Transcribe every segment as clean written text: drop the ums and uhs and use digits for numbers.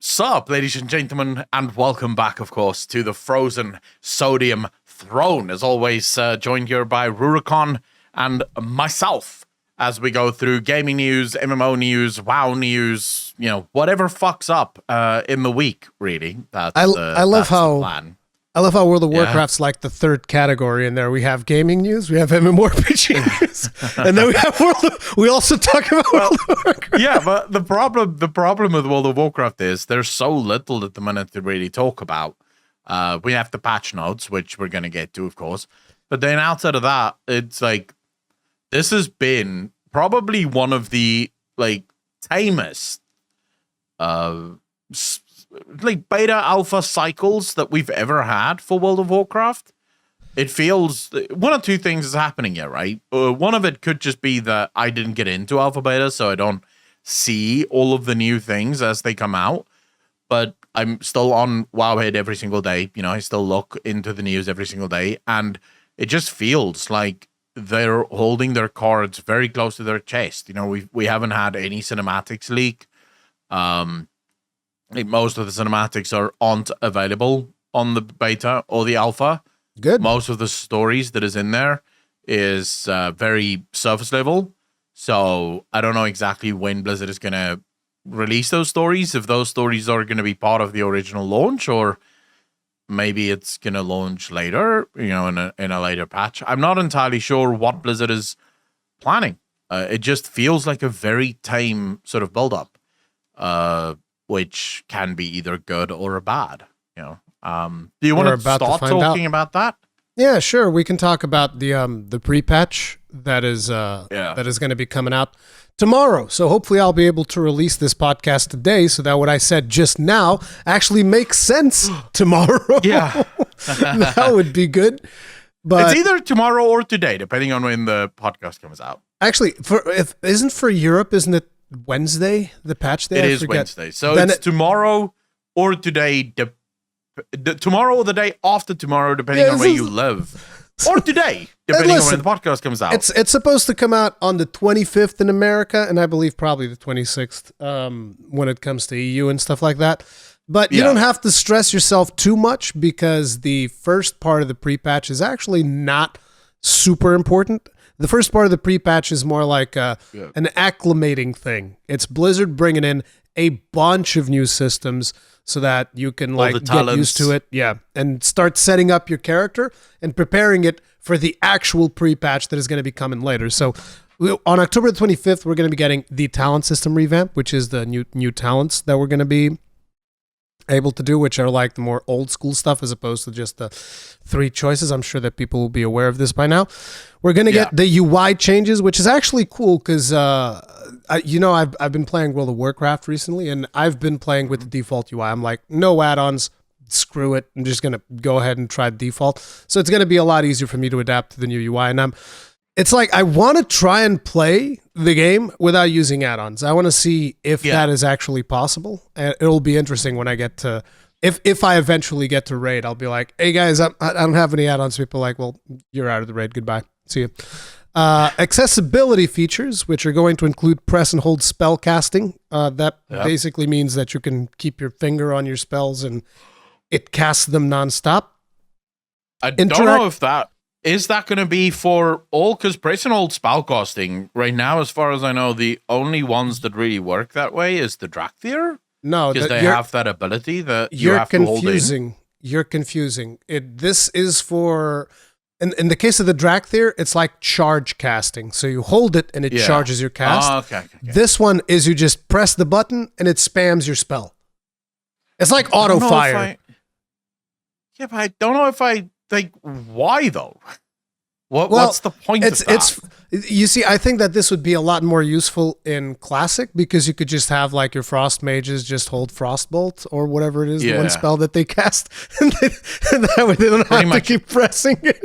Sup, ladies and gentlemen, and welcome back, of course, to the Frozen Sodium Throne. As always, joined here by Rurikhan and myself as we go through gaming news, MMO news, WoW news, whatever fucks up in the week, really. I love how World of Warcraft's like the third category in there. We have gaming news, we have MMORPG news, and then we also talk about World of Warcraft. Yeah, but the problem with World of Warcraft is there's so little at the minute to really talk about. We have the patch notes, which we're going to get to, of course. But then outside of that, it's like, this has been probably one of the, tamest, beta alpha cycles that we've ever had for World of Warcraft. It feels one or two things is happening here, right? One of it could just be that I didn't get into alpha beta, so I don't see all of the new things as they come out. But I'm still on Wowhead every single day. I still look into the news every single day, and it just feels like they're holding their cards very close to their chest. We haven't had any cinematics leak. Most of the cinematics aren't available on the beta or the alpha. Good. Most of the stories that is in there is very surface level. So I don't know exactly when Blizzard is going to release those stories, if those stories are going to be part of the original launch, or maybe it's going to launch later, in a later patch. I'm not entirely sure what Blizzard is planning. It just feels like a very tame sort of build-up. Which can be either good or bad. Do you want to start talking about that? Yeah, sure. We can talk about the pre-patch that is going to be coming out tomorrow. So hopefully I'll be able to release this podcast today, so that what I said just now actually makes sense tomorrow. Yeah, that would be good. But it's either tomorrow or today, depending on when the podcast comes out. Actually, for Europe, isn't it Wednesday, the patch day? It is Wednesday. So then it's tomorrow or today, tomorrow or the day after tomorrow, depending on where you live. Or today, depending on when the podcast comes out. It's supposed to come out on the 25th in America, and I believe probably the 26th when it comes to EU and stuff like that. But you don't have to stress yourself too much, because the first part of the pre-patch is actually not super important. The first part of the pre-patch is more like an acclimating thing. It's Blizzard bringing in a bunch of new systems so that you can get used to it, and start setting up your character and preparing it for the actual pre-patch that is going to be coming later. So on October the 25th, we're going to be getting the talent system revamp, which is the new talents that we're going to be able to do, which are like the more old school stuff as opposed to just the 3 choices. I'm sure that people will be aware of this by now. We're going to get the UI changes, which is actually cool, because I've been playing World of Warcraft recently, and I've been playing with the default UI. I'm like, no add-ons, screw it. I'm just going to go ahead and try the default. So it's going to be a lot easier for me to adapt to the new UI. And it's like, I want to try and play the game without using add-ons. I want to see if that is actually possible. And it'll be interesting when I get to, if I eventually get to raid, I'll be like, hey guys, I don't have any add-ons. People are like, well, you're out of the raid. Goodbye. See you. Accessibility features, which are going to include press and hold spell casting. That basically means that you can keep your finger on your spells and it casts them nonstop. I don't know if that... Is that going to be for all? Because press and hold spellcasting right now, as far as I know, the only ones that really work that way is the Drakthir. No, because they have that ability that you have to hold in. You're confusing. This is for, in the case of the Drakthir, it's like charge casting. So you hold it and it charges your cast. Oh, okay. This one is you just press the button and it spams your spell. It's like auto fire. But I don't know if I... why though? What's the point of that? You see, I think that this would be a lot more useful in Classic, because you could just have like your Frost mages just hold Frostbolt or whatever it is, the one spell that they cast, and that way they don't have to keep pressing it.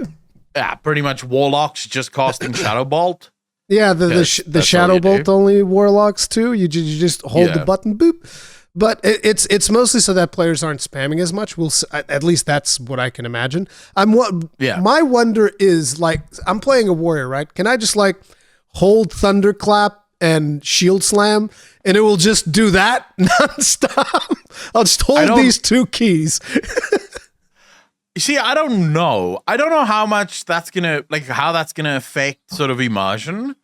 Yeah, pretty much Warlocks just casting Shadow Bolt. Yeah, the Shadow Bolt only Warlocks too. You just hold the button, boop. But it's mostly so that players aren't spamming as much. At least that's what I can imagine. My wonder is, like, I'm playing a warrior, right? Can I just like hold Thunderclap and Shield Slam, and it will just do that nonstop? I'll just hold these 2 keys. You see, I don't know. I don't know how much that's gonna how that's gonna affect sort of immersion.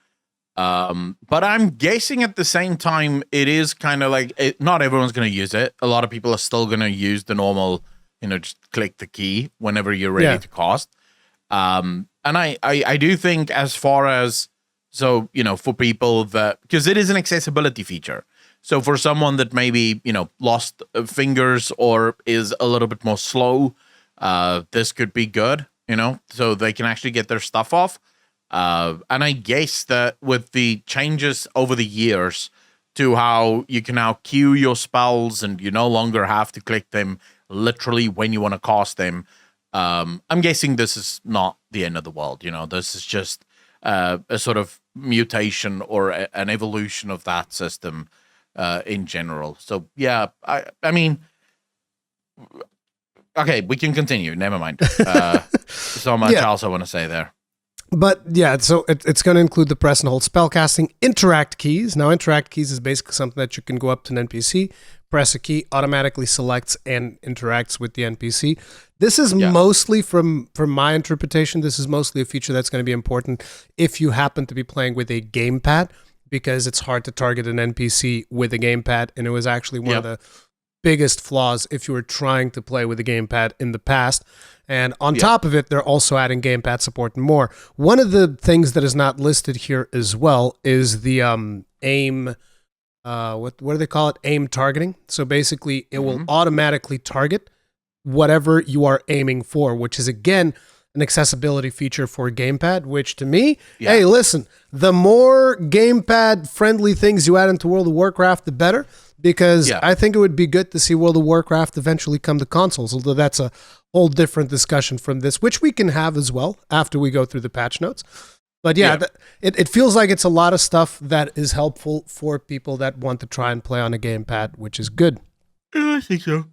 But I'm guessing at the same time, it is kind of not everyone's gonna use it. A lot of people are still gonna use the normal, just click the key whenever you're ready to cast. And I do think as far as for people that, because it is an accessibility feature. So for someone that maybe lost fingers or is a little bit more slow, this could be good, so they can actually get their stuff off. And I guess that with the changes over the years to how you can now queue your spells and you no longer have to click them literally when you want to cast them, I'm guessing this is not the end of the world. This is just a sort of mutation or an evolution of that system in general. So, yeah, I mean... Okay, we can continue. Never mind. So much else I want to say there. But yeah, so it's going to include the press and hold spellcasting interact keys. Now, interact keys is basically something that you can go up to an NPC, press a key, automatically selects and interacts with the NPC. This is mostly, from my interpretation, this is mostly a feature that's going to be important if you happen to be playing with a gamepad, because it's hard to target an NPC with a gamepad, and it was actually one of the biggest flaws if you were trying to play with a gamepad in the past. And on top of it, they're also adding gamepad support and more. One of the things that is not listed here as well is the aim, what do they call it? Aim targeting. So basically, it will automatically target whatever you are aiming for, which is, again, an accessibility feature for gamepad, which to me, hey, listen, the more gamepad-friendly things you add into World of Warcraft, the better. Because I think it would be good to see World of Warcraft eventually come to consoles, although that's a whole different discussion from this, which we can have as well after we go through the patch notes. But it feels like it's a lot of stuff that is helpful for people that want to try and play on a gamepad, which is good. I think so.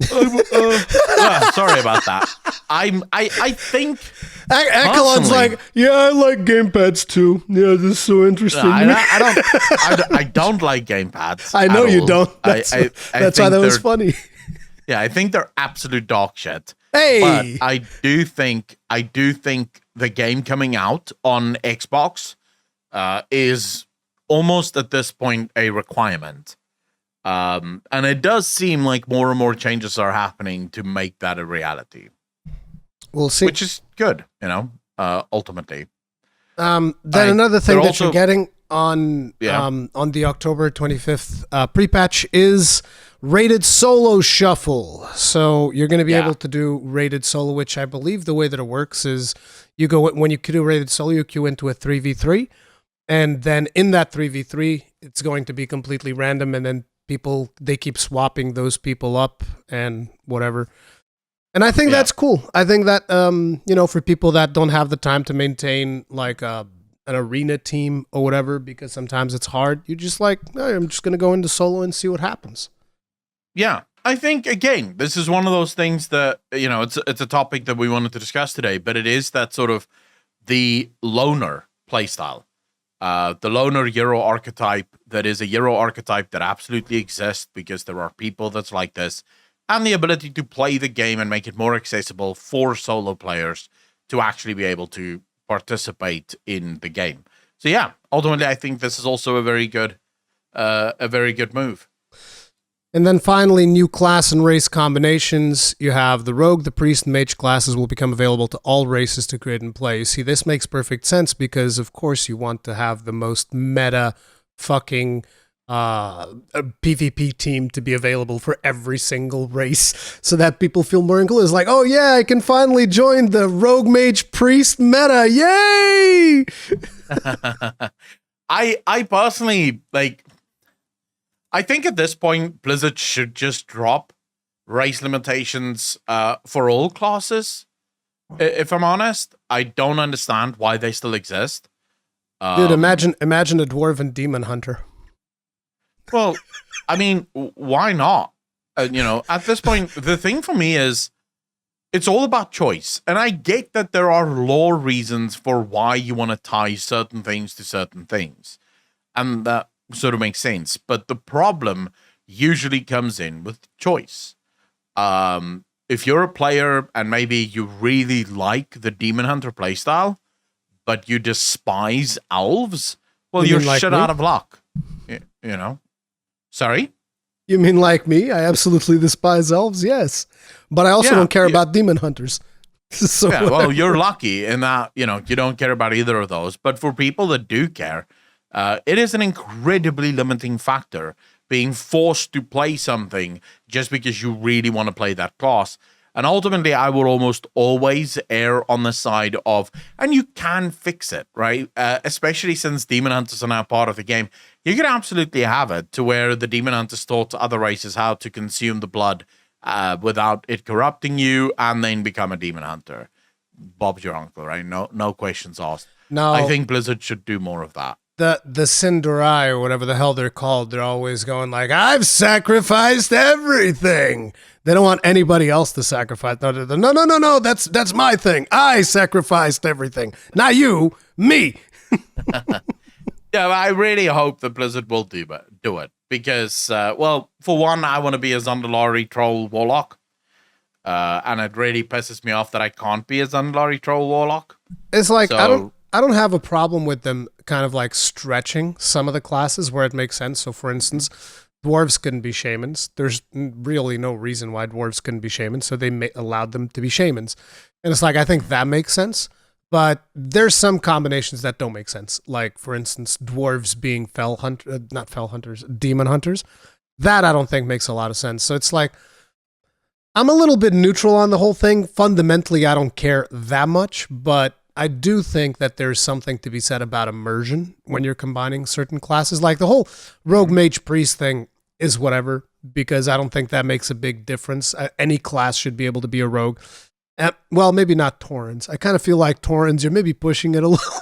Sorry about that. I think Accolon's like, I like gamepads too. Yeah, this is so interesting. I don't like gamepads. I know you don't. That's why that was funny. Yeah, I think they're absolute dog shit. Hey, but I do think the game coming out on Xbox is almost at this point a requirement. And it does seem like more and more changes are happening to make that a reality. We'll see. Which is good, ultimately. Then another thing that you're getting on the October 25th pre-patch is rated solo shuffle. So you're going to be able to do rated solo, which I believe the way that it works is when you do rated solo, you queue into a 3v3. And then in that 3v3, it's going to be completely random, and then they keep swapping those people up and whatever. And I think that's cool. I think that, for people that don't have the time to maintain like an arena team or whatever, because sometimes it's hard, you're just like, I'm just going to go into solo and see what happens. Yeah. I think, again, this is one of those things that, it's a topic that we wanted to discuss today, but it is that sort of the loner playstyle. The loner hero archetype that is a hero archetype that absolutely exists because there are people that's like this, and the ability to play the game and make it more accessible for solo players to actually be able to participate in the game. So yeah, ultimately, I think this is also a very good move. And then finally, new class and race combinations. You have the rogue, the priest, and mage classes will become available to all races to create and play. You see, this makes perfect sense because, of course, you want to have the most meta fucking a PvP team to be available for every single race so that people feel more included. It's like, oh yeah, I can finally join the rogue mage priest meta. Yay! I personally I think at this point Blizzard should just drop race limitations for all classes. If I'm honest, I don't understand why they still exist. Dude, imagine a dwarven demon hunter. Well, I mean, why not? At this point, the thing for me is it's all about choice. And I get that there are lore reasons for why you want to tie certain things to certain things. And that sort of makes sense. But the problem usually comes in with choice. If you're a player and maybe you really like the Demon Hunter playstyle, but you despise elves, well, you're like shit me? out of luck. You know? Sorry? You mean like me? I absolutely despise elves, yes. But I also don't care about demon hunters. So yeah, well, you're lucky in that, you don't care about either of those. But for people that do care, it is an incredibly limiting factor being forced to play something just because you really want to play that class. And ultimately, I would almost always err on the side of, and you can fix it, right? Especially since Demon Hunters are now part of the game. You can absolutely have it to where the Demon Hunters taught other races how to consume the blood without it corrupting you and then become a Demon Hunter. Bob's your uncle, right? No questions asked. No, I think Blizzard should do more of that. The Sindarai or whatever the hell they're called, they're always going like, I've sacrificed everything. They don't want anybody else to sacrifice. No, that's my thing. I sacrificed everything. Not you, me. Yeah, I really hope that Blizzard will do it. Because, well, for one, I want to be a Zandalari Troll Warlock. And it really pisses me off that I can't be a Zandalari Troll Warlock. It's like, I don't have a problem with them kind of like stretching some of the classes where it makes sense. So, for instance, dwarves couldn't be shamans. There's really no reason why dwarves couldn't be shamans, so they allowed them to be shamans. And it's like, I think that makes sense. But there's some combinations that don't make sense. Like, for instance, dwarves being demon hunters. That I don't think makes a lot of sense. So it's like, I'm a little bit neutral on the whole thing. Fundamentally, I don't care that much, but I do think that there's something to be said about immersion when you're combining certain classes. Like the whole rogue mage priest thing is whatever, because I don't think that makes a big difference. Any class should be able to be a rogue. Well, maybe not Taurens. I kind of feel like Taurens, you're maybe pushing it a little.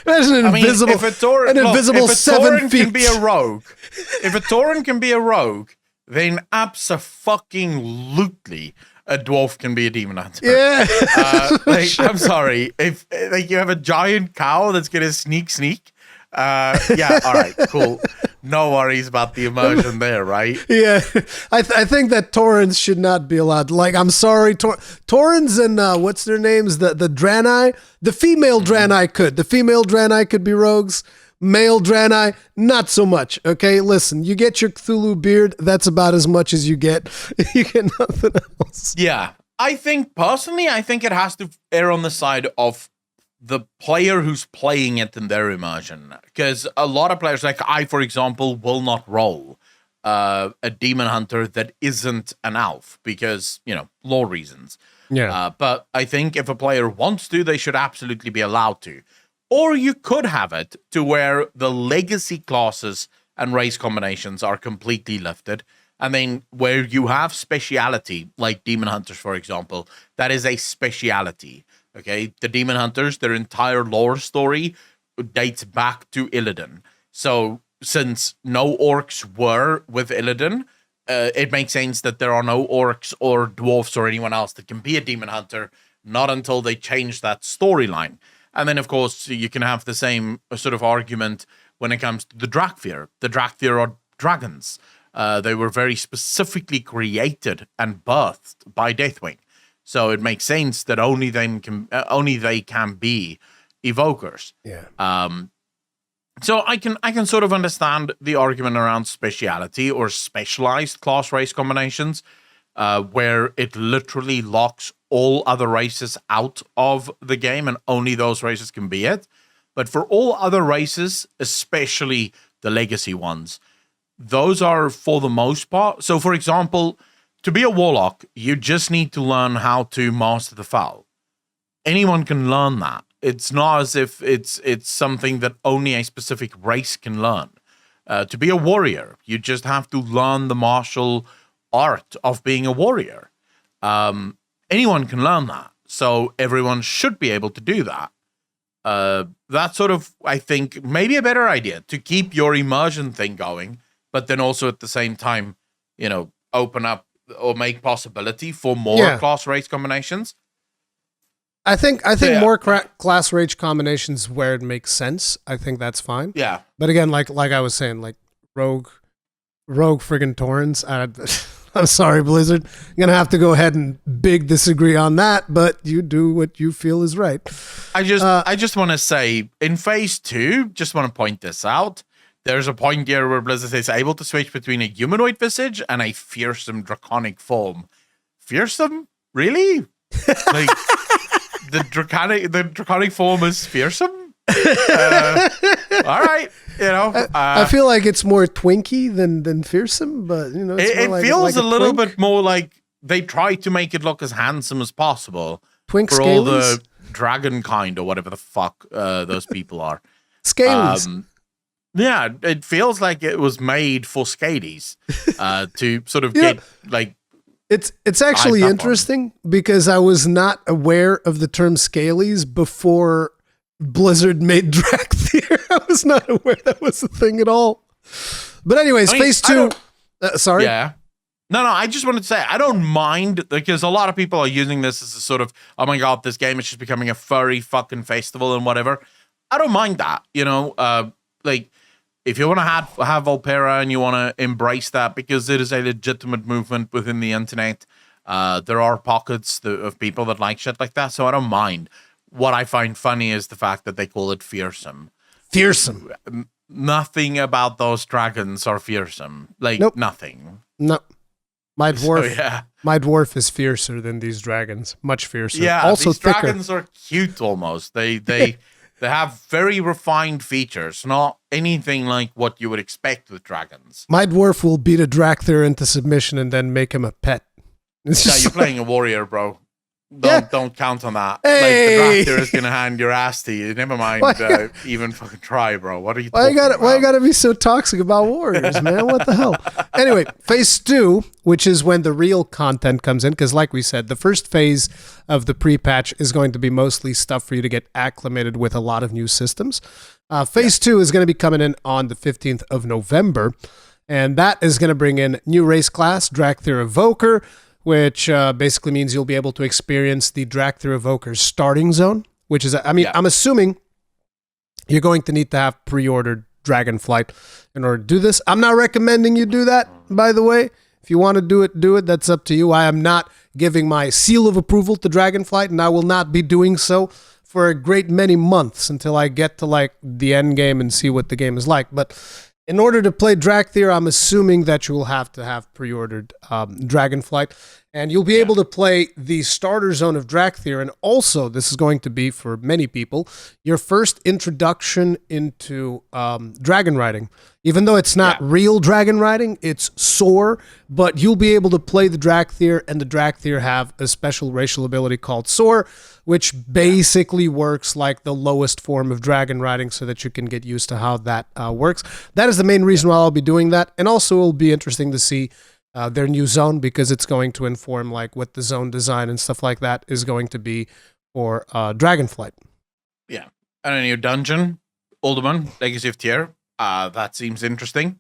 Imagine an invisible, if a Tauren 7 feet can be a rogue, if a Tauren can be a rogue, then abso-fucking-lutely a dwarf can be a demon hunter. Yeah. I'm sorry. If you have a giant cow that's gonna sneak. Yeah, all right, cool. No worries about the immersion there, right? Yeah, I think that Taurens should not be allowed. Like, I'm sorry, Taurens and what's their names? The Draenei, the female Draenei could. The female Draenei could be rogues. Male Draenei, not so much. Okay, listen, you get your Cthulhu beard. That's about as much as you get. You get nothing else. Yeah, I think it has to err on the side of the player who's playing it in their immersion, because a lot of players, like I, for example, will not roll a demon hunter that isn't an elf because lore reasons. Yeah, but I think if a player wants to, they should absolutely be allowed to. Or you could have it to where the legacy classes and race combinations are completely lifted, and then where you have speciality, like demon hunters, for example, that is a speciality. Okay, the Demon Hunters, their entire lore story dates back to Illidan. So since no orcs were with Illidan, it makes sense that there are no orcs or dwarves or anyone else that can be a Demon Hunter, not until they change that storyline. And then, of course, you can have the same sort of argument when it comes to the Drakthir. The Drakthir are dragons. They were very specifically created and birthed by Deathwing. So it makes sense that only they can be evokers. Yeah. So I can sort of understand the argument around speciality or specialized class race combinations, where it literally locks all other races out of the game and only those races can be it. But for all other races, especially the legacy ones, those are for the most part. So, for example, to be a warlock, you just need to learn how to master the foul. Anyone can learn that. It's not as if it's something that only a specific race can learn. To be a warrior, you just have to learn the martial art of being a warrior. Anyone can learn that. So everyone should be able to do that. That's sort of, I think, maybe a better idea to keep your immersion thing going, but then also at the same time, open up or make possibility for more class race combinations. I think more class race combinations where it makes sense. I think that's fine. Yeah. But again, like I was saying, like rogue, rogue friggin' Torrens. I'm sorry, Blizzard. I'm going to have to go ahead and big disagree on that, but you do what you feel is right. I just want to say, in phase 2, just want to point this out. There's a point here where Blizzard is able to switch between a humanoid visage and a fearsome draconic form. Fearsome? Really? Like, the draconic form is fearsome? All right. I feel like it's more Twinkie than fearsome, but it feels a little bit more like they try to make it look as handsome as possible. Twink for scalies? all the dragon kind or whatever the fuck those people are. Scalies. Yeah, it feels like it was made for scalies to sort of get like. It's actually interesting because I was not aware of the term scalies before Blizzard made Drakthir. I was not aware that was a thing at all. But anyways, phase 2. Sorry. Yeah. No, I just wanted to say, I don't mind, because a lot of people are using this as a sort of, oh my god, this game is just becoming a furry fucking festival and whatever. I don't mind that, like, if you want to have Volpera and you want to embrace that, because it is a legitimate movement within the internet, there are pockets of people that like shit like that, so I don't mind. What I find funny is the fact that they call it fearsome. Fearsome. Nothing about those dragons are fearsome. Like, nope. Nothing. No. My dwarf, So, my dwarf is fiercer than these dragons. Much fiercer. Yeah, also these thicker. dragons are cute almost. They have very refined features, not anything like what you would expect with dragons. My dwarf will beat a Drakthir into submission and then make him a pet. Yeah, you're playing a warrior, bro. Don't count on that. Hey! Like, the Drakthir is gonna hand your ass to you. Never mind, even fucking try, bro. What are you talking about? Why you gotta be so toxic about warriors, man? What the hell? Anyway, phase 2, which is when the real content comes in, because like we said, the first phase of the pre-patch is going to be mostly stuff for you to get acclimated with a lot of new systems. Phase 2 is going to be coming in on the 15th of November, and that is going to bring in new race class, Drakthir Evoker, which basically means you'll be able to experience the Drakthir Evoker's starting zone, which is, I'm assuming you're going to need to have pre-ordered Dragonflight in order to do this. I'm not recommending you do that, by the way. If you want to do it. That's up to you. I am not giving my seal of approval to Dragonflight, and I will not be doing so for a great many months until I get to like the end game and see what the game is like. But in order to play Drakthir, I'm assuming that you will have to have pre-ordered Dragonflight, and you'll be able to play the starter zone of Drakthir, and also, this is going to be, for many people, your first introduction into dragon riding. Even though it's not real dragon riding, it's Soar, but you'll be able to play the Drakthir, and the Drakthir have a special racial ability called Soar, which basically works like the lowest form of dragon riding so that you can get used to how that works. That is the main reason why I'll be doing that. And also it'll be interesting to see their new zone, because it's going to inform like what the zone design and stuff like that is going to be for Dragonflight. Yeah. And a new dungeon, Uldaman, Legacy of Tyr. That seems interesting.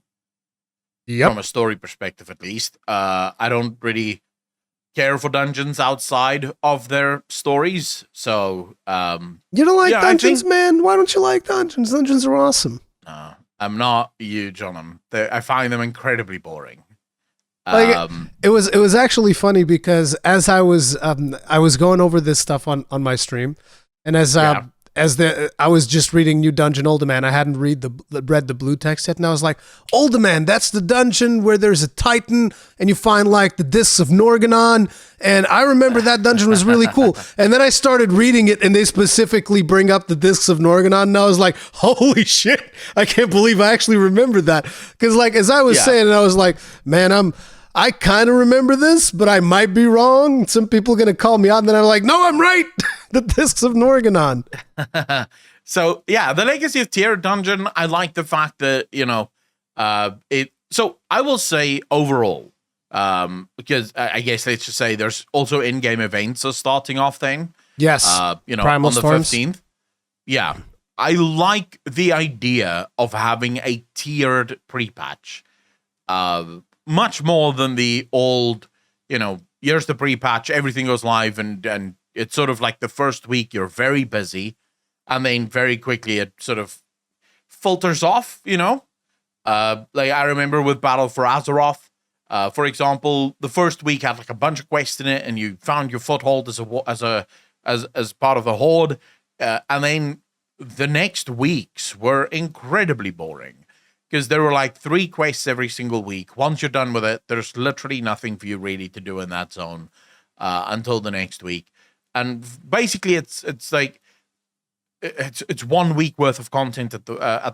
Yep. From a story perspective, at least. I don't really care for dungeons outside of their stories, so you don't like dungeons, man? Why don't you like dungeons? Dungeons are awesome. No, I'm not huge on them. I find them incredibly boring. Like, it was actually funny because as I was going over this stuff on my stream, and I was just reading New Dungeon Uldaman. I hadn't read the blue text yet, and I was like, Uldaman, that's the dungeon where there's a Titan, and you find like the discs of Norganon. And I remember that dungeon was really cool. And then I started reading it, and they specifically bring up the discs of Norganon, and I was like, holy shit, I can't believe I actually remembered that. Because like as I was saying, I was like, man, I kind of remember this, but I might be wrong. Some people are going to call me out, and then I'm like, no, I'm right. The discs of Norganon. So, yeah, the Legacy of Tyr dungeon, I like the fact that, so I will say overall, because I guess let's just say there's also in-game events are starting off then. Yes. Primal on the Storms. 15th. Yeah. I like the idea of having a tiered pre-patch. Much more than the old, here's the pre-patch, everything goes live, and it's sort of like the first week you're very busy, and then very quickly it sort of filters off, Like I remember with Battle for Azeroth, for example, the first week had like a bunch of quests in it, and you found your foothold as part of the Horde, and then the next weeks were incredibly boring because there were like 3 quests every single week. Once you're done with it, there's literally nothing for you really to do in that zone until the next week, and basically it's like. It's 1 week worth of content at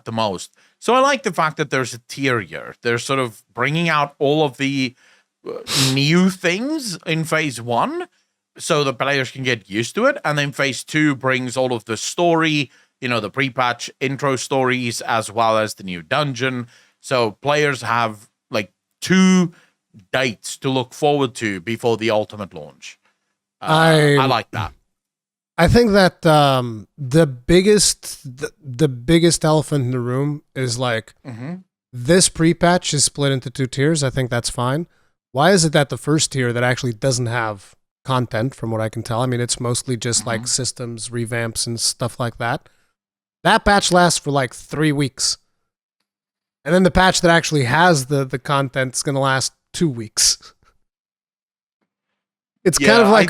the most. So I like the fact that there's a tier here. They're sort of bringing out all of the new things in phase 1 so the players can get used to it. And then phase 2 brings all of the story, the pre-patch intro stories, as well as the new dungeon. So players have like 2 dates to look forward to before the ultimate launch. I like that. I think that the biggest elephant in the room is like this pre-patch is split into 2 tiers. I think that's fine. Why is it that the first tier that actually doesn't have content, from what I can tell, I mean, it's mostly just like systems, revamps, and stuff like that. That patch lasts for like 3 weeks. And then the patch that actually has the content is going to last 2 weeks. It's kind of like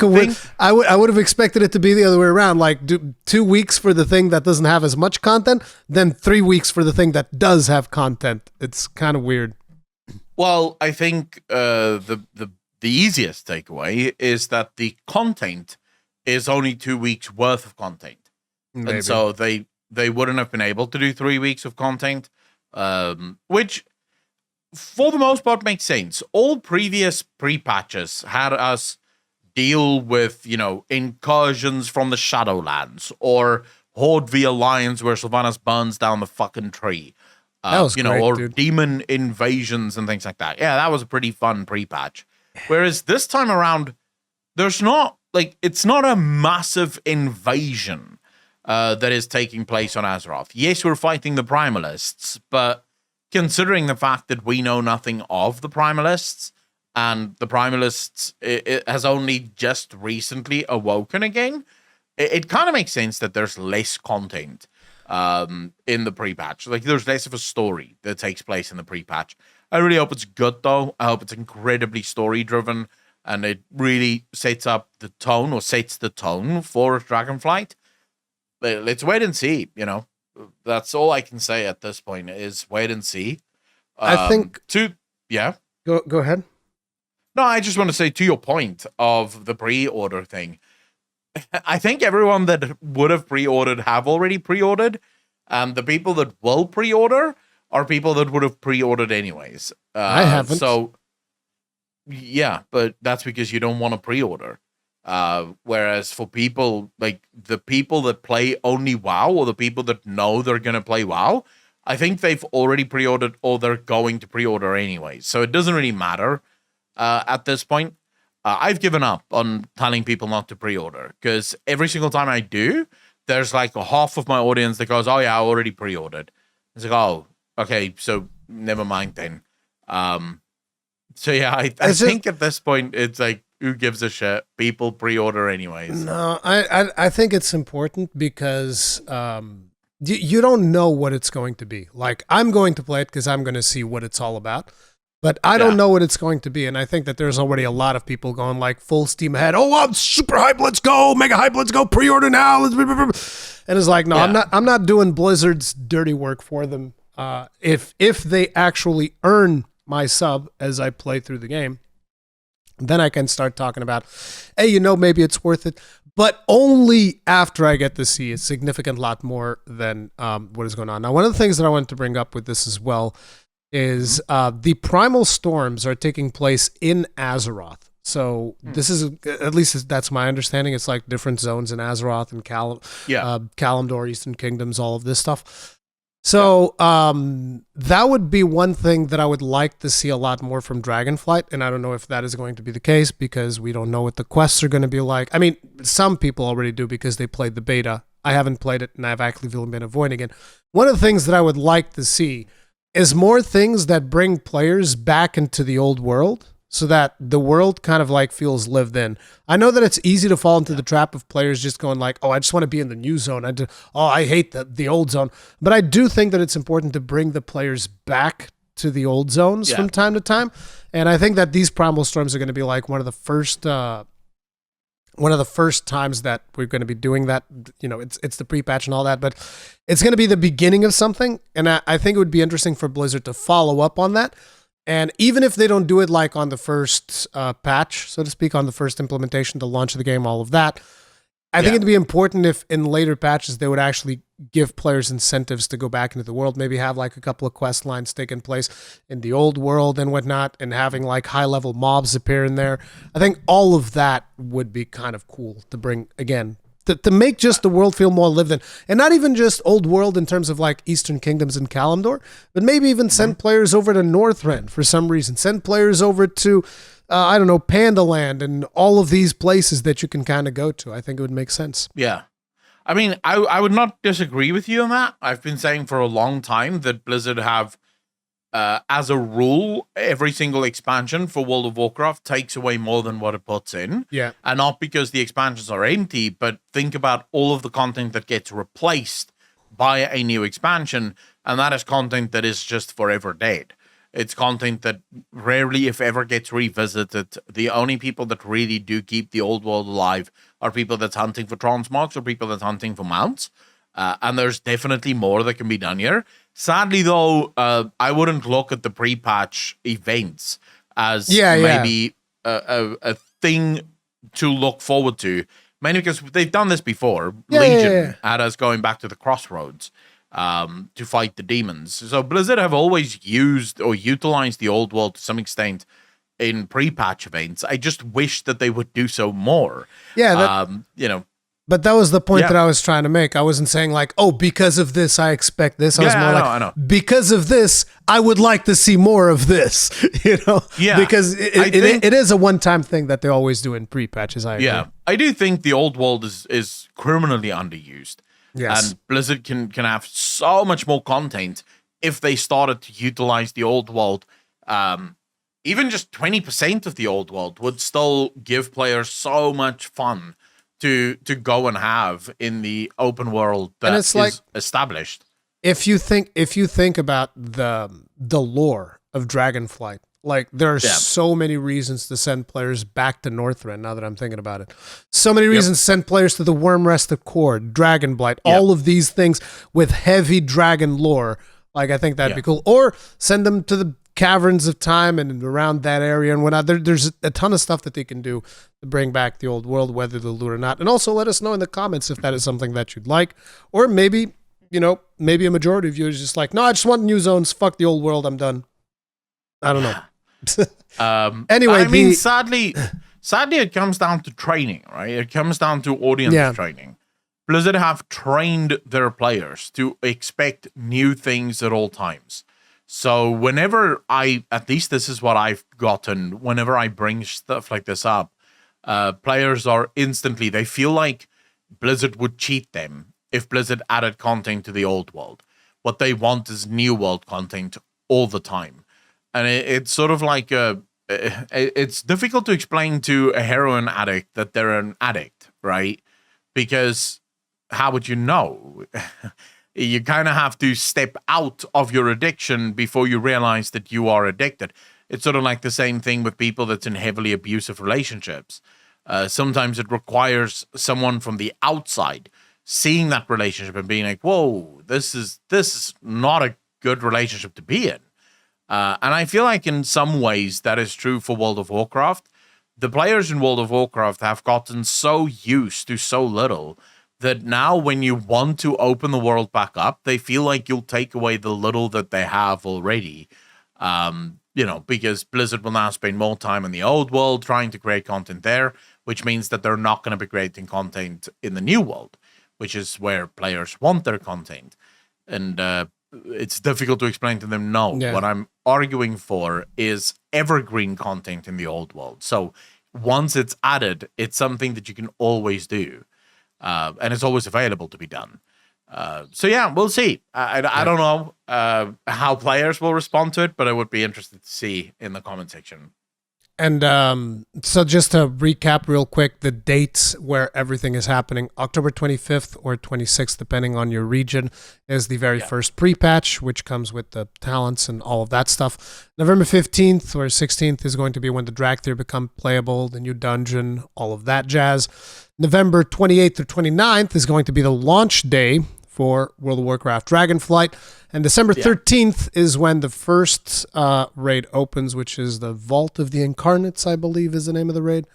I would have expected it to be the other way around. Like 2 weeks for the thing that doesn't have as much content, then 3 weeks for the thing that does have content. It's kind of weird. Well, I think the easiest takeaway is that the content is only 2 weeks worth of content, Maybe. And so they wouldn't have been able to do 3 weeks of content, which for the most part makes sense. All previous pre-patches had us deal with, incursions from the Shadowlands or Horde v Alliance where Sylvanas burns down the fucking tree. That was great, or dude. demon invasions and things like that. Yeah, that was a pretty fun pre-patch. Whereas this time around, it's not a massive invasion that is taking place on Azeroth. Yes, we're fighting the Primalists, but considering the fact that we know nothing of the Primalists, and the Primalists it has only just recently awoken again, it kind of makes sense that there's less content in the pre-patch. Like, there's less of a story that takes place in the pre-patch. I really hope it's good, though. I hope it's incredibly story-driven, and it really sets the tone for Dragonflight. Let's wait and see, That's all I can say at this point is wait and see. I think... Yeah? Go ahead. No, I just want to say, to your point of the pre-order thing, I think everyone that would have pre-ordered have already pre-ordered, and the people that will pre-order are people that would have pre-ordered anyways. I haven't. So, yeah, but that's because you don't want to pre-order. Whereas for people, like the people that play only WoW, or the people that know they're going to play WoW, I think they've already pre-ordered or they're going to pre-order anyways. So it doesn't really matter. At this point, I've given up on telling people not to pre-order, because every single time I do, there's like a half of my audience that goes, "Oh yeah, I already pre-ordered." It's like, "Oh, okay, so never mind then." So yeah, I think at this point it's like, who gives a shit? People pre-order anyways. No, I think it's important because you don't know what it's going to be. Like, I'm going to play it because I'm going to see what it's all about. But I don't know what it's going to be, and I think that there's already a lot of people going like full steam ahead. Oh, I'm super hype! Let's go, mega hype! Let's go, pre-order now! And it's like, no, I'm not doing Blizzard's dirty work for them. If they actually earn my sub as I play through the game, then I can start talking about, hey, maybe it's worth it. But only after I get to see a significant lot more than what is going on. Now, one of the things that I wanted to bring up with this as well is the primal storms are taking place in Azeroth. So this is, at least that's my understanding, it's like different zones in Azeroth and Kalimdor, Eastern Kingdoms, all of this stuff. So that would be one thing that I would like to see a lot more from Dragonflight, and I don't know if that is going to be the case because we don't know what the quests are going to be like. I mean, some people already do because they played the beta. I haven't played it, and I've actively been avoiding it. One of the things that I would like to see is more things that bring players back into the old world so that the world kind of like feels lived in. I know that it's easy to fall into the trap of players just going like, oh, I just want to be in the new zone. I hate the old zone. But I do think that it's important to bring the players back to the old zones from time to time. And I think that these Primal Storms are going to be like one of the first times that we're going to be doing that. You know, it's the pre-patch and all that, but it's going to be the beginning of something. And I think it would be interesting for Blizzard to follow up on that. And even if they don't do it like on the first patch, so to speak, on the first implementation, the launch of the game, all of that, I think it'd be important if in later patches they would actually give players incentives to go back into the world, maybe have like a couple of quest lines taking place in the old world and whatnot, and having like high-level mobs appear in there. I think all of that would be kind of cool to bring, again, to make just the world feel more lived in. And not even just old world in terms of like Eastern Kingdoms and Kalimdor, but maybe even send players over to Northrend for some reason. Send players over to I don't know, Pandaland and all of these places that you can kind of go to. I think it would make sense. Yeah. I mean, I would not disagree with you on that. I've been saying for a long time that Blizzard have, as a rule, every single expansion for World of Warcraft takes away more than what it puts in. Yeah. And not because the expansions are empty, but think about all of the content that gets replaced by a new expansion, and that is content that is just forever dead. It's content that rarely, if ever, gets revisited. The only people that really do keep the old world alive are people that's hunting for transmogs or people that's hunting for mounts. And there's definitely more that can be done here. Sadly, though, I wouldn't look at the pre-patch events as maybe a thing to look forward to. Mainly because they've done this before. Legion had us going back to the crossroads to fight the demons. So Blizzard have always used or utilized the old world to some extent in pre-patch events. I just wish that they would do so more. Yeah, you know. But that was the point that I was trying to make. I wasn't saying like, oh, because of this, I expect this. I was more I know. Because of this, I would like to see more of this. You know, because it is a one-time thing that they always do in pre-patches. I agree. I do think the old world is criminally underused. Yes. And Blizzard can have so much more content if they started to utilize the old world. Even just 20% of the old world would still give players so much fun to go and have in the open world that is like, established. If you think about the lore of Dragonflight, like there are so many reasons to send players back to Northrend. Now that I'm thinking about it, so many reasons to send players to the Worm-Rested Core, Dragonblight, all of these things with heavy dragon lore. Like I think that'd be cool. Or send them to the Caverns of Time and around that area and whatnot. There's a ton of stuff that they can do to bring back the old world, whether they'll do it or not. And also let us know in the comments if that is something that you'd like, or maybe a majority of you is just like, no, I just want new zones. Fuck the old world. I'm done. I don't know. Anyway, I mean, sadly, it comes down to training, right? It comes down to audience training. Blizzard have trained their players to expect new things at all times. So whenever at least this is what I've gotten, whenever I bring stuff like this up, players are instantly, they feel like Blizzard would cheat them if Blizzard added content to the old world. What they want is new world content all the time. And it's sort of like it's difficult to explain to a heroin addict that they're an addict, right? Because how would you know? You kind of have to step out of your addiction before you realize that you are addicted. It's sort of like the same thing with people that's in heavily abusive relationships. Sometimes it requires someone from the outside seeing that relationship and being like, whoa, this is not a good relationship to be in. And I feel like in some ways that is true for World of Warcraft. The players in World of Warcraft have gotten so used to so little that now when you want to open the world back up, they feel like you'll take away the little that they have already. Because Blizzard will now spend more time in the old world trying to create content there, which means that they're not going to be creating content in the new world, which is where players want their content. And it's difficult to explain to them, no, what I'm arguing for is evergreen content in the old world. So once it's added, it's something that you can always do. And it's always available to be done. We'll see. I don't know how players will respond to it, but I would be interested to see in the comment section. And so just to recap real quick, the dates where everything is happening, October 25th or 26th, depending on your region, is the very first pre-patch, which comes with the talents and all of that stuff. November 15th or 16th is going to be when the Dragthier become playable, the new dungeon, all of that jazz. November 28th or 29th is going to be the launch day for World of Warcraft Dragonflight. And December 13th is when the first raid opens, which is the Vault of the Incarnates, I believe is the name of the raid.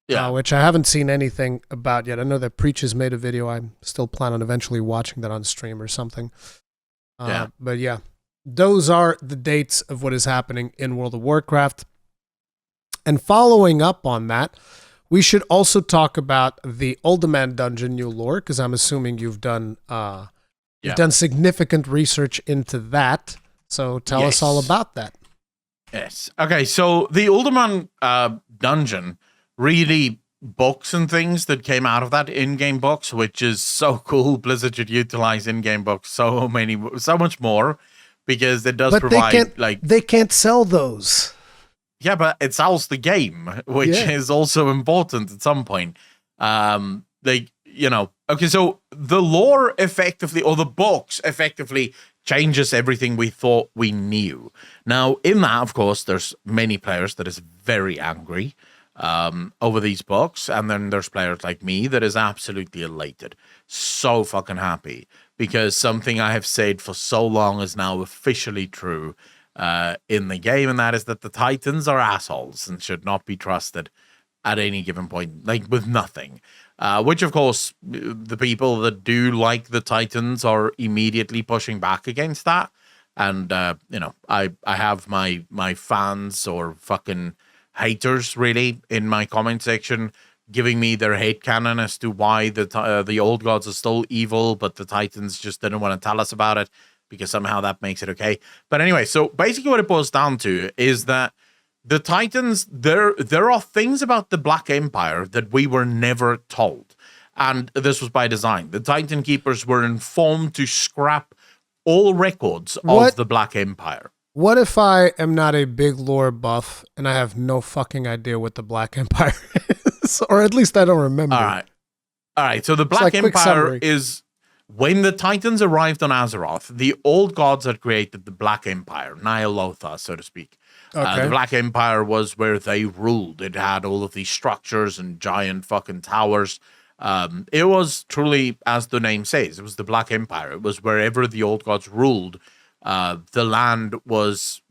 Yeah. Which I haven't seen anything about yet. I know that Preach has made a video. I still plan on eventually watching that on stream or something. But yeah, those are the dates of what is happening in World of Warcraft. And following up on that, we should also talk about the Uldaman dungeon new lore, because I'm assuming you've done significant research into that. So tell us all about that. Yes. Okay, so the Uldaman dungeon, really books and things that came out of that in-game books, which is so cool. Blizzard should utilize in-game books so much more, because it does provide they can't sell those. Yeah, but it sells the game, which is also important at some point. Okay, so the lore effectively, or the books effectively, changes everything we thought we knew. Now, in that, of course, there's many players that is very angry over these books, and then there's players like me that is absolutely elated. So fucking happy, because something I have said for so long is now officially true. In the game, and that is that the Titans are assholes and should not be trusted at any given point, like with nothing. Which, of course, the people that do like the Titans are immediately pushing back against that. And, I have my fans or fucking haters, really, in my comment section, giving me their hate canon as to why the old gods are still evil, but the Titans just didn't want to tell us about it, because somehow that makes it okay. But anyway, so basically what it boils down to is that the Titans, there are things about the Black Empire that we were never told. And this was by design. The Titan Keepers were informed to scrap all records of the Black Empire. What if I am not a big lore buff and I have no fucking idea what the Black Empire is? Or at least I don't remember. All right. So the Black Empire is... When the Titans arrived on Azeroth, the old gods had created the Black Empire, Nyalotha, so to speak. Okay. The Black Empire was where they ruled. It had all of these structures and giant fucking towers. It was truly, as the name says, it was the Black Empire. It was wherever the old gods ruled. The land was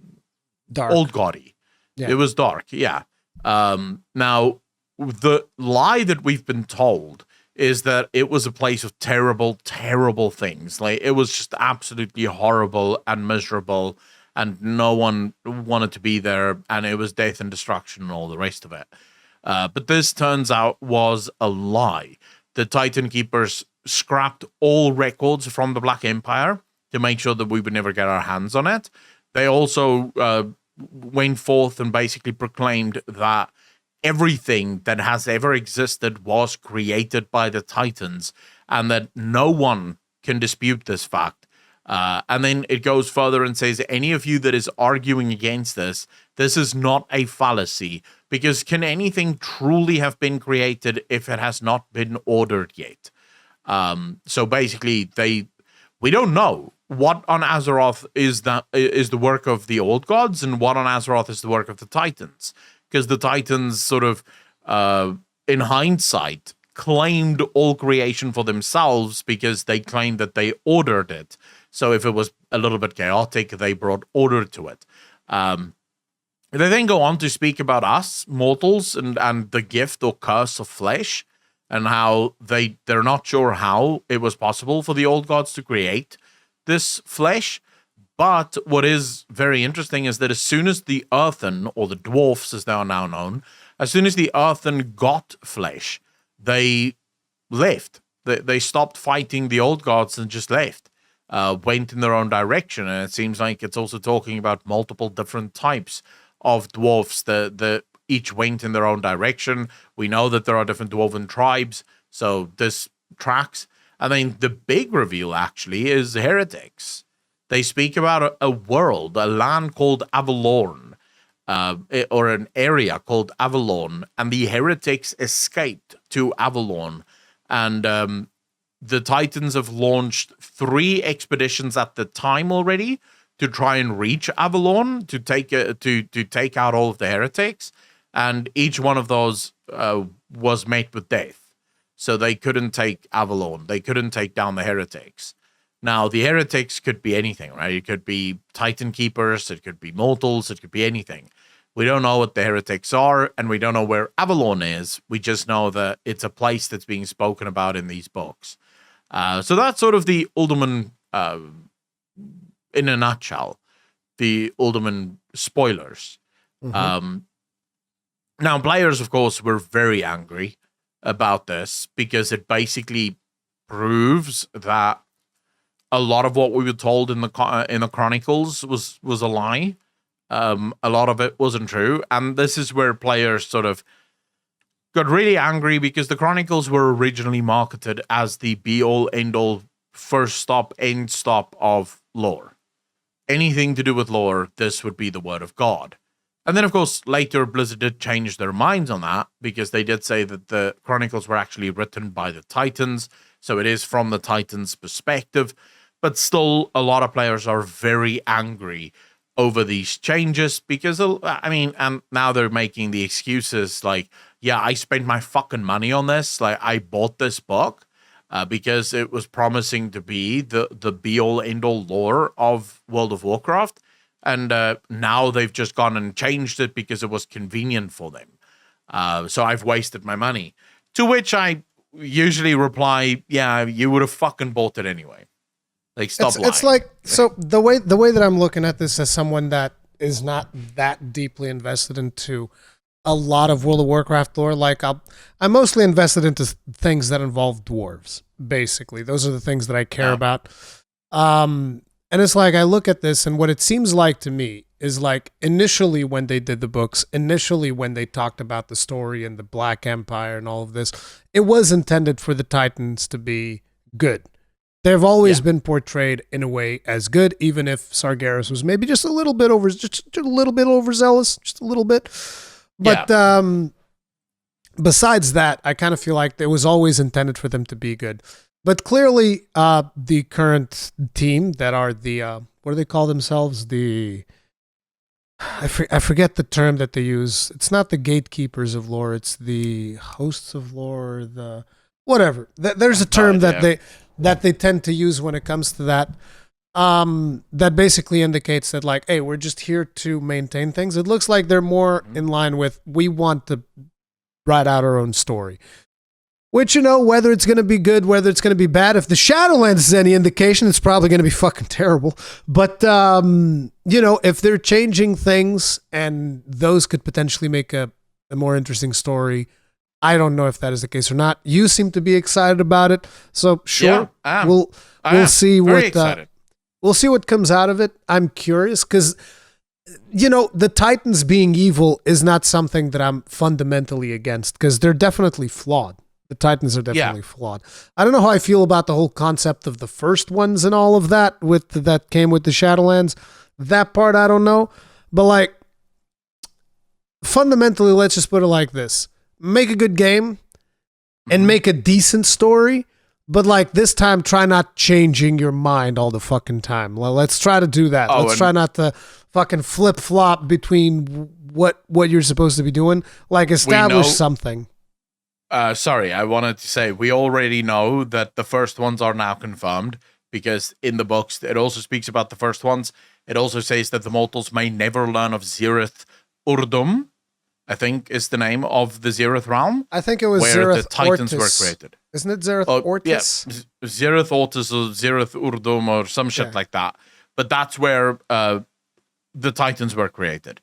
dark. Old gaudy. Yeah. It was dark, yeah. Now, the lie that we've been told is that it was a place of terrible, terrible things. Like, it was just absolutely horrible and miserable, and no one wanted to be there, and it was death and destruction and all the rest of it. But this turns out was a lie. The Titan Keepers scrapped all records from the Black Empire to make sure that we would never get our hands on it. They also went forth and basically proclaimed that everything that has ever existed was created by the Titans, and that no one can dispute this fact. And then it goes further and says, any of you that is arguing against this is not a fallacy, because can anything truly have been created if it has not been ordered yet? So basically, we don't know what on Azeroth is the work of the old gods and what on Azeroth is the work of the Titans. Because the Titans sort of, in hindsight, claimed all creation for themselves because they claimed that they ordered it. So if it was a little bit chaotic, they brought order to it. They then go on to speak about us, mortals, and the gift or curse of flesh, and how they're not sure how it was possible for the old gods to create this flesh. But what is very interesting is that as soon as the earthen, or the dwarfs as they are now known, as soon as the earthen got flesh, they left. They stopped fighting the old gods and just left, went in their own direction. And it seems like it's also talking about multiple different types of dwarfs that each went in their own direction. We know that there are different dwarven tribes, so this tracks. And then the big reveal actually is heretics. They speak about a world, a land called Avalorn, or an area called Avalon, and the heretics escaped to Avalon, and the Titans have launched 3 expeditions at the time already to try and reach Avalon to take out all of the heretics, and each one of those was met with death. So they couldn't take Avalon. They couldn't take down the heretics. Now, the heretics could be anything, right? It could be Titan Keepers, it could be mortals, it could be anything. We don't know what the heretics are, and we don't know where Avalon is. We just know that it's a place that's being spoken about in these books. So that's sort of the Uldaman, in a nutshell, the Uldaman spoilers. Mm-hmm. Now, players, of course, were very angry about this because it basically proves that a lot of what we were told in the chronicles was a lie. A lot of it wasn't true, and this is where players sort of got really angry because the chronicles were originally marketed as the be-all, end-all, first stop, end stop of lore. Anything to do with lore, this would be the word of God. And then, of course, later Blizzard did change their minds on that because they did say that the chronicles were actually written by the Titans, so it is from the Titans' perspective. But still, a lot of players are very angry over these changes because, I mean, and now they're making the excuses like, yeah, I spent my fucking money on this. Like, I bought this book because it was promising to be the be-all, end-all lore of World of Warcraft. And now they've just gone and changed it because it was convenient for them. So I've wasted my money. To which I usually reply, yeah, you would have fucking bought it anyway. Like, stop lying. It's like, so the way that I'm looking at this as someone that is not that deeply invested into a lot of World of Warcraft lore, like I'm mostly invested into things that involve dwarves, basically. Those are the things that I care about. And it's like, I look at this, and what it seems like to me is like initially when they did the books, initially when they talked about the story and the Black Empire and all of this, it was intended for the Titans to be good. They've always been portrayed in a way as good, even if Sargeras was maybe just a little bit overzealous, just a little bit. But besides that, I kind of feel like it was always intended for them to be good. But clearly, the current team that are the what do they call themselves? I forget the term that they use. It's not the gatekeepers of lore. It's the hosts of lore. The whatever. There's a term that they tend to use when it comes to that. That basically indicates that, like, hey, we're just here to maintain things. It looks like they're more in line with, we want to write out our own story. Which, you know, whether it's going to be good, whether it's going to be bad, if the Shadowlands is any indication, it's probably going to be fucking terrible. But, you know, if they're changing things and those could potentially make a more interesting story, I don't know if that is the case or not. You seem to be excited about it. So, sure, we'll see we'll see what comes out of it. I'm curious because, you know, the Titans being evil is not something that I'm fundamentally against because they're definitely flawed. The Titans are definitely flawed. I don't know how I feel about the whole concept of the first ones and all of that that came with the Shadowlands. That part, I don't know. But, like, fundamentally, let's just put it like this. Make a good game and make a decent story. But, like, this time, try not changing your mind all the fucking time. Well, let's try to do that. Let's try not to fucking flip-flop between what you're supposed to be doing. Like, establish something. Sorry, I wanted to say, we already know that the first ones are now confirmed because in the books, it also speaks about the first ones. It also says that the mortals may never learn of Zirith Urdum, I think is the name of the Zirith realm. I think it was where Zirith the Titans Ortis. were created. Isn't it Zirith Ortis? Yeah, Zirith Ortis or Zirith Urdum or some shit like that. But that's where the Titans were created.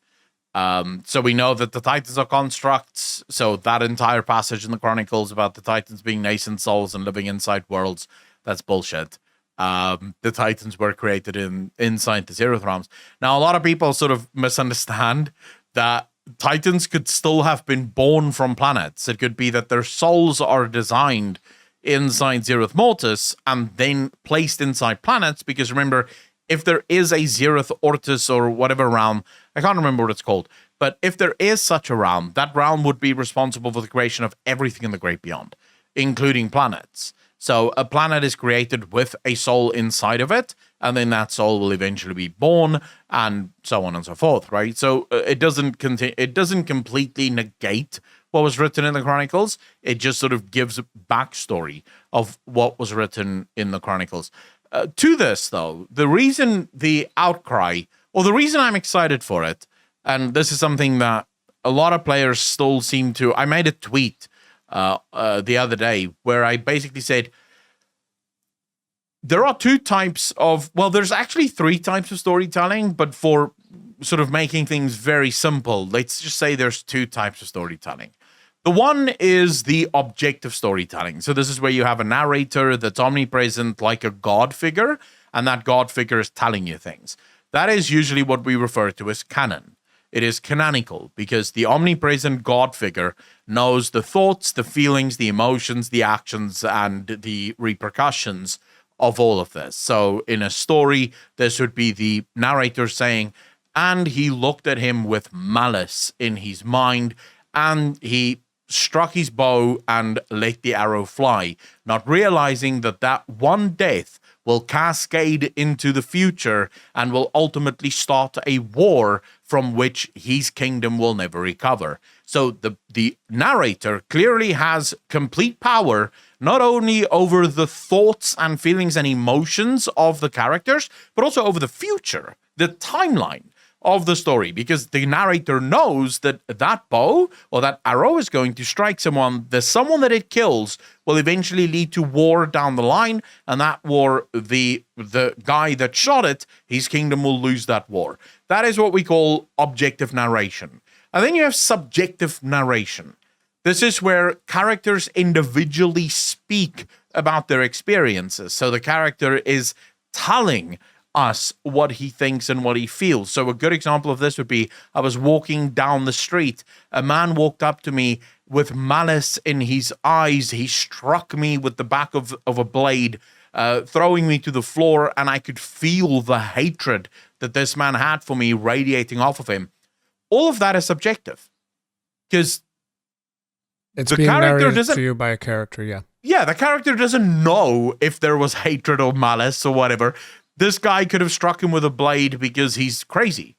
So we know that the Titans are constructs. So that entire passage in the Chronicles about the Titans being nascent souls and living inside worlds, that's bullshit. The Titans were created inside the Zirith realms. Now, a lot of people sort of misunderstand that Titans could still have been born from planets. It could be that their souls are designed inside Zirith Mortis and then placed inside planets, because remember, if there is a Zirith Ortis or whatever realm, I can't remember what it's called, But if there is such a realm, that realm would be responsible for the creation of everything in the Great Beyond, including planets. So a planet is created with a soul inside of it, and then that soul will eventually be born, and so on and so forth, right? So it doesn't completely negate what was written in the Chronicles. It just sort of gives a backstory of what was written in the Chronicles. To this, though, the reason the outcry, or the reason I'm excited for it, and this is something that a lot of players still seem to... I made a tweet the other day where I basically said, there are two types of... Well, there's actually three types of storytelling, but for sort of making things very simple, let's just say there's two types of storytelling. The one is the objective storytelling. So this is where you have a narrator that's omnipresent like a god figure, and that god figure is telling you things. That is usually what we refer to as canon. It is canonical because the omnipresent god figure knows the thoughts, the feelings, the emotions, the actions, and the repercussions of all of this. So in a story, this would be the narrator saying, and he looked at him with malice in his mind, and he struck his bow and let the arrow fly, not realizing that that one death will cascade into the future and will ultimately start a war from which his kingdom will never recover. So the narrator clearly has complete power, not only over the thoughts and feelings and emotions of the characters, but also over the future, the timeline of the story, because the narrator knows that that bow or that arrow is going to strike someone. The someone that it kills will eventually lead to war down the line, and that war, the guy that shot it, his kingdom will lose that war. That is what we call objective narration. And then you have subjective narration. This is where characters individually speak about their experiences. So the character is telling us what he thinks and what he feels. So a good example of this would be, I was walking down the street. A man walked up to me with malice in his eyes. He struck me with the back of a blade, throwing me to the floor, and I could feel the hatred that this man had for me radiating off of him. All of that is subjective, because it's being narrated to you by a character, yeah. Yeah, the character doesn't know if there was hatred or malice or whatever. This guy could have struck him with a blade because he's crazy.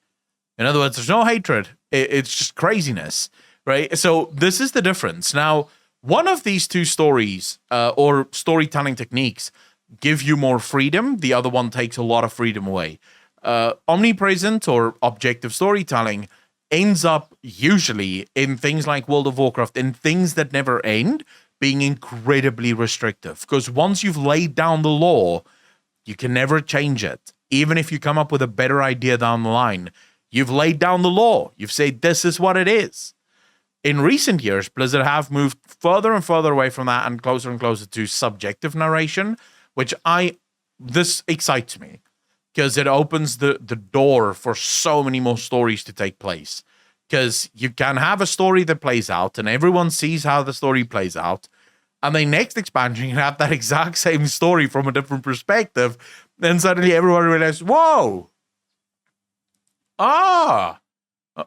In other words, there's no hatred. It's just craziness, right? So this is the difference. Now, one of these two stories or storytelling techniques give you more freedom. The other one takes a lot of freedom away. Omnipresent or objective storytelling ends up usually in things like World of Warcraft, in things that never end, being incredibly restrictive. Because once you've laid down the law, you can never change it. Even if you come up with a better idea down the line, you've laid down the law. You've said this is what it is. In recent years, Blizzard have moved further and further away from that and closer to subjective narration, which this excites me because it opens the door for so many more stories to take place. Because you can have a story that plays out and everyone sees how the story plays out. And the next expansion, you have that exact same story from a different perspective. Then suddenly everyone realizes, whoa,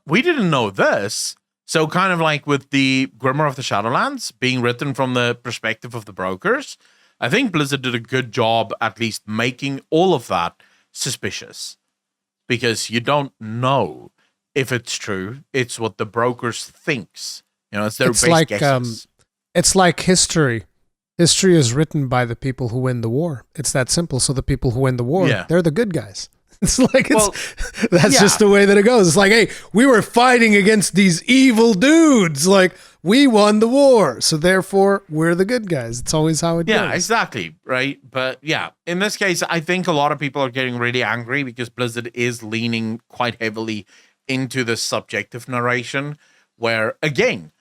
we didn't know this. So kind of like with the Grimoire of the Shadowlands being written from the perspective of the brokers, I think Blizzard did a good job at least making all of that suspicious. Because you don't know if it's true. It's what the brokers thinks. You know, it's their best guesses. It's like history. History is written by the people who win the war. It's that simple. So the people who win the war, they're the good guys. It's like, that's just the way that it goes. It's like, hey, we were fighting against these evil dudes. Like, we won the war. So therefore, we're the good guys. It's always how it goes. Yeah, exactly. Right. But yeah, in this case, I think a lot of people are getting really angry because Blizzard is leaning quite heavily into the subjective narration where, again,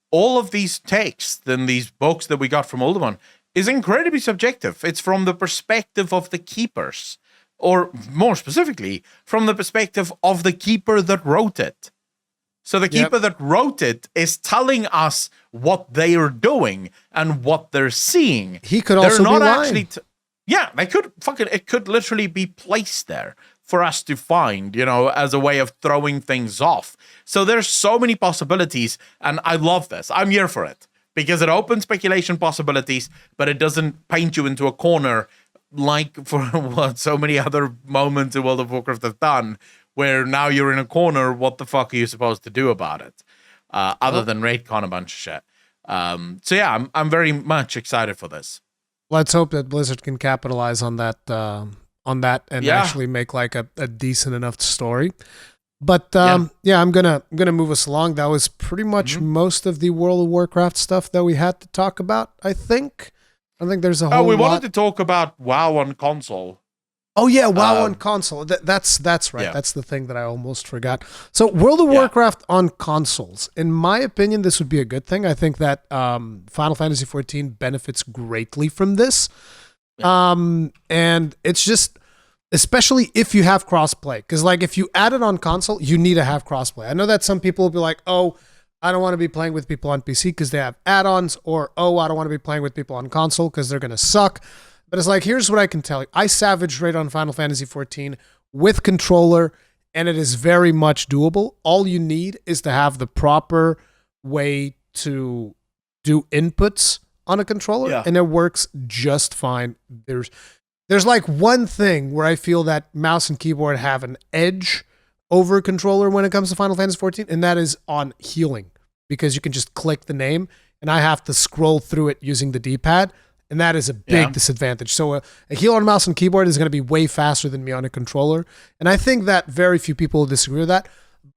all of these texts and these books that we got from Uldaman is incredibly subjective. It's from the perspective of the keepers, or more specifically, from the perspective of the keeper that wrote it. So the keeper that wrote it is telling us what they are doing and what they're seeing. He could also be lying. Yeah, they could it could literally be placed there for us to find, as a way of throwing things off. So there's so many possibilities, and I love this. I'm here for it because it opens speculation possibilities, but it doesn't paint you into a corner like for what so many other moments in World of Warcraft have done, where now you're in a corner. What the fuck are you supposed to do about it? Other than raid con a bunch of shit. So yeah, I'm very much excited for this. Let's hope that Blizzard can capitalize on that and actually make like a decent enough story. But I'm gonna move us along. That was pretty much most of the World of Warcraft stuff that we had to talk about. I think there's a whole. We wanted to talk about WoW on console. Oh yeah, WoW on console. That's right. Yeah. That's the thing that I almost forgot. So World of Warcraft on consoles. In my opinion, this would be a good thing. I think that Final Fantasy XIV benefits greatly from this. Yeah. And it's just, especially if you have crossplay, because like if you add it on console, you need to have crossplay. I know that some people will be like, oh, I don't want to be playing with people on PC because they have add-ons, or oh, I don't want to be playing with people on console because they're gonna suck. But it's like, here's what I can tell you. I savage raid on Final Fantasy XIV with controller, and it is very much doable. All you need is to have the proper way to do inputs on a controller, and it works just fine. There's like one thing where I feel that mouse and keyboard have an edge over a controller when it comes to Final Fantasy XIV, and that is on healing, because you can just click the name, and I have to scroll through it using the D-pad. And that is a big disadvantage. So a heal on mouse and keyboard is going to be way faster than me on a controller. And I think that very few people will disagree with that.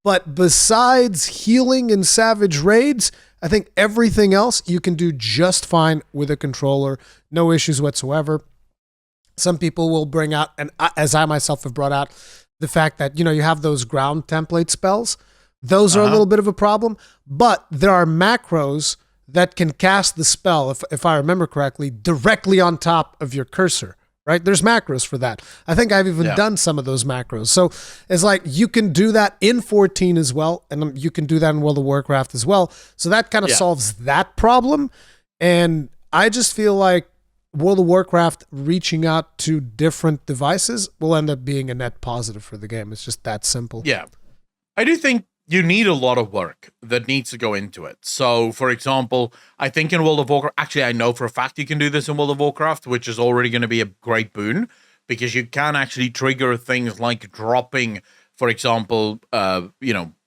But besides healing in Savage Raids, I think everything else you can do just fine with a controller. No issues whatsoever. Some people will bring out, and as I myself have brought out, the fact that, you have those ground template spells. Those are a little bit of a problem. But there are macros that can cast the spell, if I remember correctly, directly on top of your cursor, right? There's macros for that. I think I've even done some of those macros. So it's like you can do that in 14 as well, and you can do that in World of Warcraft as well. So that kind of solves that problem. And I just feel like World of Warcraft reaching out to different devices will end up being a net positive for the game. It's just that simple. Yeah. I do think you need a lot of work that needs to go into it. So, for example, I think in World of Warcraft, actually, I know for a fact you can do this in World of Warcraft, which is already going to be a great boon, because you can actually trigger things like dropping, for example,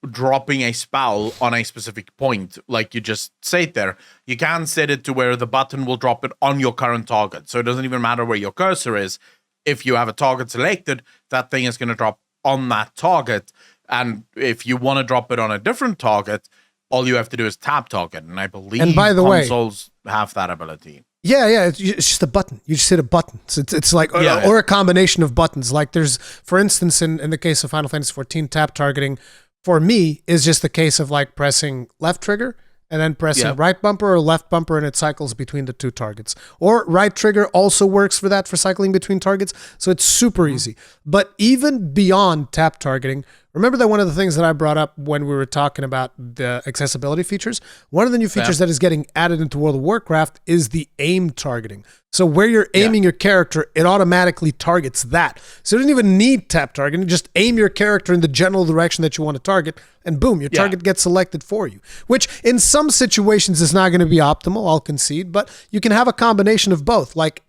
dropping a spell on a specific point, like you just said there. You can set it to where the button will drop it on your current target. So it doesn't even matter where your cursor is. If you have a target selected, that thing is going to drop on that target. And if you want to drop it on a different target, all you have to do is tap target. And I believe consoles have that ability. Yeah, it's just a button. You just hit a button. So it's like, or a combination of buttons. Like there's, for instance, in the case of Final Fantasy XIV, tap targeting, for me, is just the case of like pressing left trigger and then pressing right bumper or left bumper, and it cycles between the two targets. Or right trigger also works for that, for cycling between targets. So it's super easy. But even beyond tap targeting, remember that one of the things that I brought up when we were talking about the accessibility features, one of the new features that is getting added into World of Warcraft is the aim targeting. So where you're aiming your character, it automatically targets that. So you don't even need tap targeting. Just aim your character in the general direction that you want to target, and boom, your target gets selected for you. Which in some situations is not going to be optimal, I'll concede, but you can have a combination of both, like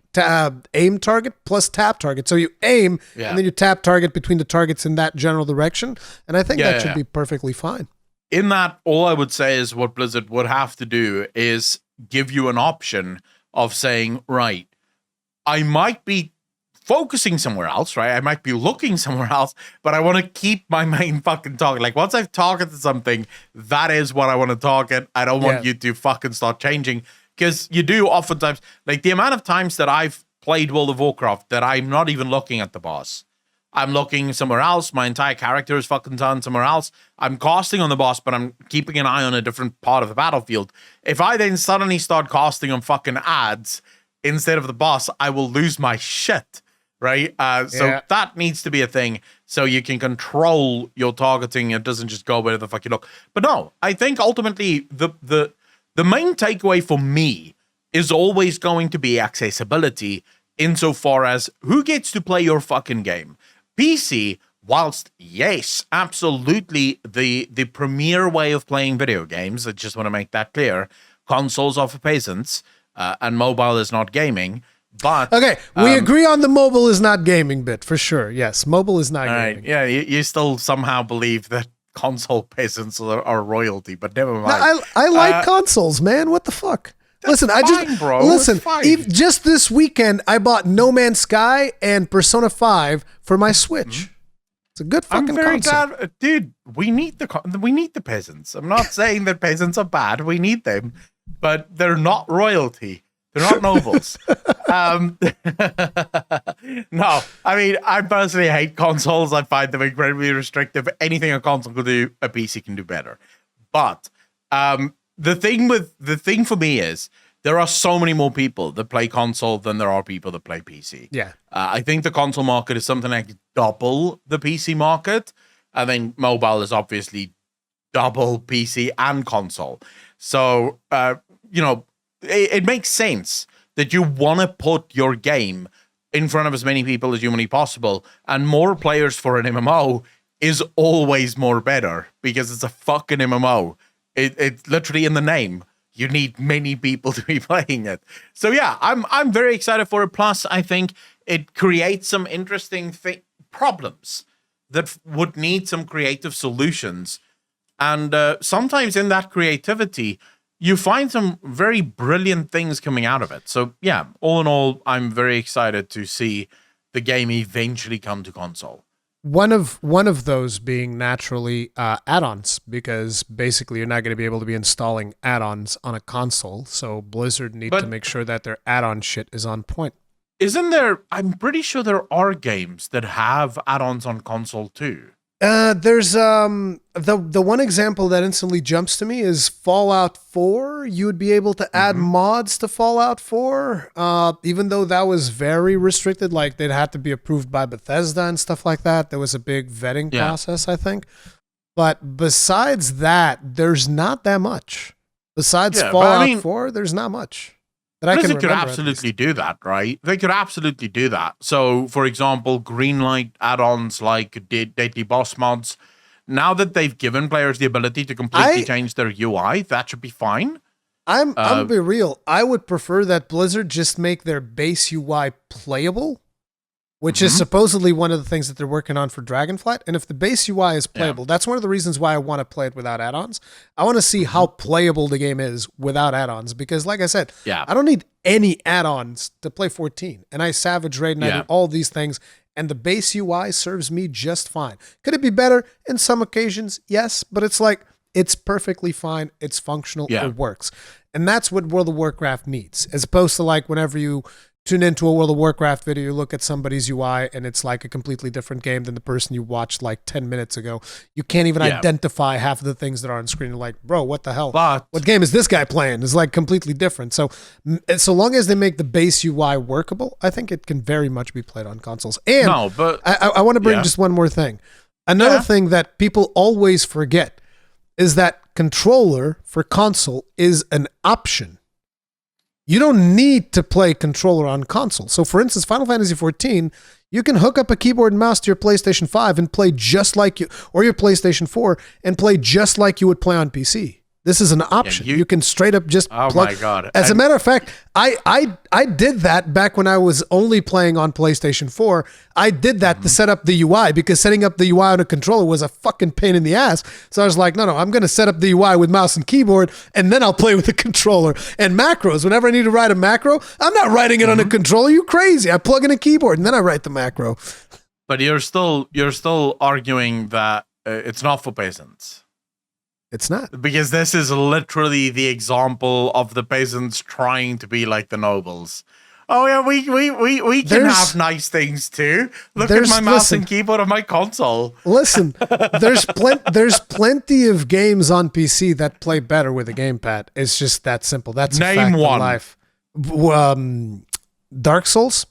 aim target plus tap target. So you aim and then you tap target between the targets in that general direction. And I think that should be perfectly fine. In that, all I would say is what Blizzard would have to do is give you an option of saying, right, I might be focusing somewhere else, right? I might be looking somewhere else, but I want to keep my main fucking target. Like once I've targeted something, that is what I want to target. I don't want you to fucking start changing. Because you do oftentimes, like the amount of times that I've played World of Warcraft that I'm not even looking at the boss. I'm looking somewhere else. My entire character is fucking done somewhere else. I'm casting on the boss, but I'm keeping an eye on a different part of the battlefield. If I then suddenly start casting on fucking ads instead of the boss, I will lose my shit, right? So that needs to be a thing so you can control your targeting. It doesn't just go where the fuck you look. But no, I think ultimately the main takeaway for me is always going to be accessibility insofar as who gets to play your fucking game. PC, whilst yes, absolutely the premier way of playing video games, I just want to make that clear, consoles are for peasants, and mobile is not gaming. But okay, we agree on the mobile is not gaming bit for sure. Yes, mobile is not gaming. Right, yeah, you still somehow believe that console peasants are royalty, but never mind. No, I like consoles, man. What the fuck? Listen, bro. Listen. Just this weekend, I bought No Man's Sky and Persona 5 for my Switch. It's a good fucking I'm very console. glad, dude. We need the peasants. I'm not saying that peasants are bad. We need them, but they're not royalty. They're not nobles. No, I mean, I personally hate consoles. I find them incredibly restrictive. Anything a console can do, a PC can do better. But the thing for me is there are so many more people that play console than there are people that play PC. Yeah. I think the console market is something like double the PC market. I think mobile is obviously double PC and console. So, it makes sense that you want to put your game in front of as many people as humanly possible, and more players for an MMO is always more better because it's a fucking MMO. It's literally in the name. You need many people to be playing it. So yeah, I'm very excited for it. Plus, I think it creates some interesting problems that would need some creative solutions. And sometimes in that creativity, you find some very brilliant things coming out of it. So yeah, all in all, I'm very excited to see the game eventually come to console. One of those being naturally add-ons, because basically you're not going to be able to be installing add-ons on a console. So Blizzard need to make sure that their add-on shit is on point. Isn't there? I'm pretty sure there are games that have add-ons on console too. There's the one example that instantly jumps to me is Fallout 4. You would be able to add mods to Fallout 4, even though that was very restricted. Like they'd have to be approved by Bethesda and stuff like that. There was a big vetting process, I think. But besides that, there's not that much. Besides Fallout 4, there's not much. Blizzard could absolutely do that, right? They could absolutely do that. So, for example, Greenlight add-ons like Deadly Boss mods, now that they've given players the ability to completely change their UI, that should be fine. I'm gonna be real. I would prefer that Blizzard just make their base UI playable, which is supposedly one of the things that they're working on for Dragonflight. And if the base UI is playable, that's one of the reasons why I want to play it without add-ons. I want to see how playable the game is without add-ons. Because like I said, I don't need any add-ons to play 14. And I Savage Raid and I do all these things. And the base UI serves me just fine. Could it be better in some occasions? Yes. But it's like, it's perfectly fine. It's functional. It works. And that's what World of Warcraft needs. As opposed to like whenever you tune into a World of Warcraft video, you look at somebody's UI and it's like a completely different game than the person you watched like 10 minutes ago. You can't even identify half of the things that are on screen. You're like, bro, what the hell? What game is this guy playing? It's like completely different. So long as they make the base UI workable, I think it can very much be played on consoles. And I want to bring just one more thing. Another thing that people always forget is that controller for console is an option. You don't need to play controller on console. So for instance, Final Fantasy XIV, you can hook up a keyboard and mouse to your PlayStation 5 and play just like you, or your PlayStation 4 and play just like you would play on PC. This is an option. You can straight up just plug. My God. As a matter of fact, I did that back when I was only playing on PlayStation 4. I did that to set up the UI because setting up the UI on a controller was a fucking pain in the ass. So I was like, no, I'm going to set up the UI with mouse and keyboard and then I'll play with the controller. And macros, whenever I need to write a macro, I'm not writing it on a controller. You crazy. I plug in a keyboard and then I write the macro. But you're still arguing that it's not for peasants. It's not. Because this is literally the example of the peasants trying to be like the nobles. Oh yeah, we can have nice things too. Look at my mouse and keyboard on my console. Listen, there's plenty of games on PC that play better with a gamepad. It's just that simple. That's a fact of life. Dark Souls.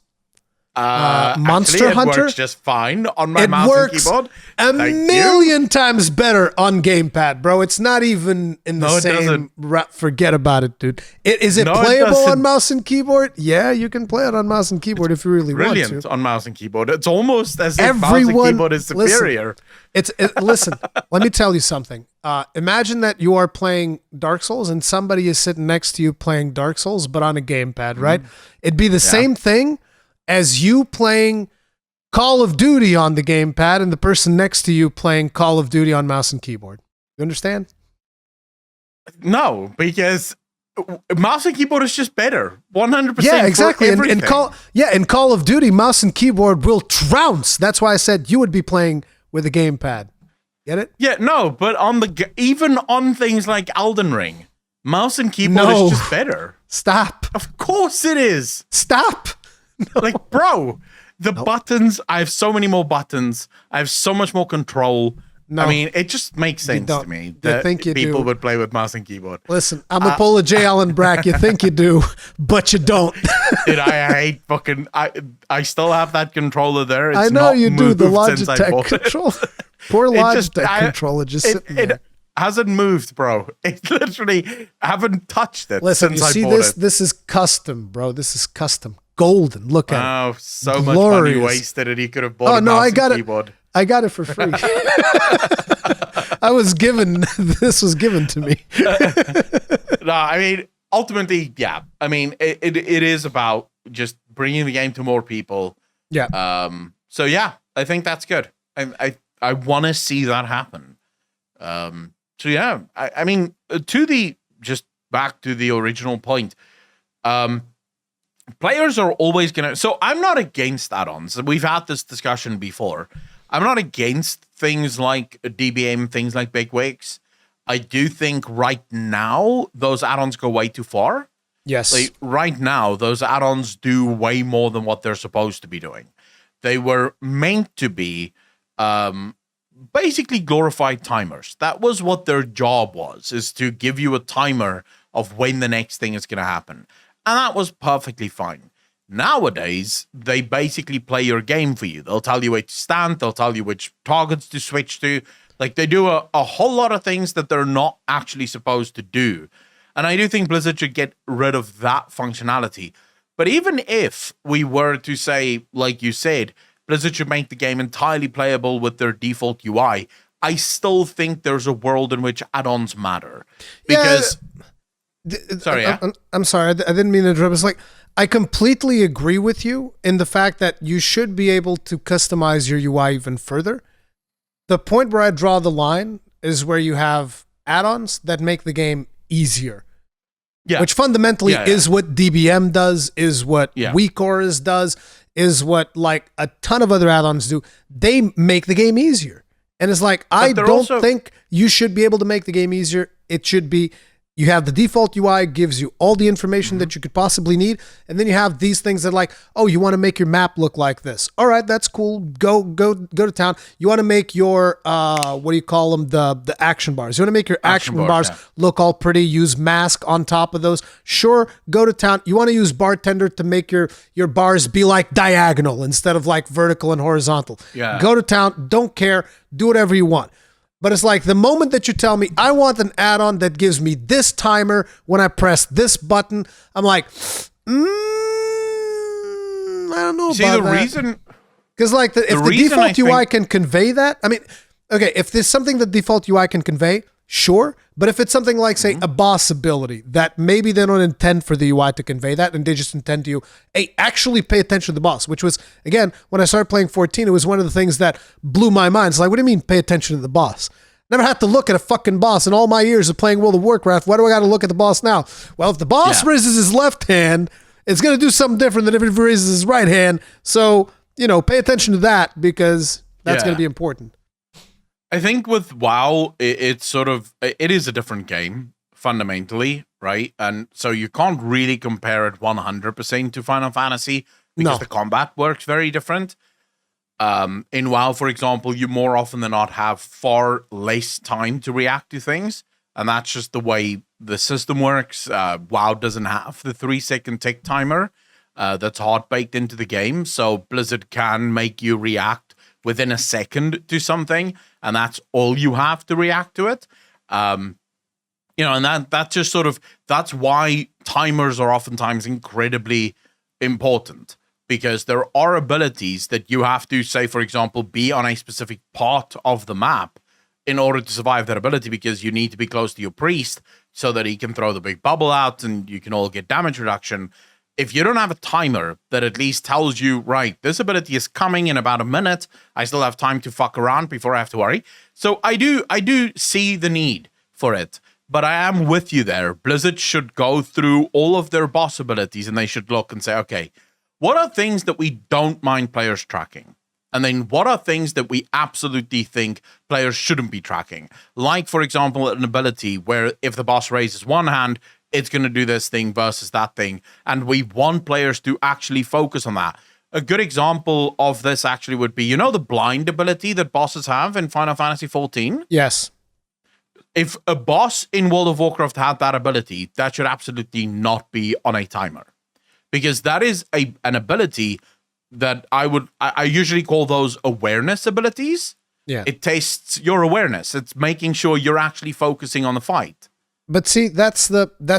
Monster actually, Hunter it works just fine on my mouse and works keyboard. a million times better on gamepad, bro. It's not even in the same. Forget about it, dude. Is it playable on mouse and keyboard? Yeah, you can play it on mouse and keyboard if you really want to. Brilliant on mouse and keyboard. It's almost as if mouse and keyboard is superior. Listen, let me tell you something. Imagine that you are playing Dark Souls and somebody is sitting next to you playing Dark Souls, but on a gamepad, right? It'd be the same thing as you playing Call of Duty on the gamepad and the person next to you playing Call of Duty on mouse and keyboard. You understand? No, because mouse and keyboard is just better. 100%. Yeah, exactly. In Call of Duty, mouse and keyboard will trounce. That's why I said you would be playing with a gamepad. Get it? Yeah, no, but even on things like Elden Ring, mouse and keyboard is just better. Stop. Of course it is. Stop. No. Like, bro, the buttons, I have so many more buttons. I have so much more control. No. I mean, it just makes sense to me that people would play with mouse and keyboard. Listen, I'm a pull a J. Allen Brack. You think you do, but you don't. Dude, I hate fucking... I still have that controller there. It's I know not you do. The Logitech control. Poor Logitech controller just sitting there. It hasn't moved, bro. It literally... I haven't touched it since I bought it. This is custom, bro. This is custom. Golden. Look at it. Oh, so much money wasted and you could have bought a mouse and keyboard. I got it for free. This was given to me. No, I mean, ultimately, yeah. I mean, it is about just bringing the game to more people. Yeah. So yeah, I think that's good. I want to see that happen. So yeah, I mean, just back to the original point. Players are always going to... So I'm not against add-ons. We've had this discussion before. I'm not against things like DBM, things like Big Wigs. I do think right now, those add-ons go way too far. Yes. Like, right now, those add-ons do way more than what they're supposed to be doing. They were meant to be basically glorified timers. That was what their job was, is to give you a timer of when the next thing is going to happen. And that was perfectly fine. Nowadays, they basically play your game for you. They'll tell you where to stand. They'll tell you which targets to switch to. Like, they do a whole lot of things that they're not actually supposed to do. And I do think Blizzard should get rid of that functionality. But even if we were to say, like you said, Blizzard should make the game entirely playable with their default UI, I still think there's a world in which add-ons matter. Because... Sorry, I'm sorry. I didn't mean to interrupt. It's like, I completely agree with you in the fact that you should be able to customize your UI even further. The point where I draw the line is where you have add-ons that make the game easier. Yeah. Which fundamentally is what DBM does, is what WeakAuras does, is what like a ton of other add-ons do. They make the game easier. And it's like, I don't think you should be able to make the game easier. It should be... You have the default UI, gives you all the information that you could possibly need. And then you have these things that are like, oh, you want to make your map look like this. All right, that's cool. Go to town. You want to make your, what do you call them? The action bars. You want to make your action bars look all pretty. Use mask on top of those. Sure, go to town. You want to use bartender to make your bars be like diagonal instead of like vertical and horizontal. Yeah. Go to town. Don't care. Do whatever you want. But it's like the moment that you tell me, I want an add-on that gives me this timer when I press this button, I'm like, I don't know about that. The reason... Because like, if the default UI can convey that, I mean, okay, if there's something that default UI can convey, sure. But if it's something like, say, a boss ability that maybe they don't intend for the UI to convey that and they just intend to, hey, actually pay attention to the boss, which was, again, when I started playing 14, it was one of the things that blew my mind. It's like, what do you mean pay attention to the boss? Never had to look at a fucking boss in all my years of playing World of Warcraft. Why do I got to look at the boss now? Well, if the boss raises his left hand, it's going to do something different than if he raises his right hand. So, pay attention to that because that's going to be important. I think with WoW, it is a different game fundamentally, right? And so you can't really compare it 100% to Final Fantasy because the combat works very different. In WoW, for example, you more often than not have far less time to react to things. And that's just the way the system works. WoW doesn't have the 3-second tick timer. that's hard baked into the game. So Blizzard can make you react within a second to something, and that's all you have to react to it. And that just sort of, that's why timers are oftentimes incredibly important, because there are abilities that you have to, say, for example, be on a specific part of the map in order to survive that ability, because you need to be close to your priest so that he can throw the big bubble out and you can all get damage reduction. If you don't have a timer that at least tells you, right, this ability is coming in about a minute, I still have time to fuck around before I have to worry. So I do see the need for it. But I am with you there. Blizzard should go through all of their boss abilities and they should look and say, okay, what are things that we don't mind players tracking? And then what are things that we absolutely think players shouldn't be tracking? Like, for example, an ability where if the boss raises one hand, it's going to do this thing versus that thing. And we want players to actually focus on that. A good example of this actually would be, the blind ability that bosses have in Final Fantasy XIV? Yes. If a boss in World of Warcraft had that ability, that should absolutely not be on a timer. Because that is an ability that I usually call those awareness abilities. Yeah. It tastes your awareness. It's making sure you're actually focusing on the fight. But see, that's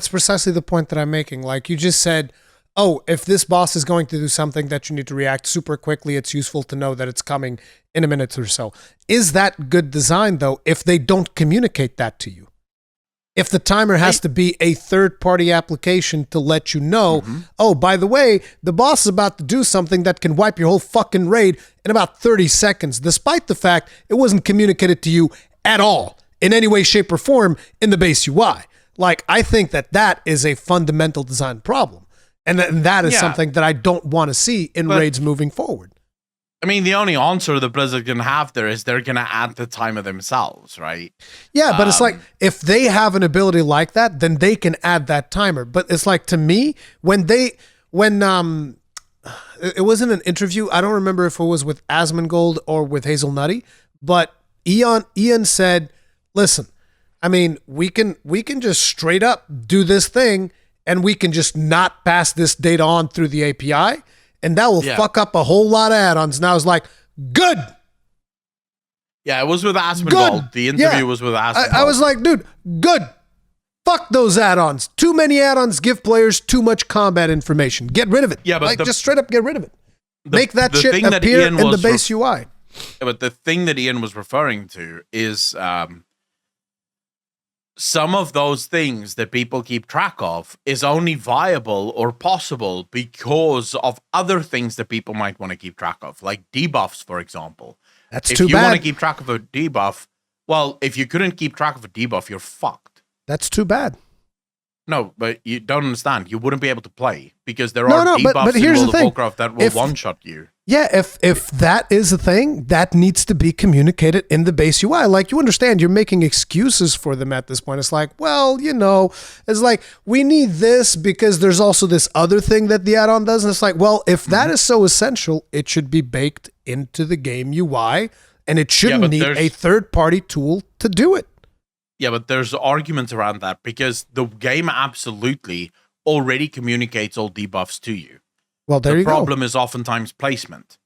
precisely the point that I'm making. Like you just said, oh, if this boss is going to do something that you need to react super quickly, it's useful to know that it's coming in a minute or so. Is that good design, though, if they don't communicate that to you? If the timer has to be a third-party application to let you know, oh, by the way, the boss is about to do something that can wipe your whole fucking raid in about 30 seconds, despite the fact it wasn't communicated to you at all, in any way, shape, or form in the base UI. Like, I think that is a fundamental design problem. And that is something that I don't want to see in raids moving forward. I mean, the only answer that Blizzard can have there is they're going to add the timer themselves, right? Yeah, but it's like, if they have an ability like that, then they can add that timer. But it's like, to me, when it wasn't an interview, I don't remember if it was with Asmongold or with Hazel Nutty, but Ian said, listen, I mean, we can just straight up do this thing, and we can just not pass this data on through the API, and that will fuck up a whole lot of add-ons. And I was like, good. Yeah, it was with Asmongold. The interview was with Asmongold. I was like, dude, good. Fuck those add-ons. Too many add-ons give players too much combat information. Get rid of it. Yeah, but just straight up get rid of it. Make that shit appear in the base UI. Yeah, but the thing that Ian was referring to is some of those things that people keep track of is only viable or possible because of other things that people might want to keep track of, like debuffs, for example. That's too bad. If you want to keep track of a debuff, well, if you couldn't keep track of a debuff, you're fucked. That's too bad. No, but you don't understand. You wouldn't be able to play because there are debuffs in World of Warcraft that will one-shot you. Yeah, if that is a thing, that needs to be communicated in the base UI. Like, you understand, you're making excuses for them at this point. It's like, well, it's like, we need this because there's also this other thing that the add-on does. And it's like, well, if that is so essential, it should be baked into the game UI, and it shouldn't need a third-party tool to do it. Yeah, but there's arguments around that because the game absolutely already communicates all debuffs to you. Well, there you go. The problem is oftentimes placement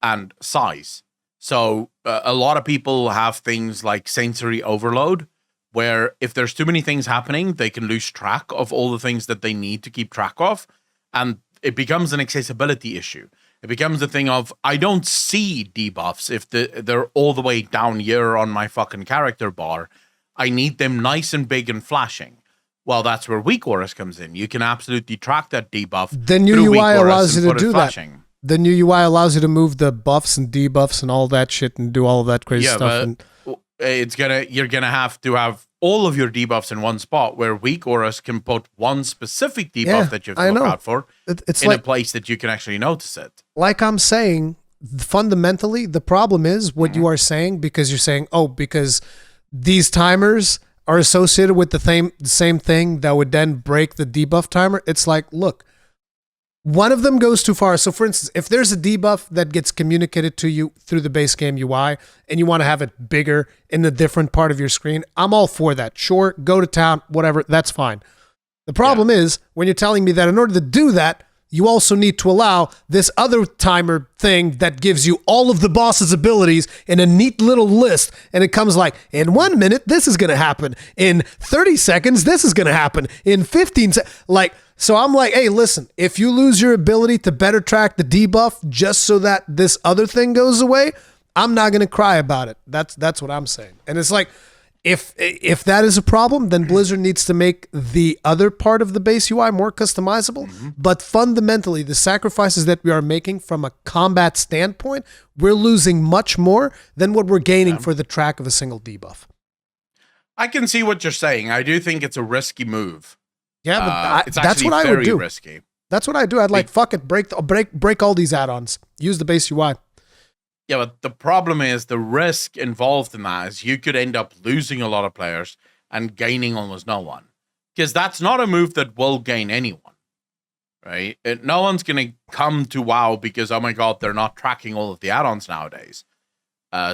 and size. So a lot of people have things like sensory overload, where if there's too many things happening, they can lose track of all the things that they need to keep track of. And it becomes an accessibility issue. It becomes a thing of, I don't see debuffs if they're all the way down here on my fucking character bar. I need them nice and big and flashing. Well, that's where Weak Auras comes in. You can absolutely track that debuff. The new UI allows you to do that. The new UI allows you to move the buffs and debuffs and all that shit and do all of that crazy stuff. But you're gonna have to have all of your debuffs in one spot, where Weak Auras can put one specific debuff that you have to look out for in a place that you can actually notice it. Like I'm saying, fundamentally, the problem is what you are saying, because you're saying, because these timers are associated with the same thing that would then break the debuff timer. It's like, look, one of them goes too far. So for instance, if there's a debuff that gets communicated to you through the base game UI and you want to have it bigger in a different part of your screen, I'm all for that. Sure, go to town, whatever, that's fine. The problem is when you're telling me that in order to do that, you also need to allow this other timer thing that gives you all of the boss's abilities in a neat little list. And it comes like, in 1 minute, this is going to happen. In 30 seconds, this is going to happen. In 15 seconds, so I'm like, hey, listen, if you lose your ability to better track the debuff just so that this other thing goes away, I'm not going to cry about it. That's what I'm saying. And it's like, if that is a problem, then Blizzard needs to make the other part of the base UI more customizable. Mm-hmm. But fundamentally, the sacrifices that we are making from a combat standpoint, we're losing much more than what we're gaining for the track of a single debuff. I can see what you're saying. I do think it's a risky move. Yeah, but that's what I would do. Risky. That's what I do. I'd like, fuck it, break all these add-ons. Use the base UI. Yeah, but the problem is the risk involved in that is you could end up losing a lot of players and gaining almost no one. Because that's not a move that will gain anyone, right? No one's going to come to WoW because, oh my God, they're not tracking all of the add-ons nowadays.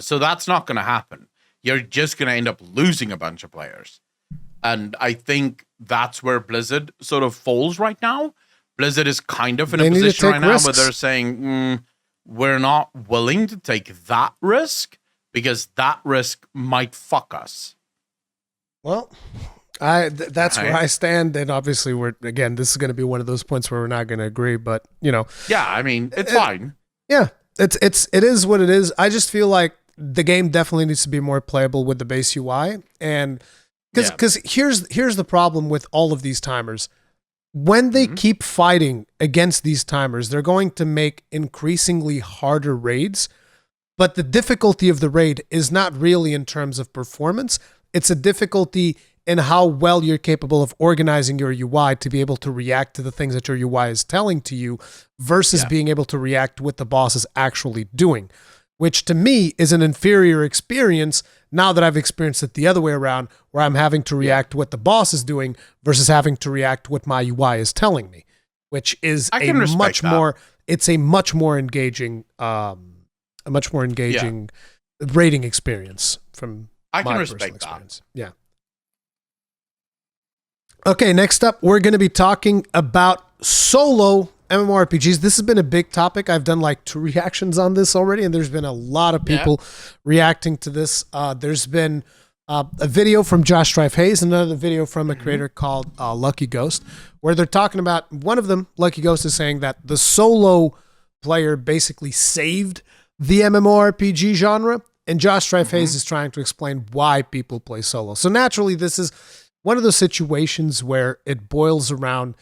So that's not going to happen. You're just going to end up losing a bunch of players. And I think that's where Blizzard sort of falls right now. Blizzard is kind of in a position right now where they're saying, we're not willing to take that risk because that risk might fuck us. Well, that's where I stand. And obviously, this is going to be one of those points where we're not going to agree. But, Yeah, I mean, it's fine. Yeah, it is what it is. I just feel like the game definitely needs to be more playable with the base UI. And because here's the problem with all of these timers. When they keep fighting against these timers, they're going to make increasingly harder raids. But the difficulty of the raid is not really in terms of performance. It's a difficulty in how well you're capable of organizing your UI to be able to react to the things that your UI is telling to you versus being able to react to what the boss is actually doing, which to me is an inferior experience now that I've experienced it the other way around, where I'm having to react to what the boss is doing versus having to react to what my UI is telling me, which is a much more engaging rating experience from my personal experience. Yeah. Okay, next up, we're going to be talking about solo MMORPGs. This has been a big topic. I've done like 2 reactions on this already, and there's been a lot of people reacting to this. There's been a video from Josh Strife Hayes, another video from a creator called Lucky Ghost, where they're talking about, one of them, Lucky Ghost, is saying that the solo player basically saved the MMORPG genre, and Josh Strife Hayes is trying to explain why people play solo. So naturally, this is one of those situations where it boils around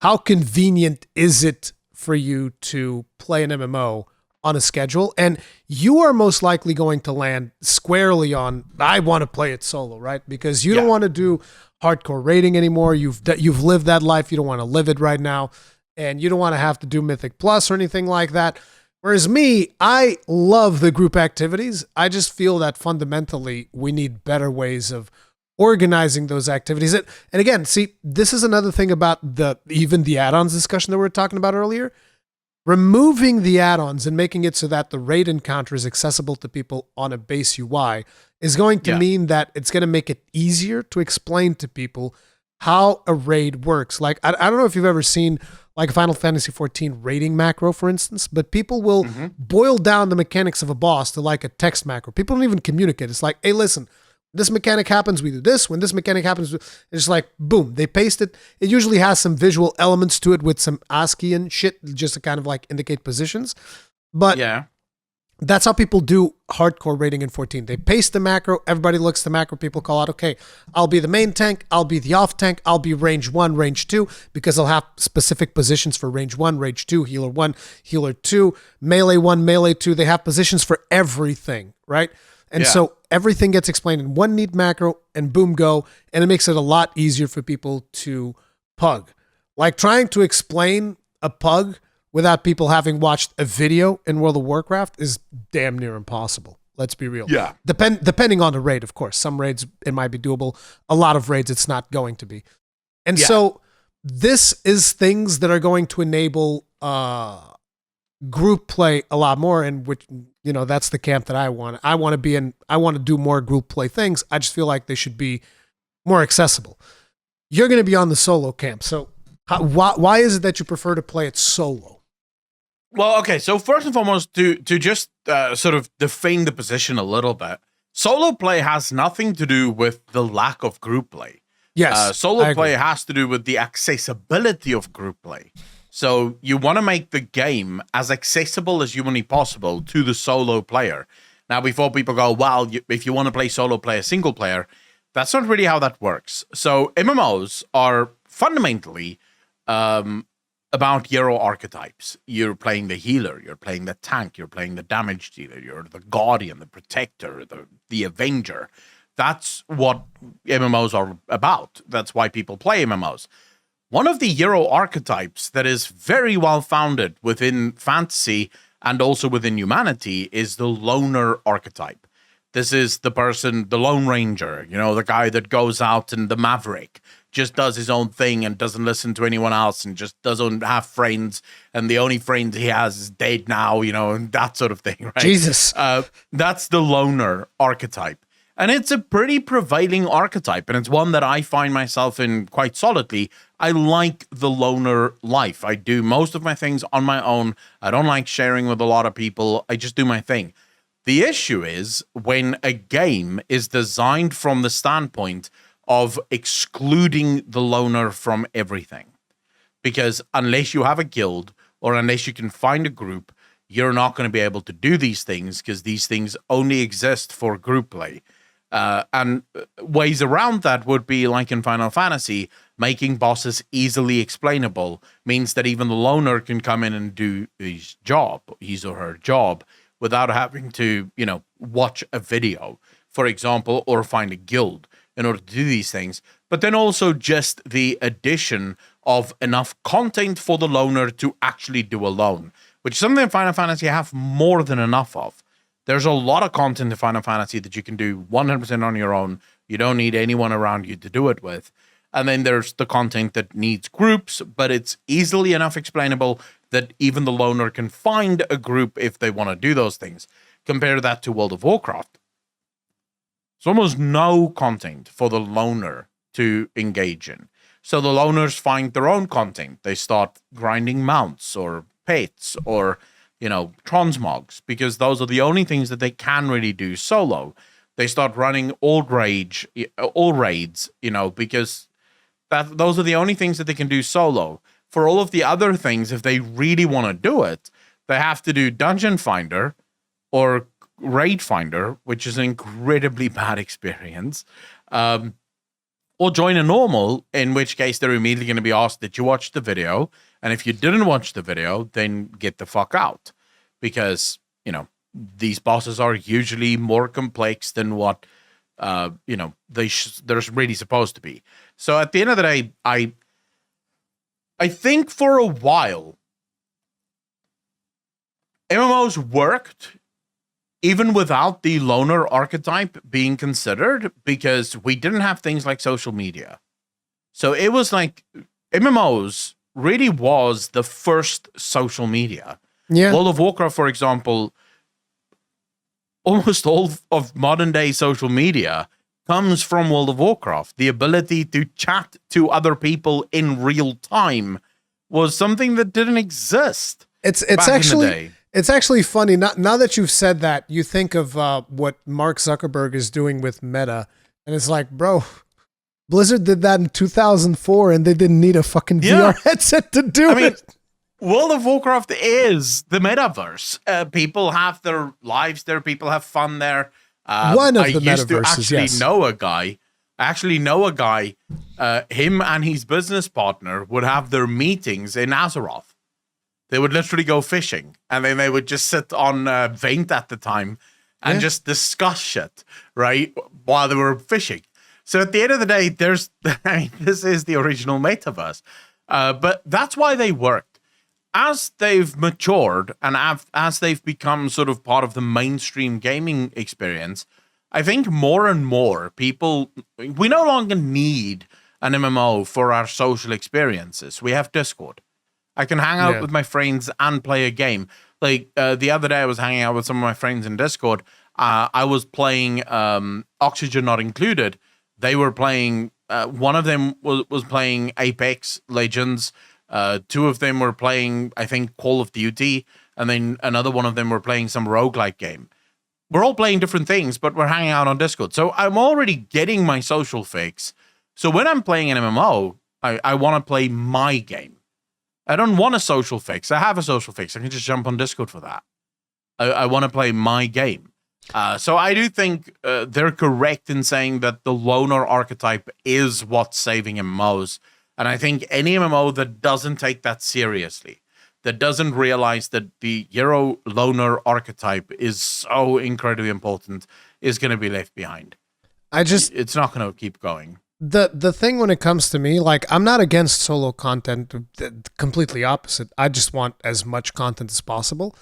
how convenient is it for you to play an MMO on a schedule? And you are most likely going to land squarely on, I want to play it solo, right? Because you don't want to do hardcore raiding anymore. You've lived that life. You don't want to live it right now. And you don't want to have to do Mythic Plus or anything like that. Whereas me, I love the group activities. I just feel that fundamentally we need better ways of organizing those activities. And again, see, this is another thing about even the add-ons discussion that we were talking about earlier. Removing the add-ons and making it so that the raid encounter is accessible to people on a base UI is going to mean that it's going to make it easier to explain to people how a raid works. Like, I don't know if you've ever seen like a Final Fantasy XIV raiding macro, for instance, but people will boil down the mechanics of a boss to like a text macro. People don't even communicate. It's like, hey, listen, this mechanic happens, we do this. When this mechanic happens, it's like, boom, they paste it. It usually has some visual elements to it with some ASCII and shit, just to kind of like indicate positions. But that's how people do hardcore raiding in 14. They paste the macro, everybody looks at the macro, people call out, okay, I'll be the main tank, I'll be the off tank, I'll be range 1, range 2, because I'll have specific positions for range 1, range 2, healer 1, healer 2, melee 1, melee 2. They have positions for everything, right? And so everything gets explained in one neat macro and boom, go. And it makes it a lot easier for people to pug. Like trying to explain a pug without people having watched a video in World of Warcraft is damn near impossible. Let's be real. Yeah. Depending on the raid, of course. Some raids, it might be doable. A lot of raids, it's not going to be. And so this is things that are going to enable group play a lot more, and which, you know, that's the camp that I want. I want to be in. I want to do more group play things. I just feel like they should be more accessible. You're going to be on the solo camp. So Why is it that you prefer to play it solo? Well, okay. So first and foremost, to just sort of define the position a little bit, solo play has nothing to do with the lack of group play. Yes, solo play has to do with the accessibility of group play. So you want to make the game as accessible as humanly possible to the solo player. Now, before people go, well, if you want to play solo, play a single player, that's not really how that works. So MMOs are fundamentally about hero archetypes. You're playing the healer, you're playing the tank, you're playing the damage dealer, you're the guardian, the protector, the avenger. That's what MMOs are about. That's why people play MMOs. One of the hero archetypes that is very well founded within fantasy and also within humanity is the loner archetype. This is the person, the Lone Ranger, the guy that goes out and the maverick, just does his own thing and doesn't listen to anyone else and just doesn't have friends. And the only friend he has is dead now, and that sort of thing, right? Jesus. That's the loner archetype. And it's a pretty prevailing archetype, and it's one that I find myself in quite solidly. I like the loner life. I do most of my things on my own. I don't like sharing with a lot of people. I just do my thing. The issue is when a game is designed from the standpoint of excluding the loner from everything. Because unless you have a guild or unless you can find a group, you're not going to be able to do these things because these things only exist for group play. And ways around that would be like in Final Fantasy, making bosses easily explainable means that even the loner can come in and do his or her job, without having to, watch a video, for example, or find a guild in order to do these things. But then also just the addition of enough content for the loner to actually do alone, which is something in Final Fantasy have more than enough of. There's a lot of content in Final Fantasy that you can do 100% on your own. You don't need anyone around you to do it with. And then there's the content that needs groups, but it's easily enough explainable that even the loner can find a group if they want to do those things. Compare that to World of Warcraft. There's almost no content for the loner to engage in. So the loners find their own content. They start grinding mounts or pets or transmogs, because those are the only things that they can really do solo. They start running all raids, because those are the only things that they can do solo. For all of the other things, if they really want to do it, they have to do Dungeon Finder or Raid Finder, which is an incredibly bad experience, or join a normal, in which case they're immediately going to be asked, did you watch the video? And if you didn't watch the video, then get the fuck out. Because, these bosses are usually more complex than what, they're really supposed to be. So at the end of the day, I think for a while, MMOs worked even without the loner archetype being considered, because we didn't have things like social media. So it was like MMOs really was the first social media. Yeah. World of Warcraft, for example, almost all of modern day social media comes from World of Warcraft. The ability to chat to other people in real time was something that didn't exist. It's actually funny. Now that you've said that, you think of what Mark Zuckerberg is doing with Meta, and it's like, bro, Blizzard did that in 2004, and they didn't need a fucking VR headset to do it. World of Warcraft is the metaverse. People have their lives there. People have fun there. One of the metaverses, I actually know a guy. Him and his business partner would have their meetings in Azeroth. They would literally go fishing, and then they would just sit on Vent at the time and just discuss shit, right, while they were fishing. So at the end of the day, this is the original metaverse. But that's why they worked. As they've matured and as they've become sort of part of the mainstream gaming experience, I think more and more people, we no longer need an MMO for our social experiences. We have Discord. I can hang out with my friends and play a game. Like the other day, I was hanging out with some of my friends in Discord. I was playing Oxygen Not Included. They were playing one of them was playing Apex Legends. Two of them were playing, I think, Call of Duty, and then another one of them were playing some roguelike game. We're all playing different things, but we're hanging out on Discord. So I'm already getting my social fix. So when I'm playing an MMO, I want to play my game. I don't want a social fix. I have a social fix. I can just jump on Discord for that. I want to play my game. So I do think they're correct in saying that the loner archetype is what's saving MMOs. And I think any MMO that doesn't take that seriously, that doesn't realize that the hero loner archetype is so incredibly important, is going to be left behind. It's not going to keep going. The thing when it comes to me, like, I'm not against solo content, completely opposite. I just want as much content as possible.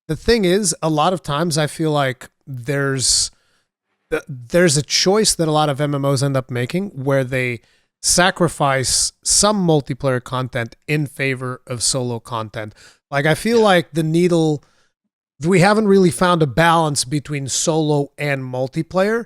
The thing is, a lot of times I feel like there's a choice that a lot of MMOs end up making where they sacrifice some multiplayer content in favor of solo content. Like, I feel like we haven't really found a balance between solo and multiplayer.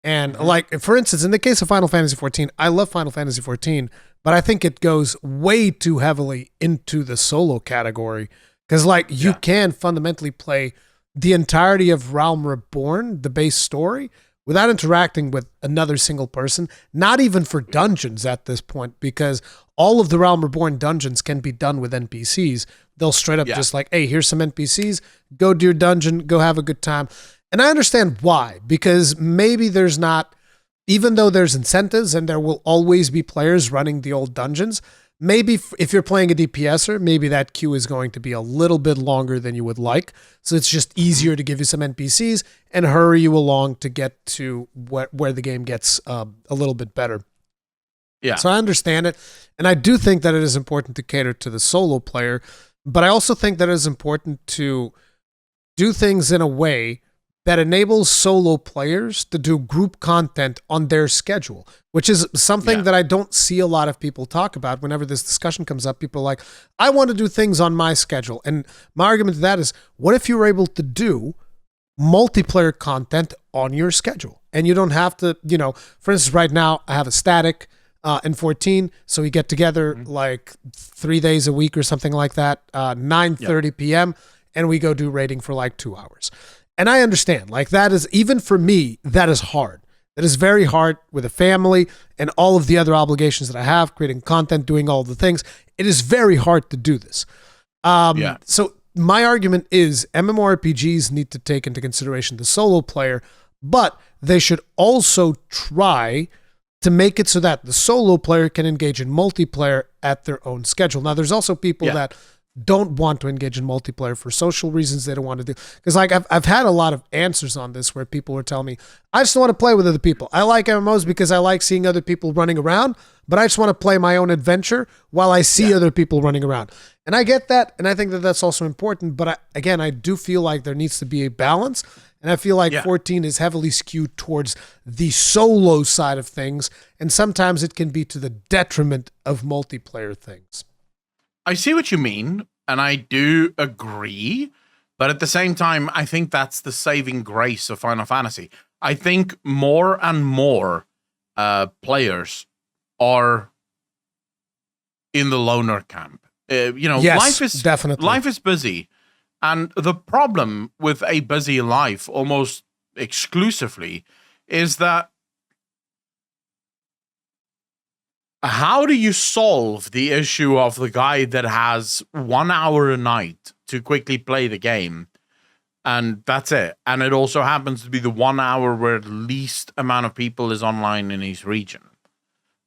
And like, for instance, in the case of Final Fantasy XIV, I love Final Fantasy XIV, but I think it goes way too heavily into the solo category. Because, like, you can fundamentally play the entirety of Realm Reborn, the base story, without interacting with another single person, not even for dungeons at this point, because all of the Realm Reborn dungeons can be done with NPCs. They'll straight up just like, hey, here's some NPCs, go do your dungeon, go have a good time. And I understand why, because maybe there's not, even though there's incentives and there will always be players running the old dungeons, maybe if you're playing a DPSer, maybe that queue is going to be a little bit longer than you would like. So it's just easier to give you some NPCs and hurry you along to get to where the game gets a little bit better. Yeah. So I understand it. And I do think that it is important to cater to the solo player, but I also think that it is important to do things in a way that enables solo players to do group content on their schedule, which is something that I don't see a lot of people talk about. Whenever this discussion comes up, people are like, I want to do things on my schedule. And my argument to that is, what if you were able to do multiplayer content on your schedule? And you don't have to, for instance, right now I have a static in 14, so we get together like 3 days a week or something like that, 9:30 p.m., and we go do raiding for like 2 hours. And I understand, like, that is, even for me, that is hard. That is very hard with a family and all of the other obligations that I have, creating content, doing all the things. It is very hard to do this. So my argument is MMORPGs need to take into consideration the solo player, but they should also try to make it so that the solo player can engage in multiplayer at their own schedule. Now, there's also people that don't want to engage in multiplayer for social reasons. They don't want to do, because like I've had a lot of answers on this where people were telling me, I just want to play with other people. I like MMOs because I like seeing other people running around, but I just want to play my own adventure while I see other people running around. And I get that, and I think that that's also important. But I do feel like there needs to be a balance, and I feel like 14 is heavily skewed towards the solo side of things, and sometimes it can be to the detriment of multiplayer things. I see what you mean, and I do agree, but at the same time, I think that's the saving grace of Final Fantasy. I think more and more players are in the loner camp. Life is busy, and the problem with a busy life, almost exclusively, is that how do you solve the issue of the guy that has 1 hour a night to quickly play the game, and that's it? And it also happens to be the 1 hour where the least amount of people is online in his region.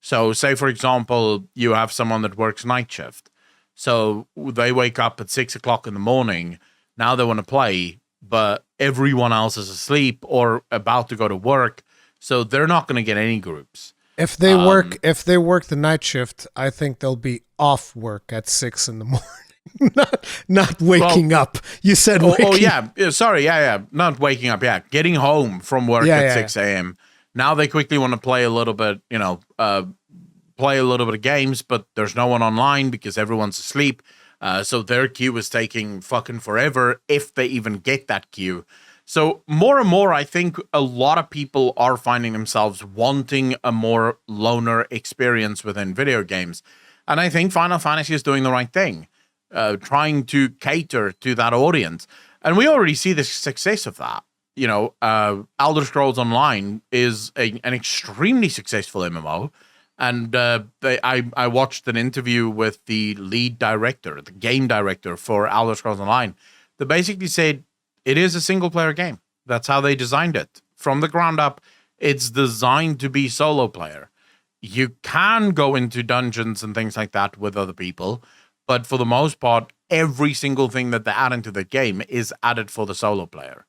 So say, for example, you have someone that works night shift. So they wake up at 6 o'clock in the morning. Now they want to play, but everyone else is asleep or about to go to work. So they're not going to get any groups. If they work the night shift, I think they'll be off work at 6 in the morning, not waking up. You said not waking up. Yeah, getting home from work at 6 a.m. Now they quickly want to play a little bit, play a little bit of games, but there's no one online because everyone's asleep. So their queue is taking fucking forever if they even get that queue. So more and more, I think a lot of people are finding themselves wanting a more loner experience within video games. And I think Final Fantasy is doing the right thing, trying to cater to that audience. And we already see the success of that. You know, Elder Scrolls Online is an extremely successful MMO. And I watched an interview with the lead director, the game director for Elder Scrolls Online, that basically said, it is a single-player game. That's how they designed it. From the ground up, it's designed to be solo player. You can go into dungeons and things like that with other people, but for the most part, every single thing that they add into the game is added for the solo player.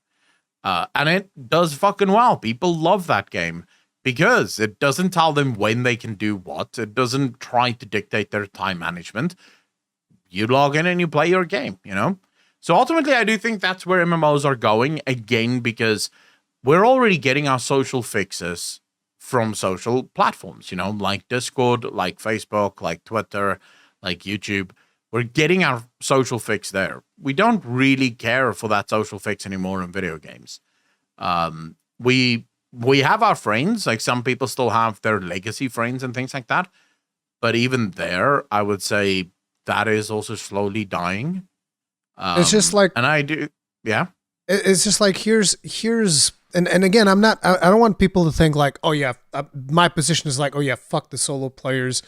And it does fucking well. People love that game because it doesn't tell them when they can do what. It doesn't try to dictate their time management. You log in and you play your game, you know? So ultimately, I do think that's where MMOs are going, again, because we're already getting our social fixes from social platforms, you know, like Discord, like Facebook, like Twitter, like YouTube. We're getting our social fix there. We don't really care for that social fix anymore in video games. We have our friends, like some people still have their legacy friends and things like that. But even there, I would say that is also slowly dying. It's just like, and I do, yeah. It's just like here's, and again, I don't want people to think like, oh yeah, my position is like, oh yeah, fuck the solo players,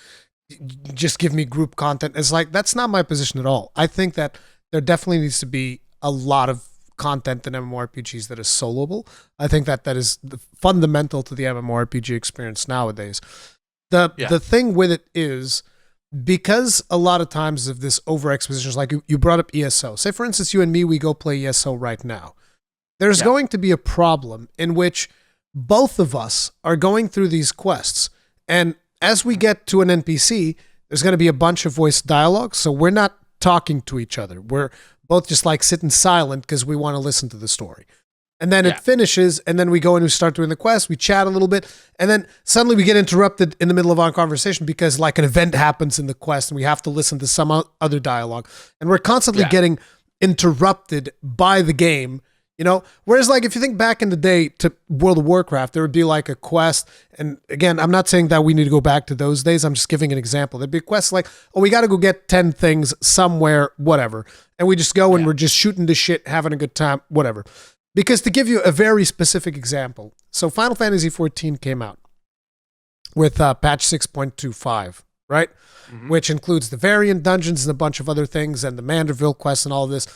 just give me group content. It's like that's not my position at all. I think that there definitely needs to be a lot of content in MMORPGs that is soloable. I think that is fundamental to the MMORPG experience nowadays. The thing with it is, because a lot of times of this over exposition, like you brought up ESO. Say, for instance, you and me, we go play ESO right now. There's going to be a problem in which both of us are going through these quests. And as we get to an NPC, there's going to be a bunch of voice dialogue. So we're not talking to each other. We're both just like sitting silent because we want to listen to the story. And then it finishes, and then we go and we start doing the quest, we chat a little bit, and then suddenly we get interrupted in the middle of our conversation because like an event happens in the quest and we have to listen to some other dialogue. And we're constantly getting interrupted by the game, you know? Whereas like if you think back in the day to World of Warcraft, there would be like a quest, and again, I'm not saying that we need to go back to those days, I'm just giving an example. There'd be a quest like, oh, we got to go get 10 things somewhere, whatever. And we just go and we're just shooting the shit, having a good time, whatever. Because to give you a very specific example, so Final Fantasy XIV came out with patch 6.25, right? Mm-hmm. Which includes the variant dungeons and a bunch of other things and the Manderville quest and all of this.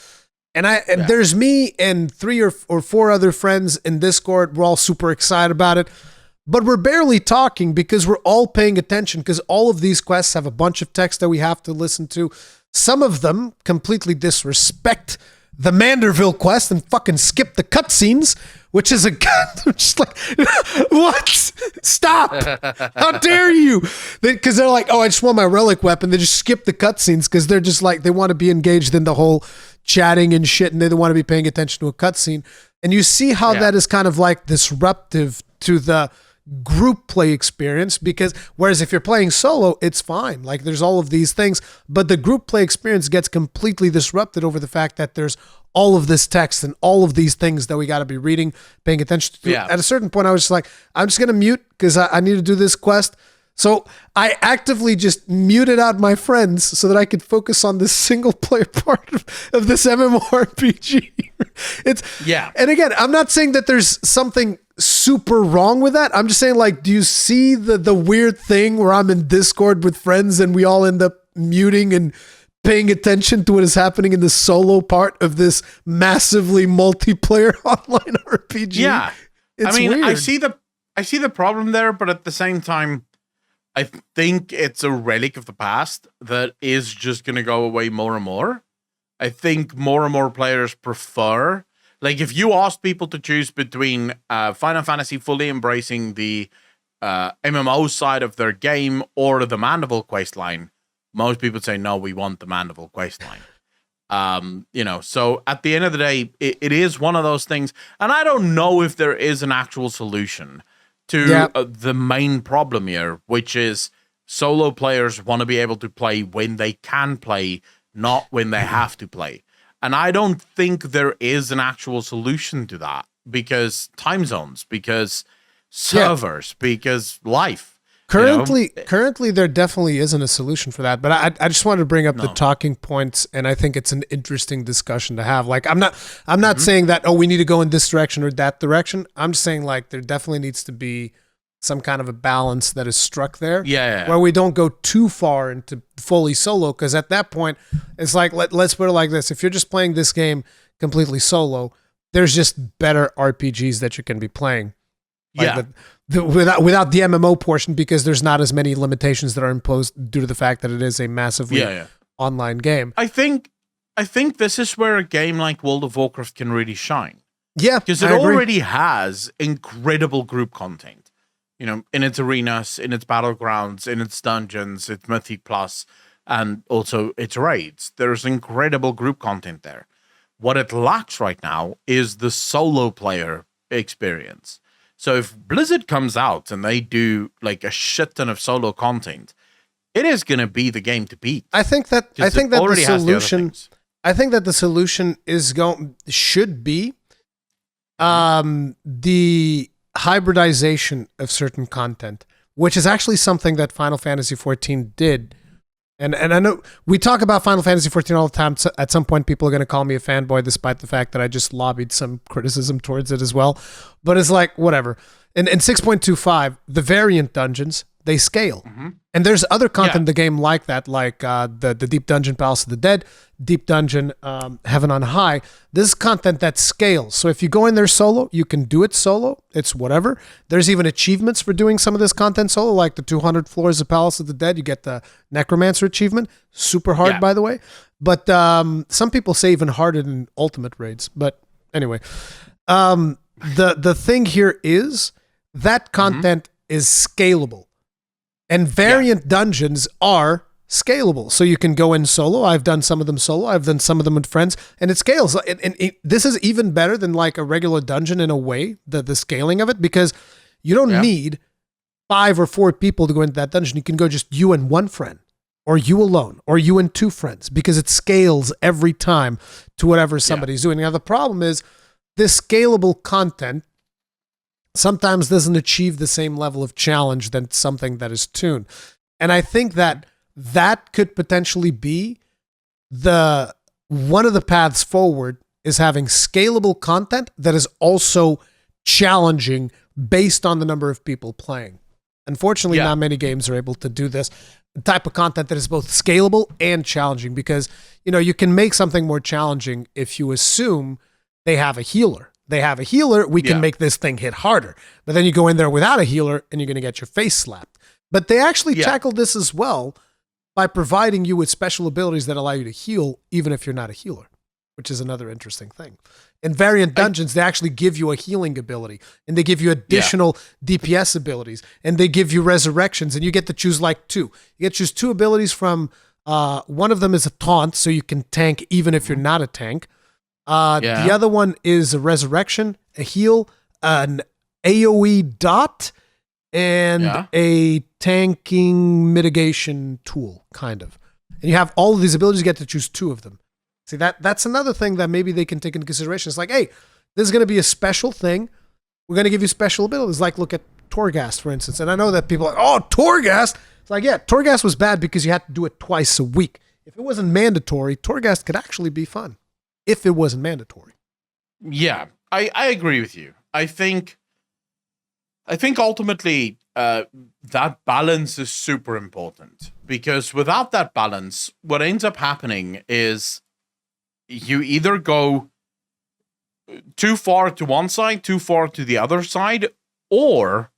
And there's me and 3 or 4 other friends in Discord. We're all super excited about it. But we're barely talking because we're all paying attention because all of these quests have a bunch of text that we have to listen to. Some of them completely disrespect the Manderville quest and fucking skip the cutscenes, which is just like, what? Stop! How dare you? Because they're like, oh, I just want my relic weapon. They just skip the cutscenes because they're just like, they want to be engaged in the whole chatting and shit, and they don't want to be paying attention to a cutscene. And you see how that is kind of like disruptive to the group play experience, because whereas if you're playing solo, it's fine. Like there's all of these things, but the group play experience gets completely disrupted over the fact that there's all of this text and all of these things that we got to be reading, paying attention to. At a certain point, I was just like, I'm just going to mute because I need to do this quest. So I actively just muted out my friends so that I could focus on this single player part of this MMORPG. And again, I'm not saying that there's something super wrong with that. I'm just saying, like, do you see the weird thing where I'm in Discord with friends and we all end up muting and paying attention to what is happening in the solo part of this massively multiplayer online RPG? Yeah. It's I mean, weird. I see the problem there, but at the same time, I think it's a relic of the past that is just going to go away more and more. I think more and more players prefer, like if you ask people to choose between Final Fantasy fully embracing the MMO side of their game or the Mandible questline, most people say, no, we want the Mandible questline. So at the end of the day, it is one of those things. And I don't know if there is an actual solution to the main problem here, which is solo players want to be able to play when they can play, not when they have to play. And I don't think there is an actual solution to that because time zones, because servers, because life. Currently, there definitely isn't a solution for that. But I just wanted to bring up the talking points, and I think it's an interesting discussion to have. Like, I'm not saying that we need to go in this direction or that direction. I'm just saying like there definitely needs to be some kind of a balance that is struck there, where we don't go too far into fully solo. Because at that point, it's like let's put it like this: if you're just playing this game completely solo, there's just better RPGs that you can be playing. Like without the MMO portion, because there's not as many limitations that are imposed due to the fact that it is a massively online game. I think this is where a game like World of Warcraft can really shine. Yeah, because it already has incredible group content. You know, in its arenas, in its battlegrounds, in its dungeons, its Mythic Plus, and also its raids. There's incredible group content there. What it lacks right now is the solo player experience. So if Blizzard comes out and they do like a shit ton of solo content, it is going to be the game to beat. I think that the solution should be the hybridization of certain content, which is actually something that Final Fantasy XIV did. And I know we talk about Final Fantasy XIV all the time. So at some point, people are going to call me a fanboy, despite the fact that I just lobbied some criticism towards it as well. But it's like, whatever. In 6.25, the variant dungeons, they scale. Mm-hmm. And there's other content in the game like that, like the Deep Dungeon Palace of the Dead, Deep Dungeon Heaven on High. This is content that scales. So if you go in there solo, you can do it solo. It's whatever. There's even achievements for doing some of this content solo, like the 200 floors of Palace of the Dead. You get the Necromancer achievement. Super hard, by the way. But some people say even harder than Ultimate raids. But anyway, the thing here is that content is scalable. And variant dungeons are scalable. So you can go in solo. I've done some of them solo. I've done some of them with friends. And it scales. And this is even better than like a regular dungeon in a way, the scaling of it, because you don't need 5 or 4 people to go into that dungeon. You can go just you and one friend, or you alone, or you and 2 friends, because it scales every time to whatever somebody's doing. Now, the problem is this scalable content sometimes doesn't achieve the same level of challenge than something that is tuned. And I think that could potentially be one of the paths forward, is having scalable content that is also challenging based on the number of people playing. Unfortunately, not many games are able to do this type of content that is both scalable and challenging, because, you know, you can make something more challenging if you assume they have a healer. They have a healer, we can make this thing hit harder. But then you go in there without a healer and you're going to get your face slapped. But they actually tackled this as well by providing you with special abilities that allow you to heal even if you're not a healer, which is another interesting thing. In variant dungeons, they actually give you a healing ability, and they give you additional DPS abilities, and they give you resurrections, and you get to choose like 2. You get to choose 2 abilities from, one of them is a taunt, so you can tank even if you're not a tank. The other one is a resurrection, a heal, an AoE dot, and a tanking mitigation tool, kind of. And you have all of these abilities, you get to choose 2 of them. See, that's another thing that maybe they can take into consideration. It's like, hey, this is going to be a special thing. We're going to give you special abilities. Like, look at Torghast, for instance. And I know that people are like, oh, Torghast. It's like, yeah, Torghast was bad because you had to do it twice a week. If it wasn't mandatory, Torghast could actually be fun. If it wasn't mandatory. Yeah, I agree with you. I think ultimately that balance is super important, because without that balance, what ends up happening is you either go too far to one side, too far to the other side, or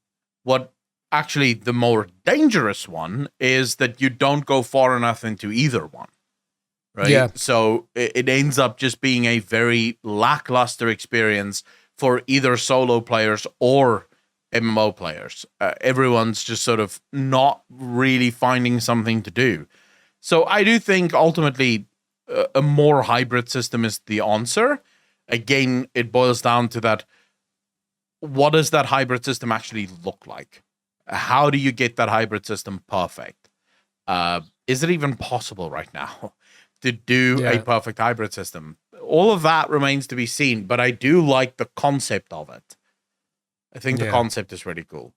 what actually the more dangerous one is that you don't go far enough into either one. Right. Yeah. So it ends up just being a very lackluster experience for either solo players or MMO players. Everyone's just sort of not really finding something to do. So I do think ultimately a more hybrid system is the answer. Again, it boils down to that. What does that hybrid system actually look like? How do you get that hybrid system perfect? Is it even possible right now to do a perfect hybrid system? all of that remains to be seen, but I do like the concept of it. I think the concept is really cool.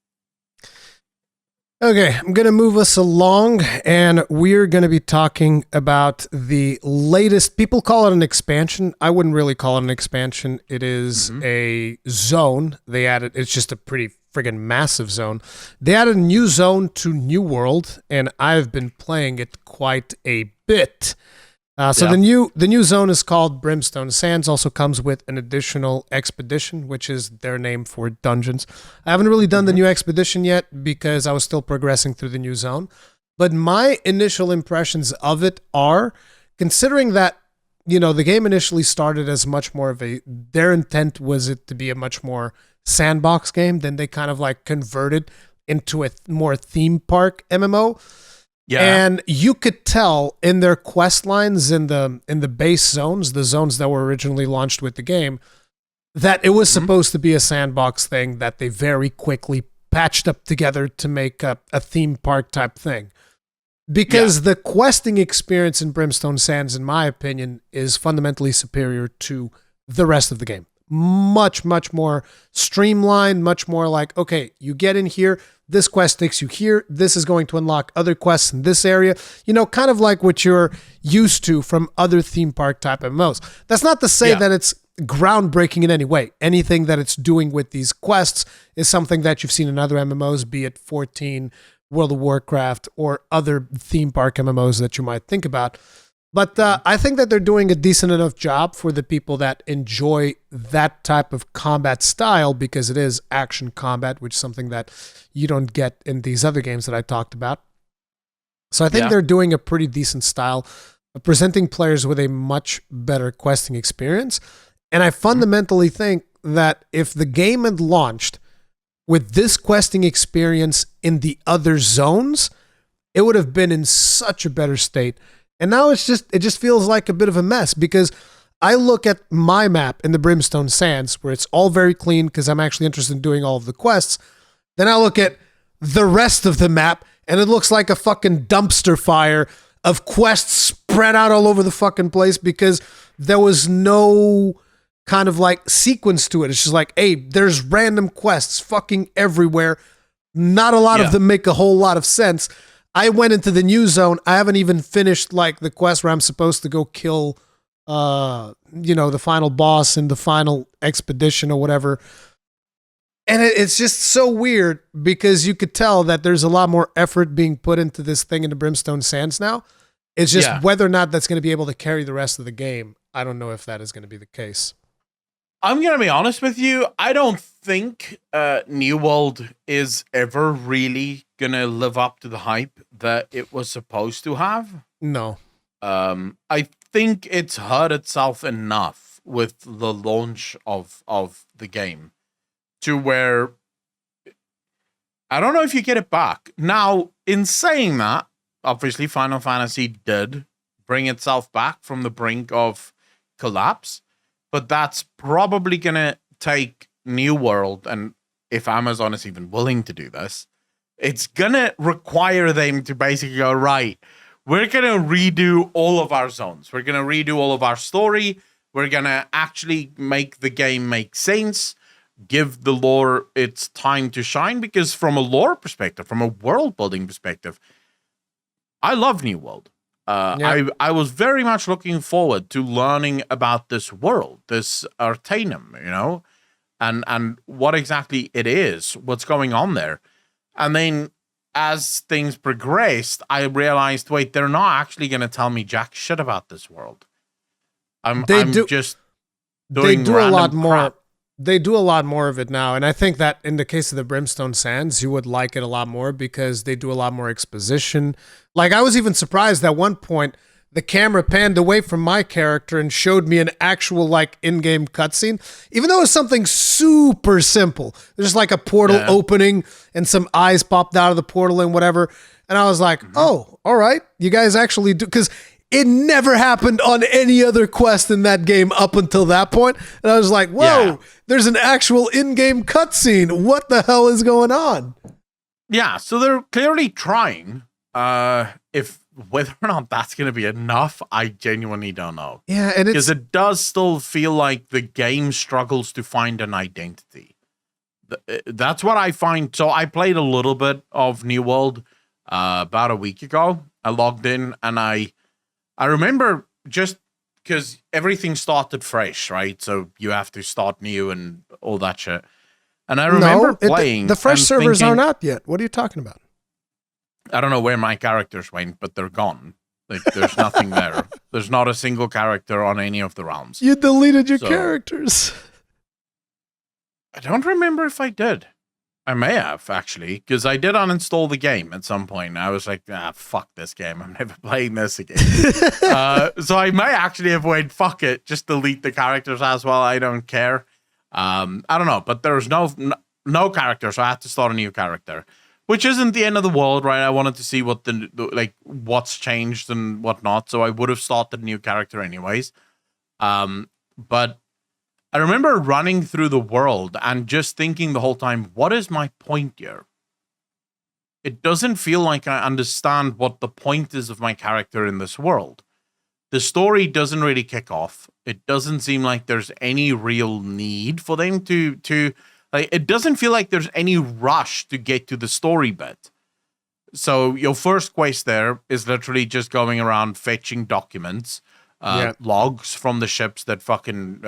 Okay, I'm going to move us along, and we're going to be talking about the latest. People call it an expansion. I wouldn't really call it an expansion. It is a zone. They added, it's just a pretty friggin' massive zone. They added a new zone to New World, and I've been playing it quite a bit. The new zone is called Brimstone Sands. Also comes with an additional expedition, which is their name for dungeons. I haven't really done the new expedition yet because I was still progressing through the new zone. But my initial impressions of it are, considering that, the game initially started as much more of their intent was it to be a much more sandbox game, then they kind of like converted into a more theme park MMO. Yeah. And you could tell in their quest lines in the base zones, the zones that were originally launched with the game, that it was supposed to be a sandbox thing that they very quickly patched up together to make a theme park type thing. Because the questing experience in Brimstone Sands, in my opinion, is fundamentally superior to the rest of the game. Much, much more streamlined, much more like, okay, you get in here, this quest takes you here, this is going to unlock other quests in this area, kind of like what you're used to from other theme park type MMOs. That's not to say that it's groundbreaking in any way. Anything that it's doing with these quests is something that you've seen in other MMOs, be it 14, World of Warcraft, or other theme park MMOs that you might think about. But I think that they're doing a decent enough job for the people that enjoy that type of combat style, because it is action combat, which is something that you don't get in these other games that I talked about. So I think they're doing a pretty decent style of presenting players with a much better questing experience. And I fundamentally think that if the game had launched with this questing experience in the other zones, it would have been in such a better state. And now it just feels like a bit of a mess, because I look at my map in the Brimstone Sands where it's all very clean because I'm actually interested in doing all of the quests. Then I look at the rest of the map and it looks like a fucking dumpster fire of quests spread out all over the fucking place because there was no kind of like sequence to it. It's just like, hey, there's random quests fucking everywhere. Not a lot of them make a whole lot of sense. I went into the new zone. I haven't even finished like the quest where I'm supposed to go kill, the final boss in the final expedition or whatever. And it's just so weird because you could tell that there's a lot more effort being put into this thing in the Brimstone Sands now. It's just whether or not that's going to be able to carry the rest of the game. I don't know if that is going to be the case. I'm going to be honest with you. I don't think New World is ever really going to live up to the hype that it was supposed to have. No. I think it's hurt itself enough with the launch of the game to where I don't know if you get it back. Now, in saying that, obviously Final Fantasy did bring itself back from the brink of collapse. But that's probably going to take New World, and if Amazon is even willing to do this, it's going to require them to basically go, right, we're going to redo all of our zones. We're going to redo all of our story. We're going to actually make the game make sense, give the lore its time to shine, because from a lore perspective, from a world-building perspective, I love New World. I was very much looking forward to learning about this world, this Arcanum, and what exactly it is, what's going on there. And then as things progressed, I realized, wait, they're not actually going to tell me jack shit about this world. I'm just doing a lot more. Crap. They do a lot more of it now, and I think that in the case of the Brimstone Sands, you would like it a lot more because they do a lot more exposition. Like, I was even surprised at one point the camera panned away from my character and showed me an actual like in-game cutscene, even though it was something super simple. There's just like a portal opening and some eyes popped out of the portal and whatever. And I was like, oh, all right, you guys actually do, because it never happened on any other quest in that game up until that point. And I was like, whoa, there's an actual in-game cutscene. What the hell is going on? Yeah, so they're clearly trying. If whether or not that's going to be enough, I genuinely don't know. Yeah, and because it does still feel like the game struggles to find an identity. That's what I find. So I played a little bit of New World about a week ago. I logged in and I remember just because everything started fresh, right? So you have to start new and all that shit. And I remember playing. The fresh servers aren't out yet. What are you talking about? I don't know where my characters went, but they're gone. Like, there's nothing there. There's not a single character on any of the realms. You deleted your characters. I don't remember if I did. I may have, actually, because I did uninstall the game at some point. I was like, fuck this game. I'm never playing this again. So I may actually have went, fuck it, just delete the characters as well. I don't care. I don't know, but there's no character, so I had to start a new character. Which isn't the end of the world, right? I wanted to see what what's changed and whatnot, so I would have started a new character anyways. But I remember running through the world and just thinking the whole time, what is my point here? It doesn't feel like I understand what the point is of my character in this world. The story doesn't really kick off. It doesn't seem like there's any real need for them to like, it doesn't feel like there's any rush to get to the story bit. So your first quest there is literally just going around fetching documents, logs from the ships that fucking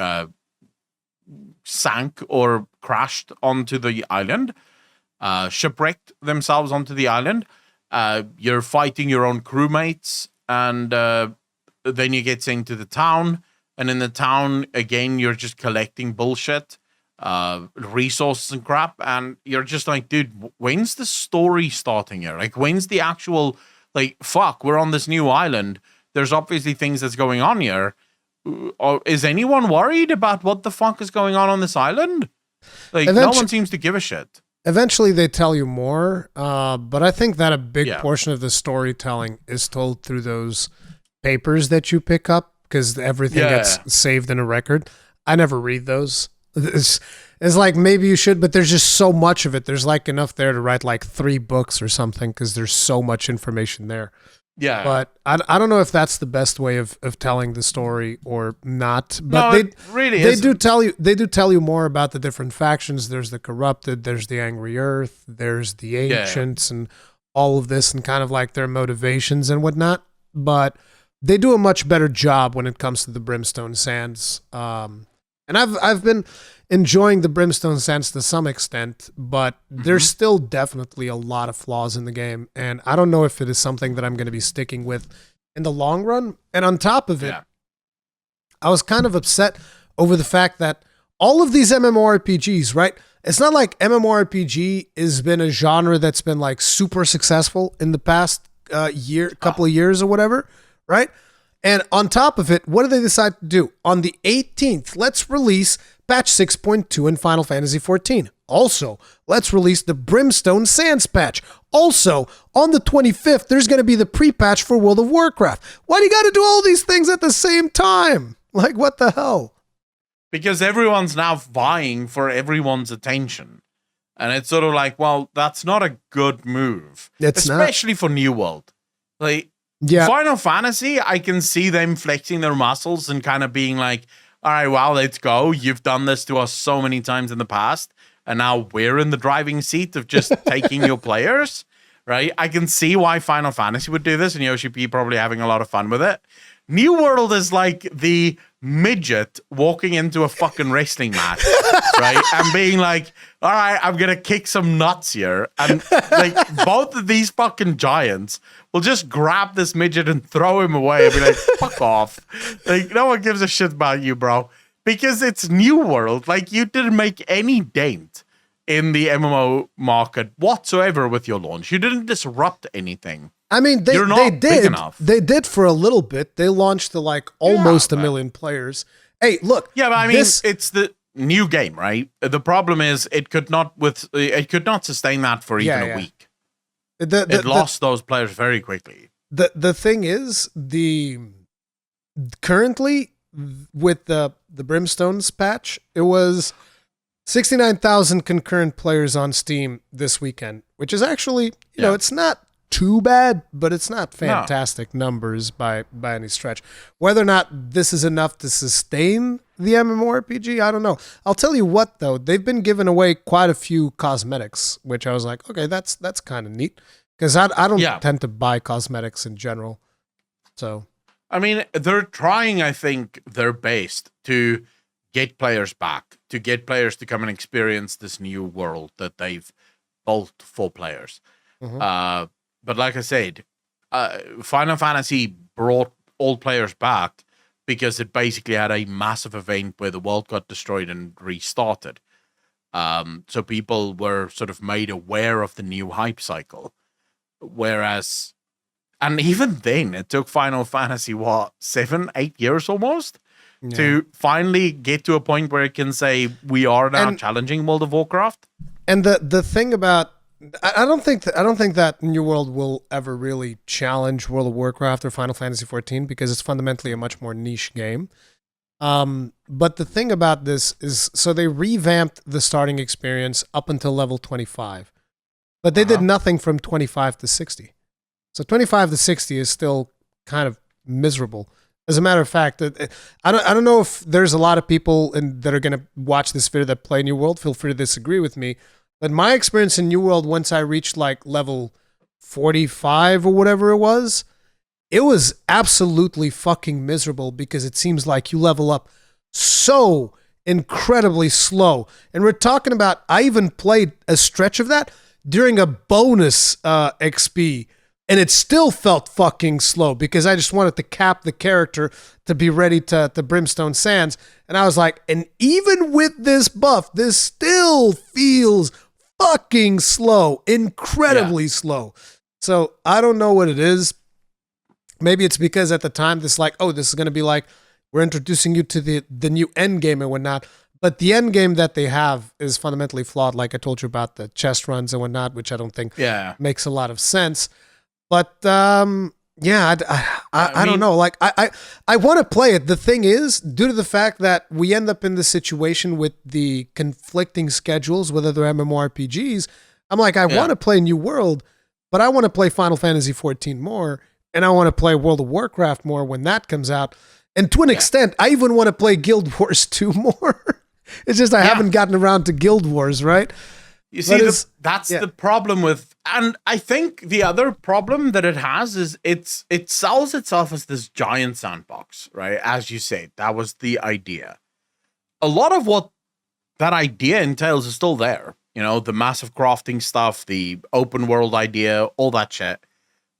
sank or crashed onto the island, shipwrecked themselves onto the island. You're fighting your own crewmates, and then you get sent to the town. And in the town, again, you're just collecting bullshit. Resources and crap, and you're just like, dude, when's the story starting here? Like, when's the actual, like, fuck, we're on this new island. There's obviously things that's going on here. Is anyone worried about what the fuck is going on this island? Like, no one seems to give a shit. Eventually they tell you more, but I think that a big portion of the storytelling is told through those papers that you pick up, because everything gets saved in a record. I never read those. It's like, maybe you should, but there's just so much of it. There's like enough there to write like 3 books or something, because there's so much information there. Yeah. But I don't know if that's the best way of telling the story or not. But they do tell you more about the different factions. There's the Corrupted, there's the Angry Earth, there's the Ancients, and all of this, and kind of like their motivations and whatnot. But they do a much better job when it comes to the Brimstone Sands. And I've been enjoying the Brimstone Sands to some extent, but there's still definitely a lot of flaws in the game. And I don't know if it is something that I'm going to be sticking with in the long run. And on top of it, I was kind of upset over the fact that all of these MMORPGs, right? It's not like MMORPG has been a genre that's been like super successful in the past couple of years or whatever, right? And on top of it, what do they decide to do? On the 18th, let's release patch 6.2 in Final Fantasy XIV. Also, let's release the Brimstone Sands patch. Also, on the 25th, there's going to be the pre-patch for World of Warcraft. Why do you got to do all these things at the same time? Like, what the hell? Because everyone's now vying for everyone's attention. And it's sort of like, well, that's not a good move. Especially for New World. Like, Final Fantasy, I can see them flexing their muscles and kind of being like, all right, well, let's go. You've done this to us so many times in the past, and now we're in the driving seat of just taking your players, right? I can see why Final Fantasy would do this, and Yoshi P probably having a lot of fun with it. New World is like the midget walking into a fucking wrestling match, right? And being like, all right, I'm going to kick some nuts here. And like both of these fucking giants will just grab this midget and throw him away and be like, fuck off. Like, no one gives a shit about you, bro. Because it's New World. Like, you didn't make any dent in the MMO market whatsoever with your launch. You didn't disrupt anything. I mean, they did. They did for a little bit. They launched to like almost a million players. Hey, look. Yeah, but I mean, it's the new game, right? The problem is it could not sustain that for even a week. It lost those players very quickly. The thing is, currently with the Brimstones patch, it was 69,000 concurrent players on Steam this weekend, which is actually, you know, it's not too bad, but it's not fantastic numbers by any stretch. Whether or not this is enough to sustain the MMORPG, I don't know. I'll tell you what, though, they've been giving away quite a few cosmetics, which I was like, okay, that's kind of neat, because I don't tend to buy cosmetics in general. So, I mean, they're trying, I think, their best to get players back, to get players to come and experience this new world that they've built for players. Mm-hmm. But like I said, Final Fantasy brought all players back because it basically had a massive event where the world got destroyed and restarted. So people were sort of made aware of the new hype cycle. Whereas, and even then, it took Final Fantasy, 7-8 years almost? Yeah. To finally get to a point where it can say we are now challenging World of Warcraft. And the thing about I don't think that New World will ever really challenge World of Warcraft or Final Fantasy XIV because it's fundamentally a much more niche game. But the thing about this is, so they revamped the starting experience up until level 25, but they did nothing from 25 to 60. So 25 to 60 is still kind of miserable. As a matter of fact, I don't know if there's a lot of people that are going to watch this video that play New World. Feel free to disagree with me. But my experience in New World, once I reached like level 45 or whatever it was absolutely fucking miserable because it seems like you level up so incredibly slow. And we're talking about, I even played a stretch of that during a bonus XP. And it still felt fucking slow because I just wanted to cap the character to be ready to Brimstone Sands. And I was like, and even with this buff, this still feels fucking slow, incredibly slow. So I don't know what it is. Maybe it's because at the time this like, oh, this is going to be like, we're introducing you to the new end game and whatnot. But the end game that they have is fundamentally flawed. Like I told you about the chest runs and whatnot, which I don't think makes a lot of sense. But I don't know. Like I want to play it. The thing is, due to the fact that we end up in this situation with the conflicting schedules with other MMORPGs, I'm like, I want to play New World, but I want to play Final Fantasy XIV more, and I want to play World of Warcraft more when that comes out. And to an extent, I even want to play Guild Wars 2 more. It's just I haven't gotten around to Guild Wars, right? You see, that's the problem with, and I think the other problem that it has is it sells itself as this giant sandbox, right? As you said, that was the idea. A lot of what that idea entails is still there. You know, the massive crafting stuff, the open world idea, all that shit.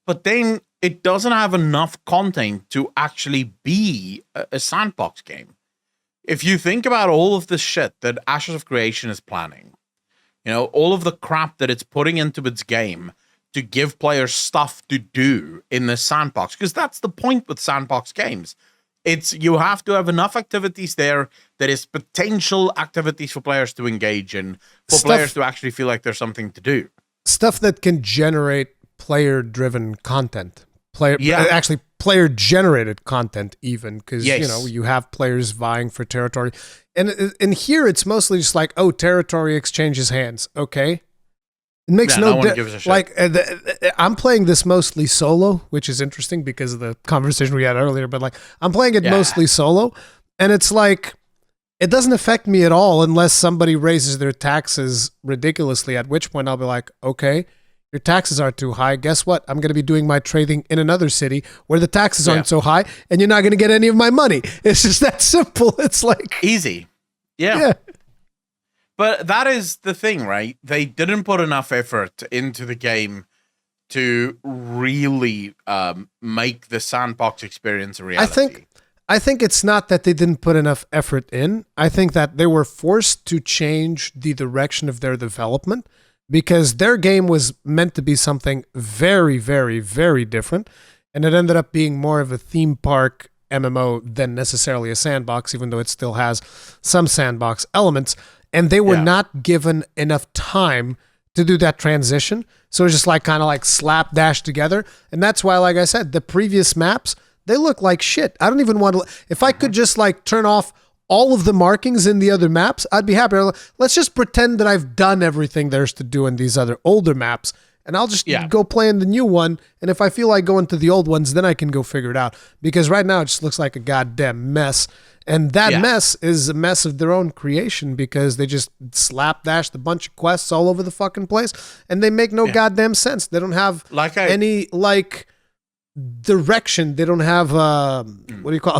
But then it doesn't have enough content to actually be a sandbox game. If you think about all of the shit that Ashes of Creation is planning, you know, all of the crap that it's putting into its game to give players stuff to do in the sandbox, because that's the point with sandbox games. It's you have to have enough activities there that is potential activities for players to engage in, for players to actually feel like there's something to do. Stuff that can generate player-driven content. Player-generated content even, because, you know, you have players vying for territory. And here it's mostly just like, oh, territory exchanges hands. Okay. It makes no difference. Like, I'm playing this mostly solo, which is interesting because of the conversation we had earlier, but like, I'm playing it mostly solo, and it's like, it doesn't affect me at all unless somebody raises their taxes ridiculously, at which point I'll be like, okay, your taxes are too high. Guess what? I'm going to be doing my trading in another city where the taxes aren't so high, and you're not going to get any of my money. It's just that simple. It's like easy. Yeah. But that is the thing, right? They didn't put enough effort into the game to really make the sandbox experience a reality. I think it's not that they didn't put enough effort in. I think that they were forced to change the direction of their development, because their game was meant to be something very, very, very different. And it ended up being more of a theme park MMO than necessarily a sandbox, even though it still has some sandbox elements. And they were not given enough time to do that transition. So it's just like kind of like slapdash together. And that's why, like I said, the previous maps, they look like shit. I don't even want to, if I could just like turn off all of the markings in the other maps, I'd be happy. Let's just pretend that I've done everything there's to do in these other older maps, and I'll just go play in the new one. And if I feel like going to the old ones, then I can go figure it out. Because right now it just looks like a goddamn mess. And that mess is a mess of their own creation because they just slapdashed a bunch of quests all over the fucking place, and they make no goddamn sense. They don't have any direction. They don't have a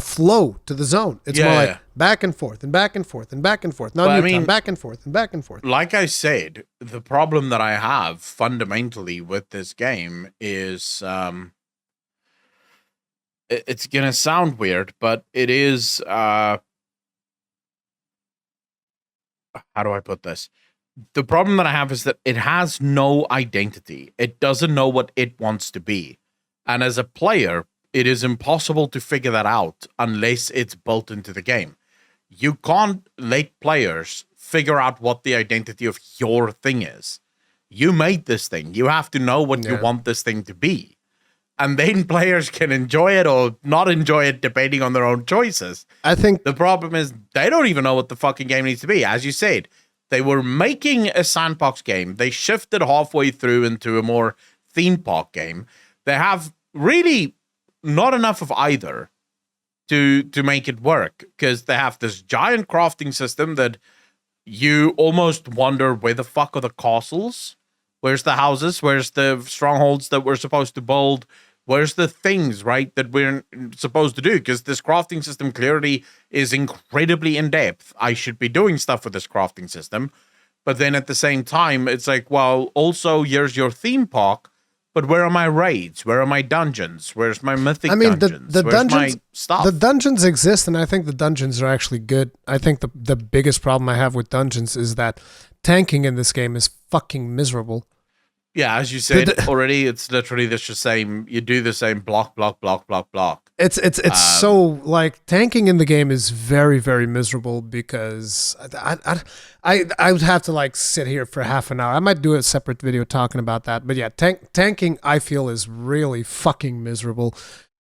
flow to the zone. It's more like back and forth and back and forth and back and forth. Now back and forth and back and forth. Like I said, the problem that I have fundamentally with this game is it's gonna sound weird, but it is how do I put this? The problem that I have is that it has no identity. It doesn't know what it wants to be. And as a player, it is impossible to figure that out unless it's built into the game. You can't let players figure out what the identity of your thing is. You made this thing. You have to know what you want this thing to be. And then players can enjoy it or not enjoy it depending on their own choices. I think the problem is they don't even know what the fucking game needs to be. As you said, they were making a sandbox game. They shifted halfway through into a more theme park game. They have really not enough of either to make it work, because they have this giant crafting system that you almost wonder, where the fuck are the castles? Where's the houses? Where's the strongholds that we're supposed to build? Where's the things, right, that we're supposed to do? Because this crafting system clearly is incredibly in-depth. I should be doing stuff with this crafting system. But then at the same time, it's like, well, also, here's your theme park, but where are my raids? Where are my dungeons? Where's my mythic dungeons? The Where's dungeons, my stuff? The dungeons exist, and I think the dungeons are actually good. I think the biggest problem I have with dungeons is that tanking in this game is fucking miserable. Yeah, as you said already, it's literally the same. You do the same block. It's so like tanking in the game is very, very miserable because I would have to like sit here for half an hour. I might do a separate video talking about that. But yeah, tanking I feel is really fucking miserable.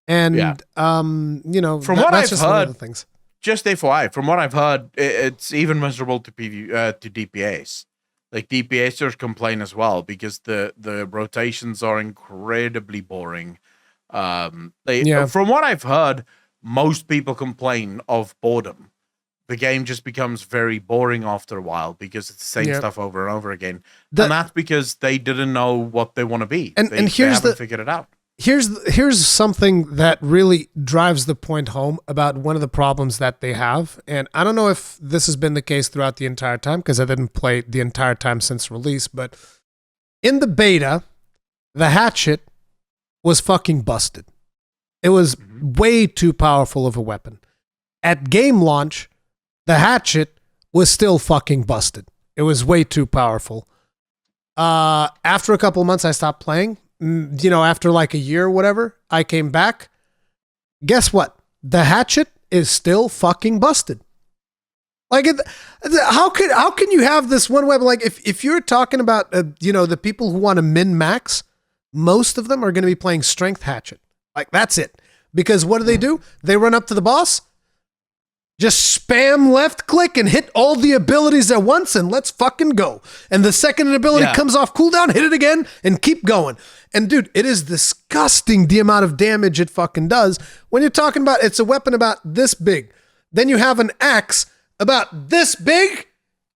And you know, from what I've just heard, one of the things. Just FYI, from what I've heard, it's even miserable to DPS. Like DPSers complain as well because the rotations are incredibly boring. From what I've heard, most people complain of boredom. The game just becomes very boring after a while because it's the same stuff over and over again. And that's because they didn't know what they want to be. And they haven't figured it out. Here's something that really drives the point home about one of the problems that they have. And I don't know if this has been the case throughout the entire time because I didn't play the entire time since release, but in the beta, the hatchet was fucking busted. It was way too powerful of a weapon. At game launch, the hatchet was still fucking busted. It was way too powerful. After a couple of months, I stopped playing. You know, after like a year or whatever, I came back. Guess what? The hatchet is still fucking busted. Like, how can you have this one weapon? Like, if you're talking about, the people who want to min-max, most of them are going to be playing strength hatchet. Like, that's it. Because what do? They run up to the boss, just spam left click and hit all the abilities at once and let's fucking go. And the second an ability comes off cooldown, hit it again and keep going. And dude, it is disgusting the amount of damage it fucking does when you're talking about it's a weapon about this big. Then you have an axe about this big,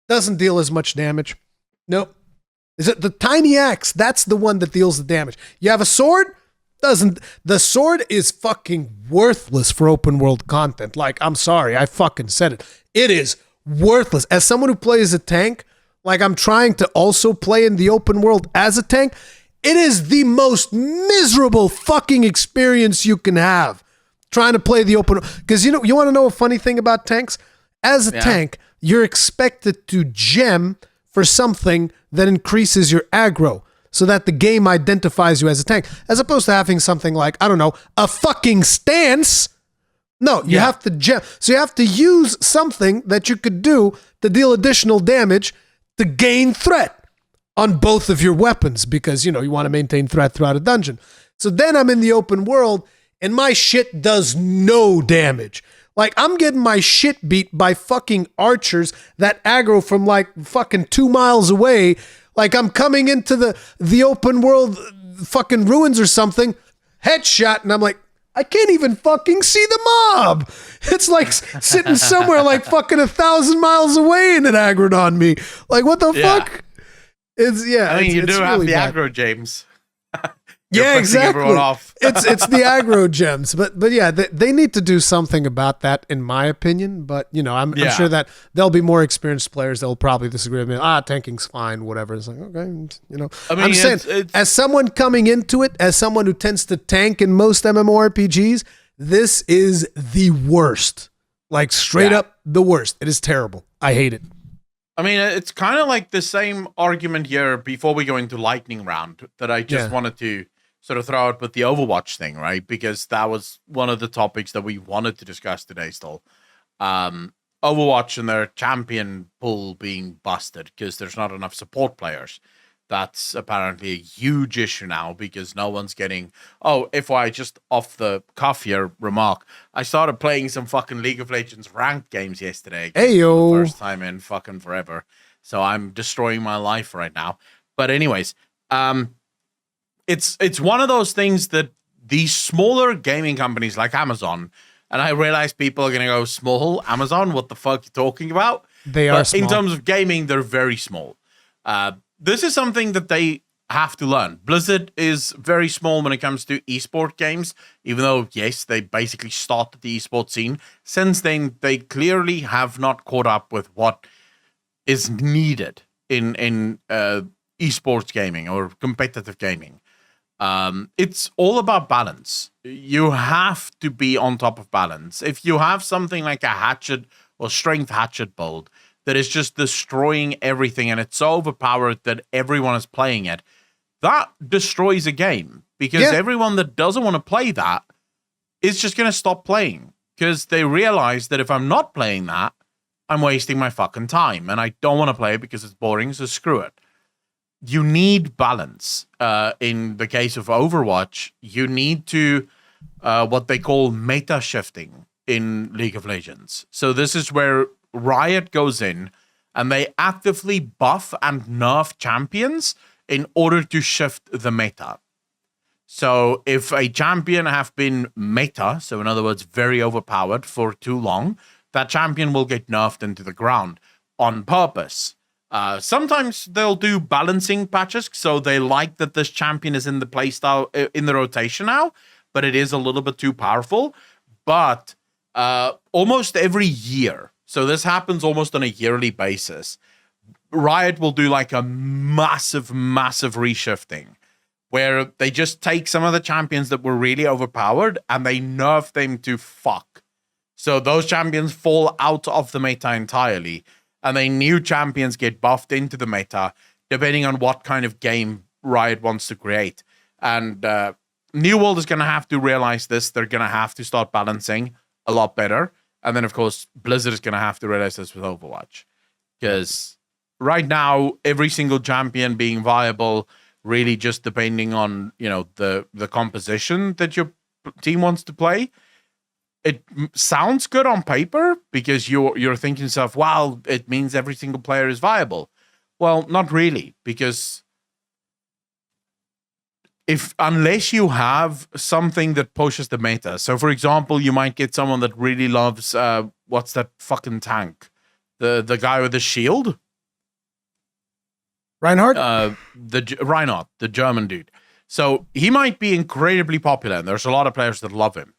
doesn't deal as much damage. Nope. Is it the tiny axe? That's the one that deals the damage. You have a sword? The sword is fucking worthless for open world content. Like, I'm sorry, I fucking said it. It is worthless. As someone who plays a tank, like I'm trying to also play in the open world as a tank, it is the most miserable fucking experience you can have trying to play the open. Because you want to know a funny thing about tanks? As a tank, you're expected to gem for something that increases your aggro, so that the game identifies you as a tank, as opposed to having something like, I don't know, a fucking stance. No, you have to gem. So you have to use something that you could do to deal additional damage to gain threat on both of your weapons, because, you want to maintain threat throughout a dungeon. So then I'm in the open world and my shit does no damage. Like, I'm getting my shit beat by fucking archers that aggro from like fucking 2 miles away, Like I'm coming into the open world fucking ruins or something, headshot, and I'm like, I can't even fucking see the mob. It's like sitting somewhere like fucking 1,000 miles away and it aggroed on me. Like, what the fuck? It's I mean, you do have really the bad. aggro, James. Yeah, exactly. Off. it's the aggro gems, but yeah, they need to do something about that, in my opinion. But I'm sure that there'll be more experienced players that will probably disagree with me. Tanking's fine, whatever. It's like, okay, I mean, I'm saying, as someone coming into it, as someone who tends to tank in most MMORPGs, this is the worst. Like straight up the worst. It is terrible. I hate it. I mean, it's kind of like the same argument here before we go into lightning round that I just wanted to sort of throw out with the Overwatch thing, right? Because that was one of the topics that we wanted to discuss today still. Overwatch and their champion pool being busted because there's not enough support players. That's apparently a huge issue now because no one's getting... Oh, FYI, just off the cuff here remark, I started playing some fucking League of Legends ranked games yesterday. Hey, yo. For the first time in fucking forever. So I'm destroying my life right now. But anyways, it's one of those things that these smaller gaming companies like Amazon, and I realize people are going to go, small Amazon, what the fuck are you talking about? They are small. In terms of gaming, they're very small. This is something that they have to learn. Blizzard is very small when it comes to esport games, even though, yes, they basically started the esport scene. Since then, they clearly have not caught up with what is needed in esports gaming or competitive gaming. It's all about balance. You have to be on top of balance. If you have something like a hatchet or strength hatchet build that is just destroying everything and it's so overpowered that everyone is playing it, that destroys a game because everyone that doesn't want to play that is just going to stop playing because they realize that if I'm not playing that, I'm wasting my fucking time and I don't want to play it because it's boring, so screw it. You need balance. In the case of Overwatch, you need to what they call meta shifting in League of Legends. So this is where Riot goes in and they actively buff and nerf champions in order to shift the meta. So if a champion have been meta, so in other words, very overpowered for too long, that champion will get nerfed into the ground on purpose. Sometimes they'll do balancing patches, so they like that this champion is in the playstyle, in the rotation now, but it is a little bit too powerful. But almost every year, so this happens almost on a yearly basis, Riot will do like a massive reshifting where they just take some of the champions that were really overpowered and they nerf them to fuck. So those champions fall out of the meta entirely. And then new champions get buffed into the meta, depending on what kind of game Riot wants to create. And New World is going to have to realize this. They're going to have to start balancing a lot better. And then, of course, Blizzard is going to have to realize this with Overwatch. Because right now, every single champion being viable, really just depending on, the composition that your team wants to play. It sounds good on paper because you're thinking to yourself, wow, it means every single player is viable. Well, not really, because unless you have something that pushes the meta. So, for example, you might get someone that really loves what's that fucking tank? The guy with the shield? Reinhardt? Reinhardt, the German dude. So he might be incredibly popular, and there's a lot of players that love him.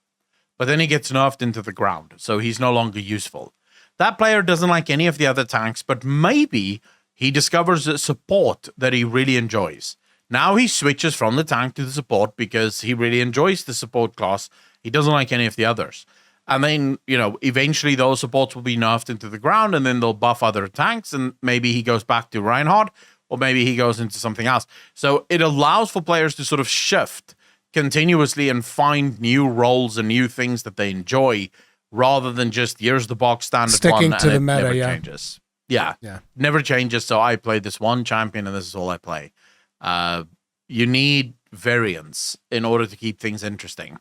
But then he gets nerfed into the ground, so he's no longer useful. That player doesn't like any of the other tanks, but maybe he discovers a support that he really enjoys. Now he switches from the tank to the support because he really enjoys the support class. He doesn't like any of the others. And then, eventually those supports will be nerfed into the ground, and then they'll buff other tanks, and maybe he goes back to Reinhardt, or maybe he goes into something else. So it allows for players to sort of shift continuously and find new roles and new things that they enjoy rather than just here's the box standard sticking one to and the meta, never changes. Yeah, never changes. So I play this one champion and this is all I play. You need variance in order to keep things interesting.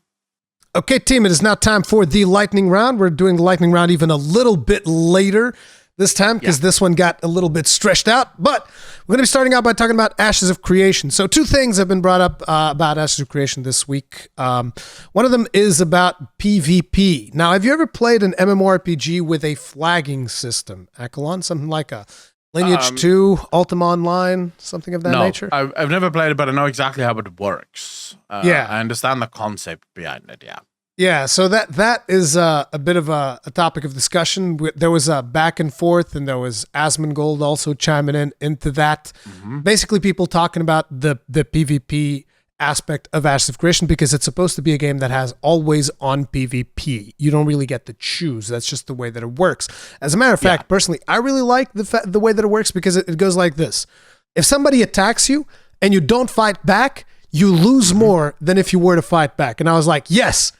Okay, team, it is now time for the lightning round. We're doing the lightning round even a little bit later this time because this one got a little bit stretched out. But we're going to be starting out by talking about Ashes of Creation. So 2 things have been brought up about Ashes of Creation this week. One of them is about PvP. Now, have you ever played an MMORPG with a flagging system, Accolonn? Something like a Lineage 2, Ultima Online, something of that nature? I've never played it, but I know exactly how it works. I understand the concept behind it, Yeah, so that is a bit of a topic of discussion. There was a back and forth, and there was Asmongold also chiming into that. Basically, people talking about the PvP aspect of Ashes of Creation because it's supposed to be a game that has always on PvP. You don't really get to choose. That's just the way that it works. As a matter of fact, personally, I really like the way that it works because it goes like this. If somebody attacks you and you don't fight back, you lose more than if you were to fight back. And I was like, yes,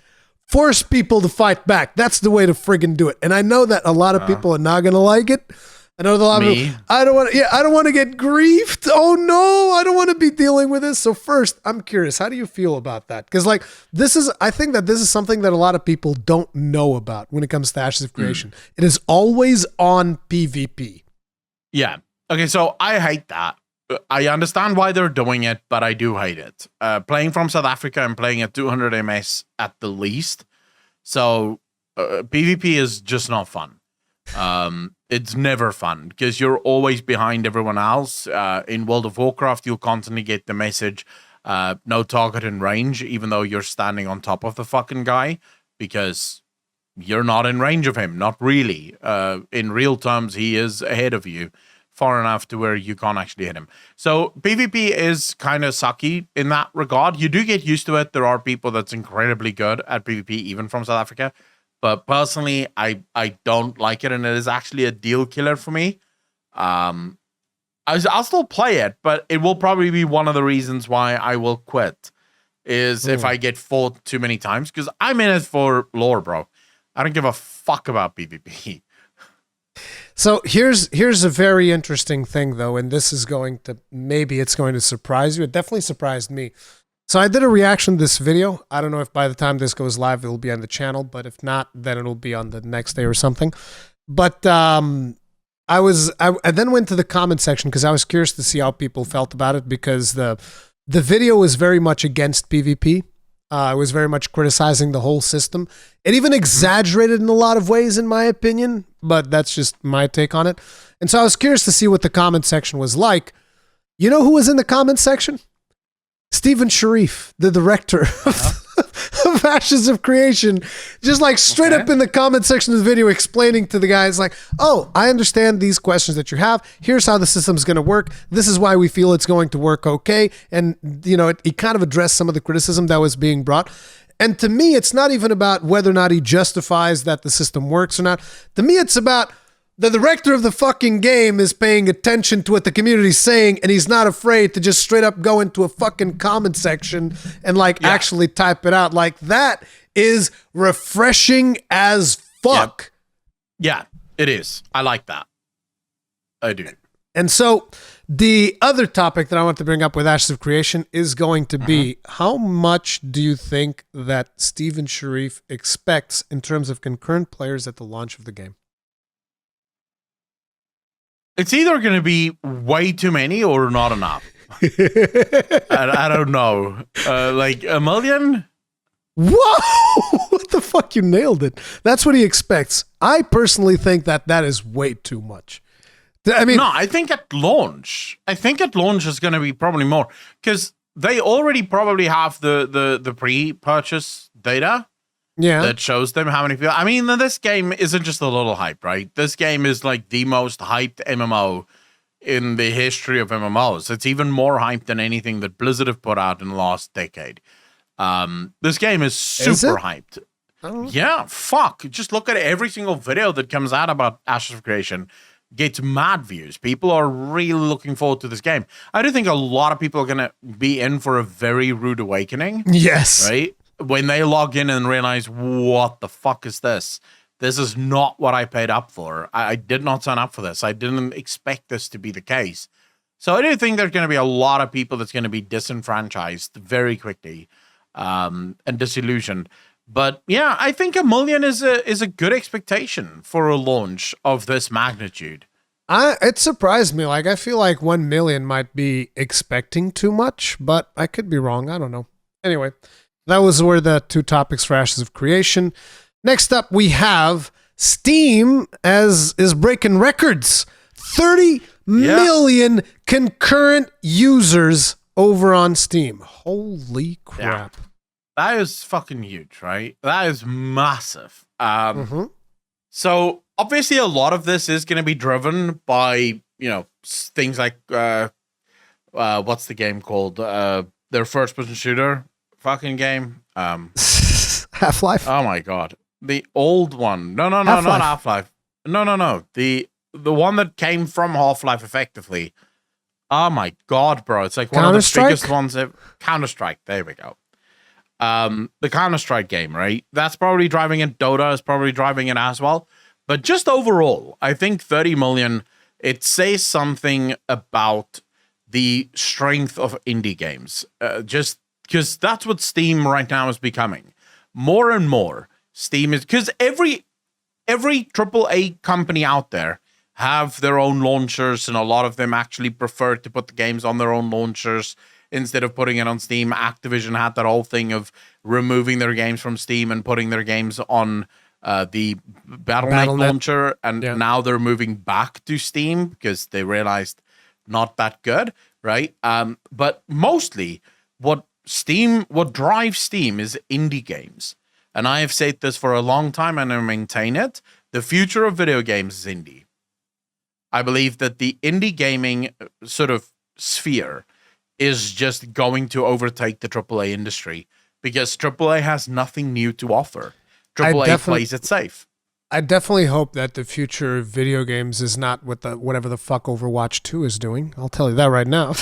force people to fight back. That's the way to friggin' do it. And I know that a lot of people are not going to like it. I know that a lot of people, I don't want to get griefed. Oh no, I don't want to be dealing with this. So first, I'm curious, how do you feel about that? Because I think that this is something that a lot of people don't know about when it comes to Ashes of Creation. It is always on PvP. Yeah. Okay, so I hate that. I understand why they're doing it, but I do hate it. Playing from South Africa and playing at 200 ms at the least. So PvP is just not fun. It's never fun because you're always behind everyone else. In World of Warcraft, you'll constantly get the message, no target in range, even though you're standing on top of the fucking guy because you're not in range of him. Not really. In real terms, he is ahead of you. Far enough to where you can't actually hit him. So PvP is kind of sucky in that regard. You do get used to it. There are people that's incredibly good at PvP, even from South Africa. But personally, I don't like it, and it is actually a deal killer for me. I'll still play it, but it will probably be one of the reasons why I will quit. Is if I get fought too many times, because I'm in it for lore, bro. I don't give a fuck about PvP. So here's a very interesting thing, though, and this is maybe it's going to surprise you. It definitely surprised me. So I did a reaction to this video. I don't know if by the time this goes live, it'll be on the channel, but if not, then it'll be on the next day or something. But I then went to the comment section because I was curious to see how people felt about it because the video was very much against PvP. It was very much criticizing the whole system. It even exaggerated in a lot of ways, in my opinion, but that's just my take on it. And so I was curious to see what the comment section was like. You know who was in the comment section? Stephen Sharif, the director of Ashes of Creation, just like straight up in the comment section of the video explaining to the guys like, oh, I understand these questions that you have. Here's how the system's going to work. This is why we feel it's going to work okay. And, you know, he kind of addressed some of the criticism that was being brought. And to me, it's not even about whether or not he justifies that the system works or not. To me, it's about the director of the fucking game is paying attention to what the community's saying, and he's not afraid to just straight up go into a fucking comment section and actually type it out. Like, that is refreshing as fuck. Yeah, it is. I like that. I do. And so the other topic that I want to bring up with Ashes of Creation is going to be how much do you think that Stephen Sharif expects in terms of concurrent players at the launch of the game? It's either going to be way too many or not enough. I don't know. Like 1 million? Whoa! What the fuck? You nailed it. That's what he expects. I personally think that is way too much. I mean, no, I think at launch is going to be probably more because they already probably have the pre-purchase data. Yeah, that shows them how many people. I mean, this game isn't just a little hype, right? This game is like the most hyped MMO in the history of MMOs. It's even more hyped than anything that Blizzard have put out in the last decade. This game is super hyped. Yeah, fuck. Just look at every single video that comes out about Ashes of Creation. Gets mad views. People are really looking forward to this game. I do think a lot of people are going to be in for a very rude awakening. Yes. Right? When they log in and realize, what the fuck is this? This is not what I paid up for. I did not sign up for this. I didn't expect this to be the case. So I do think there's going to be a lot of people that's going to be disenfranchised very quickly and disillusioned. But yeah, I think 1 million is a good expectation for a launch of this magnitude. It surprised me. Like, I feel like 1 million might be expecting too much, but I could be wrong. I don't know. Anyway, that was where the two topics for Ashes of Creation. Next up, we have Steam is breaking records. 30 million concurrent users over on Steam. Holy crap. Yeah. That is fucking huge, right? That is massive. So obviously a lot of this is going to be driven by, things like, what's the game called? Their first person shooter fucking game. Half-Life? Oh my God. The old one. No, not Half-Life. No. The one that came from Half-Life effectively. Oh my God, bro. It's like one of the biggest ones. Counter-Strike. There we go. The Counter-Strike game, right? That's probably driving it. Dota is probably driving it as well. But just overall, I think 30 million, it says something about the strength of indie games. Just because that's what Steam right now is becoming. More and more, Steam is... Because every AAA company out there have their own launchers, and a lot of them actually prefer to put the games on their own launchers instead of putting it on Steam. Activision had that whole thing of removing their games from Steam and putting their games on the Battle.net launcher, and now they're moving back to Steam because they realized not that good, right? But mostly what drives Steam is indie games. And I have said this for a long time and I maintain it. The future of video games is indie. I believe that the indie gaming sort of sphere is just going to overtake the AAA industry because AAA has nothing new to offer. AAA plays it safe. I definitely hope that the future of video games is not whatever the fuck Overwatch 2 is doing. I'll tell you that right now.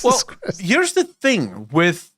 Well, here's the thing with...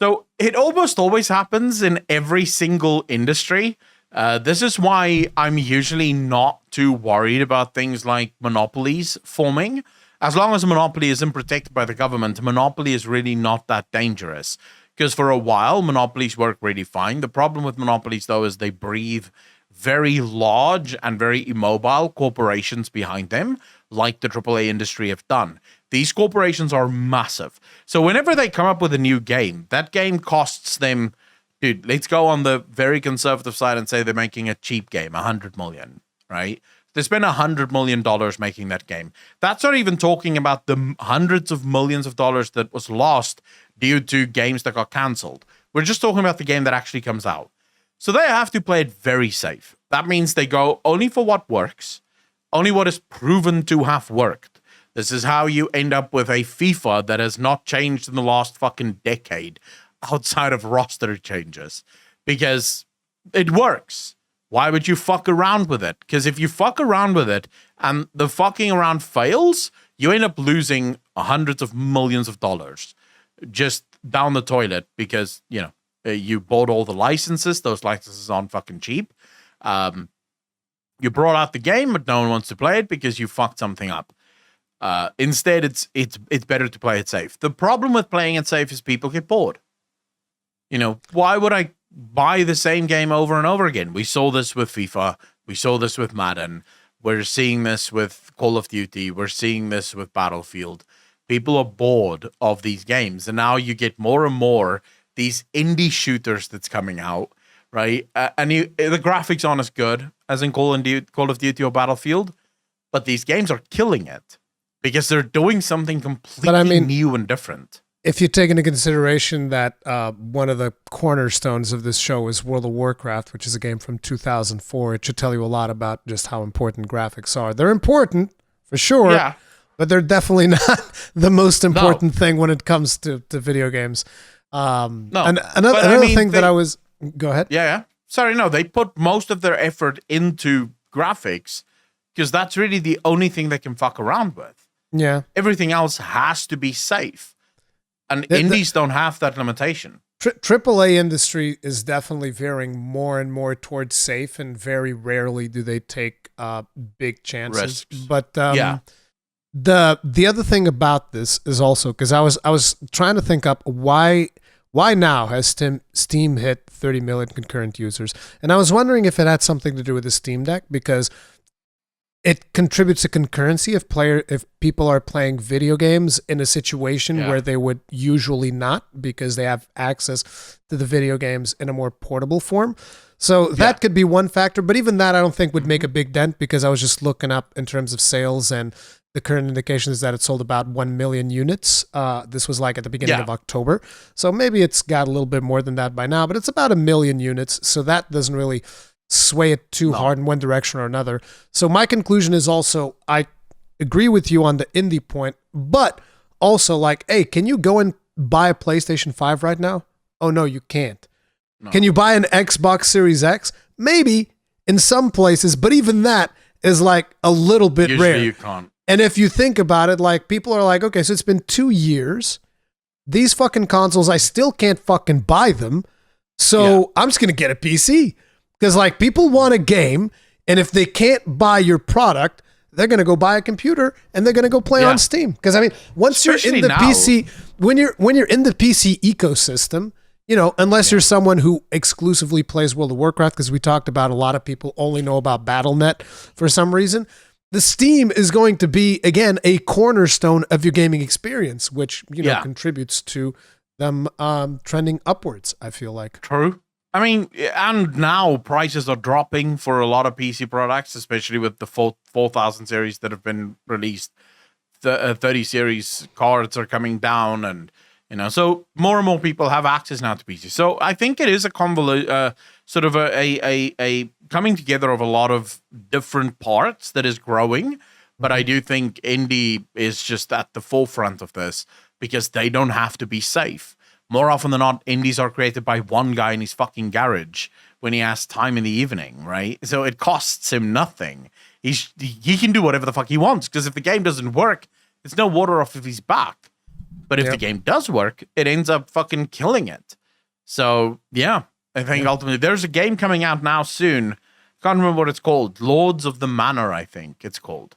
so it almost always happens in every single industry. This is why I'm usually not too worried about things like monopolies forming. As long as a monopoly isn't protected by the government, a monopoly is really not that dangerous. Because for a while, monopolies work really fine. The problem with monopolies, though, is they breathe very large and very immobile corporations behind them, like the AAA industry have done. These corporations are massive. So whenever they come up with a new game, that game costs them... Dude, let's go on the very conservative side and say they're making a cheap game, 100 million, right? They spent $100 million making that game. That's not even talking about the hundreds of millions of dollars that was lost due to games that got canceled. We're just talking about the game that actually comes out. So they have to play it very safe. That means they go only for what works, only what is proven to have worked. This is how you end up with a FIFA that has not changed in the last fucking decade outside of roster changes because it works. Why would you fuck around with it? Because if you fuck around with it and the fucking around fails, you end up losing hundreds of millions of dollars just down the toilet because, you bought all the licenses. Those licenses aren't fucking cheap. You brought out the game, but no one wants to play it because you fucked something up. Instead, it's better to play it safe. The problem with playing it safe is people get bored. Why would I buy the same game over and over again? We saw this with FIFA. We saw this with Madden. We're seeing this with Call of Duty. We're seeing this with Battlefield. People are bored of these games. And now you get more and more these indie shooters that's coming out, right? And the graphics aren't as good as in Call of Duty or Battlefield. But these games are killing it because they're doing something completely new and different. If you take into consideration that one of the cornerstones of this show is World of Warcraft, which is a game from 2004, it should tell you a lot about just how important graphics are. They're important, for sure, but they're definitely not the most important thing when it comes to video games. Another thing that I was... Go ahead. Yeah. Sorry, no, they put most of their effort into graphics because that's really the only thing they can fuck around with. Yeah. Everything else has to be safe. And indies don't have that limitation. AAA industry is definitely veering more and more towards safe, and very rarely do they take big chances. Risks. But the other thing about this is also because I was trying to think up why Why now has Steam hit 30 million concurrent users? And I was wondering if it had something to do with the Steam Deck, because it contributes to concurrency if people are playing video games in a situation where they would usually not, because they have access to the video games in a more portable form. So that could be one factor, but even that I don't think would make a big dent, because I was just looking up in terms of sales, and the current indication is that it sold about 1 million units. This was like at the beginning of October. So maybe it's got a little bit more than that by now, but it's about 1 million units. So that doesn't really sway it too hard in one direction or another. So my conclusion is also, I agree with you on the indie point, but also like, hey, can you go and buy a PlayStation 5 right now? Oh, no, you can't. No. Can you buy an Xbox Series X? Maybe in some places, but even that is like a little bit Usually rare. You can't. And if you think about it, like people are like, okay, so it's been 2 years. These fucking consoles, I still can't fucking buy them. So I'm just going to get a PC. Because like people want a game, and if they can't buy your product, they're going to go buy a computer and they're going to go play on Steam. Because I mean, once Especially you're in the PC, when you're in the PC ecosystem, you know, unless you're someone who exclusively plays World of Warcraft, because we talked about a lot of people only know about Battle.net for some reason, the Steam is going to be, again, a cornerstone of your gaming experience, which, you know, contributes to them trending upwards, I feel like. True. I mean, and now prices are dropping for a lot of PC products, especially with the 4000 series that have been released. The 30 series cards are coming down, and you know, so more and more people have access now to PC. So I think it is a sort of a coming together of a lot of different parts that is growing. But I do think indie is just at the forefront of this, because they don't have to be safe. More often than not, indies are created by one guy in his fucking garage when he has time in the evening, right? So it costs him nothing. He can do whatever the fuck he wants, because if the game doesn't work, it's no water off of his back. But if the game does work, it ends up fucking killing it. So, yeah, I think ultimately there's a game coming out now soon. Can't remember what it's called. Lords of the Manor, I think it's called.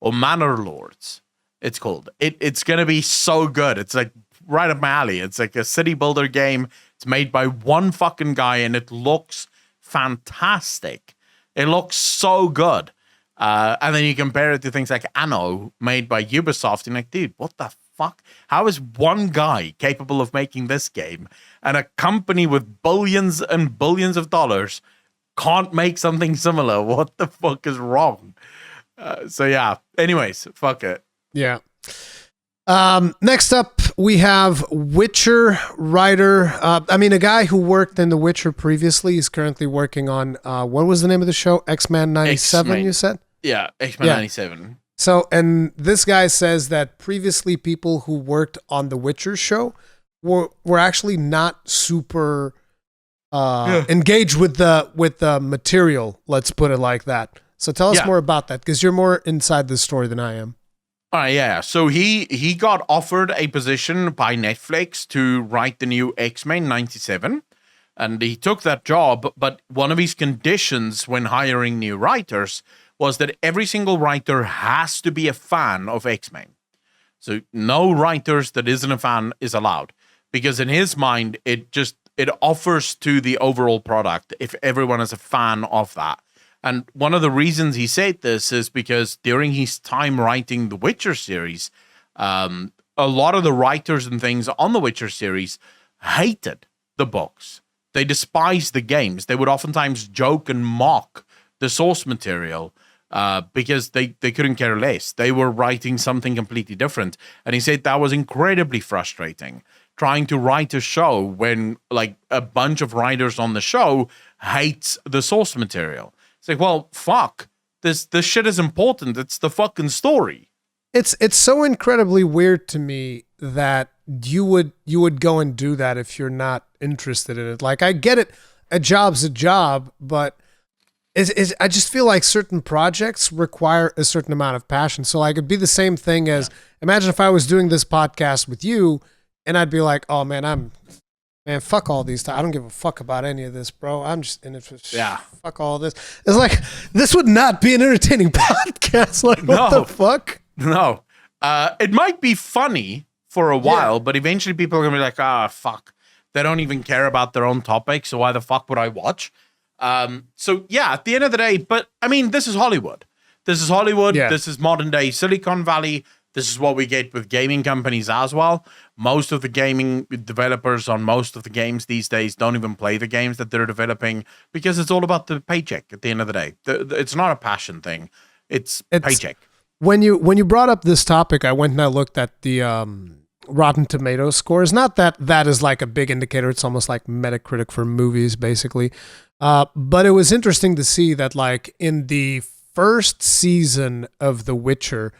Or Manor Lords, it's called. It's going to be so good. It's like right up my alley. It's like a city builder game. It's made by one fucking guy, and it looks fantastic. It looks so good. And then you compare it to things like Anno, made by Ubisoft, and like, dude, what the fuck? How is one guy capable of making this game, and a company with billions and billions of dollars can't make something similar? What the fuck is wrong? So yeah, anyways, fuck it. Yeah. Next up, we have Witcher writer. A guy who worked in The Witcher previously is currently working on, what was the name of the show? X-Men 97, you said? Yeah, X-Men 97. So, and this guy says that previously people who worked on The Witcher show were actually not super engaged with the material, let's put it like that. So tell us more about that, because you're more inside the story than I am. Yeah. So he got offered a position by Netflix to write the new X-Men 97, and he took that job. But one of his conditions when hiring new writers was that every single writer has to be a fan of X-Men. So no writers that isn't a fan is allowed, because in his mind, it offers to the overall product if everyone is a fan of that. And one of the reasons he said this is because during his time writing the Witcher series, a lot of the writers and things on the Witcher series hated the books. They despised the games. They would oftentimes joke and mock the source material because they couldn't care less. They were writing something completely different. And he said that was incredibly frustrating, trying to write a show when like a bunch of writers on the show hates the source material. It's like, well, fuck. This shit is important. It's the fucking story. It's so incredibly weird to me that you would go and do that if you're not interested in it. Like, I get it, a job's a job, but I just feel like certain projects require a certain amount of passion. So like, it'd be the same thing as, imagine if I was doing this podcast with you, and I'd be like, oh man, fuck all these. I don't give a fuck about any of this, bro. I'm just in it for fuck all this. It's like, this would not be an entertaining podcast. Like, what the fuck? No. It might be funny for a while, but eventually people are going to be like, fuck. They don't even care about their own topic. So why the fuck would I watch? So yeah, at the end of the day, but I mean, this is Hollywood. This is Hollywood. Yeah. This is modern day Silicon Valley. This is what we get with gaming companies as well. Most of the gaming developers on most of the games these days don't even play the games that they're developing because it's all about the paycheck at the end of the day. It's not a passion thing. It's paycheck. When you brought up this topic, I went and I looked at the Rotten Tomatoes scores. Not that that is like a big indicator. It's almost like Metacritic for movies, basically. But it was interesting to see that, like, in the first season of The Witcher,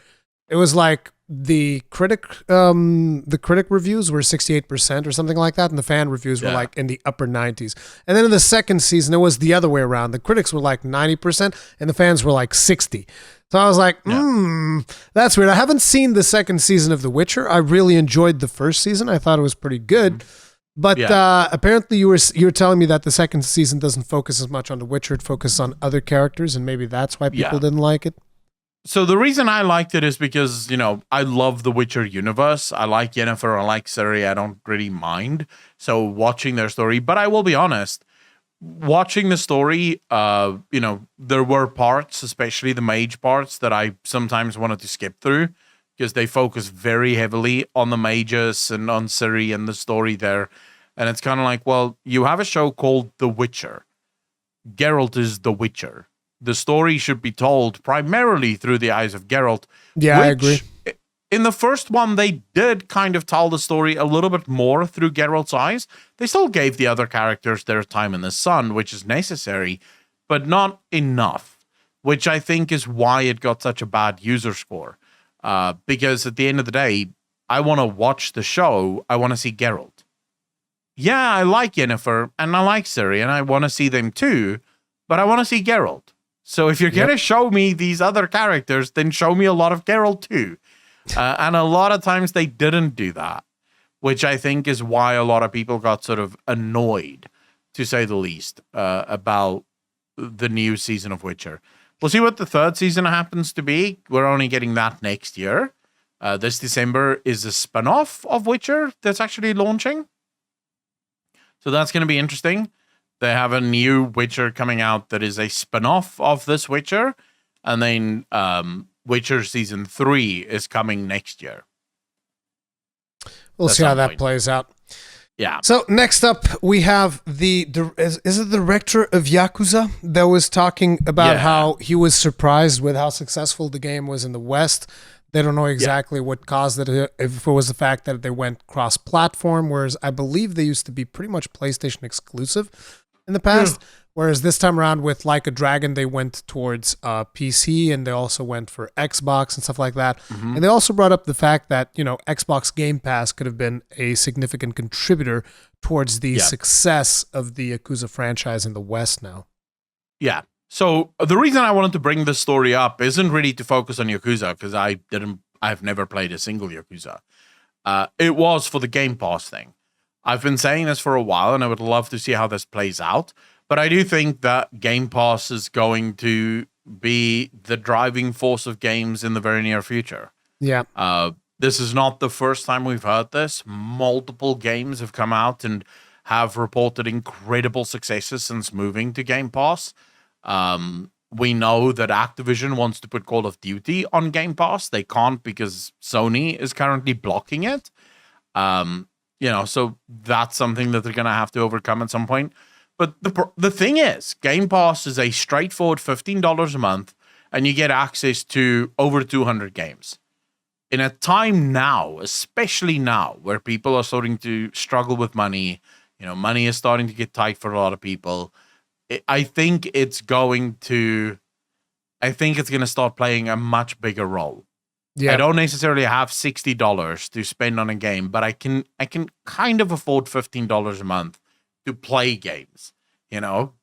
it was like the critic reviews were 68% or something like that, and the fan reviews were like in the upper 90s. And then in the second season, it was the other way around. The critics were like 90%, and the fans were like 60. So I was like, that's weird. I haven't seen the second season of The Witcher. I really enjoyed the first season. I thought it was pretty good. But apparently you were telling me that the second season doesn't focus as much on The Witcher. It focuses on other characters, and maybe that's why people didn't like it. So the reason I liked it is because, you know, I love the Witcher universe. I like Yennefer, I like Ciri, I don't really mind. So watching their story, but I will be honest, watching the story, you know, there were parts, especially the mage parts, that I sometimes wanted to skip through because they focus very heavily on the mages and on Ciri and the story there. And it's kind of like, well, you have a show called The Witcher. Geralt is the Witcher. The story should be told primarily through the eyes of Geralt. Yeah, I agree. In the first one, they did kind of tell the story a little bit more through Geralt's eyes. They still gave the other characters their time in the sun, which is necessary, but not enough, which I think is why it got such a bad user score. Because at the end of the day, I want to watch the show. I want to see Geralt. Yeah, I like Yennefer, and I like Ciri, and I want to see them too, but I want to see Geralt. So if you're going to show me these other characters, then show me a lot of Geralt too. And a lot of times they didn't do that, which I think is why a lot of people got sort of annoyed, to say the least, about the new season of Witcher. We'll see what the third season happens to be. We're only getting that next year. This December is a spin-off of Witcher that's actually launching. So that's going to be interesting. They have a new Witcher coming out that is a spin-off of this Witcher. And then Witcher Season 3 is coming next year. We'll see how that plays out. Yeah. So next up, we have is it the director of Yakuza that was talking about how he was surprised with how successful the game was in the West. They don't know exactly what caused it, if it was the fact that they went cross-platform, whereas I believe they used to be pretty much PlayStation exclusive in the past, whereas this time around with Like a Dragon, they went towards PC, and they also went for Xbox and stuff like that. And they also brought up the fact that, you know, Xbox Gamepass could have been a significant contributor towards the success of the Yakuza franchise in the West now. Yeah. So the reason I wanted to bring this story up isn't really to focus on Yakuza, because I've never played a single Yakuza. It was for the Game Pass thing. I've been saying this for a while, and I would love to see how this plays out. But I do think that Game Pass is going to be the driving force of games in the very near future. Yeah. This is not the first time we've heard this. Multiple games have come out and have reported incredible successes since moving to Game Pass. We know that Activision wants to put Call of Duty on Game Pass. They can't because Sony is currently blocking it. You know, so that's something that they're going to have to overcome at some point. But the thing is, Game Pass is a straightforward $15 a month, and you get access to over 200 games. In a time now, especially now, where people are starting to struggle with money, you know, money is starting to get tight for a lot of people. I think it's going to start playing a much bigger role. Yeah. I don't necessarily have $60 to spend on a game, but I can kind of afford $15 a month to play games, you know?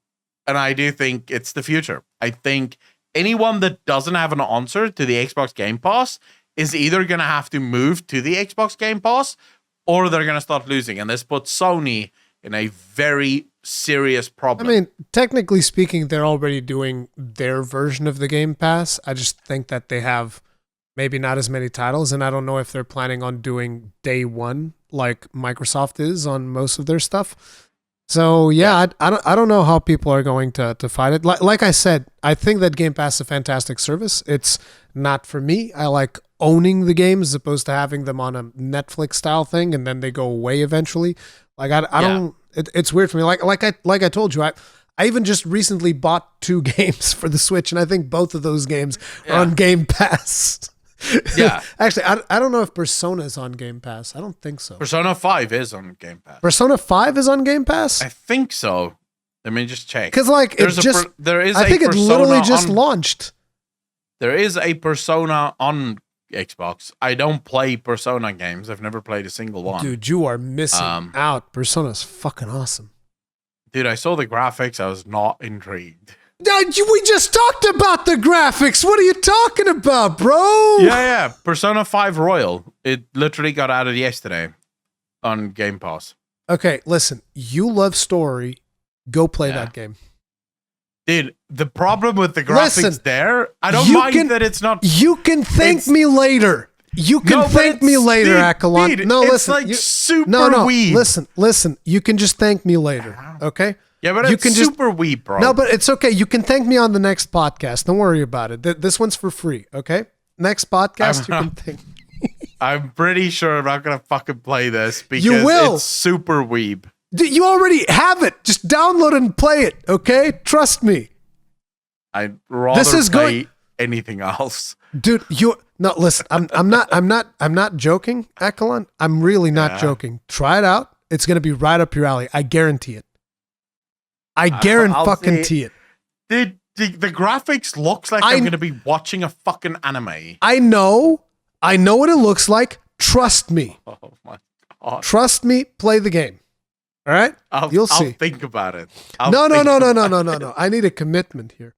And I do think it's the future. I think anyone that doesn't have an answer to the Xbox Game Pass is either going to have to move to the Xbox Game Pass, or they're going to start losing. And this puts Sony in a very serious problem. I mean, technically speaking, they're already doing their version of the Game Pass. I just think that they have maybe not as many titles, and I don't know if they're planning on doing day one like Microsoft is on most of their stuff. So yeah, I don't know how people are going to fight it. Like I said, I think that Game Pass is a fantastic service. It's not for me. I like owning the games as opposed to having them on a Netflix style thing and then they go away eventually. Like I don't. It's weird for me. Like I told you, I even just recently bought 2 games for the Switch, and I think both of those games are on Game Pass. Yeah. Actually, I don't know if Persona is on Game Pass. I don't think so. Persona 5 is on Game Pass. Persona 5 is on Game Pass? I think so. Let me just check. Because like There's it just, there is I think it literally just on, launched. There is a Persona on Xbox. I don't play Persona games. I've never played a single one. Dude, you are missing out. Persona's fucking awesome. Dude, I saw the graphics. I was not intrigued. We just talked about the graphics. What are you talking about, bro? Yeah. Persona 5 Royal. It literally got added yesterday on Game Pass. Okay, listen. You love story. Go play that game. Dude, the problem with the graphics I don't mind that it's not... You can thank me later. You can thank me later, Accolonn. Dude, no, it's listen. like super weeb. Listen. You can just thank me later, okay? Yeah, but it's super weeb, bro. No, but it's okay. You can thank me on the next podcast. Don't worry about it. This one's for free, okay? Next podcast, you can thank me. I'm pretty sure I'm not going to fucking play this because it's super weeb. You already have it. Just download and play it, okay? Trust me. I'd rather play anything else. Dude, listen, I'm not joking, Accolonn. I'm really not joking. Try it out. It's going to be right up your alley. I guarantee it. I guarantee it. The graphics looks like I'm going to be watching a fucking anime. I know what it looks like. Trust me. Oh my God. Trust me. Play the game. All right? You'll see. I'll think about it. No. I need a commitment here.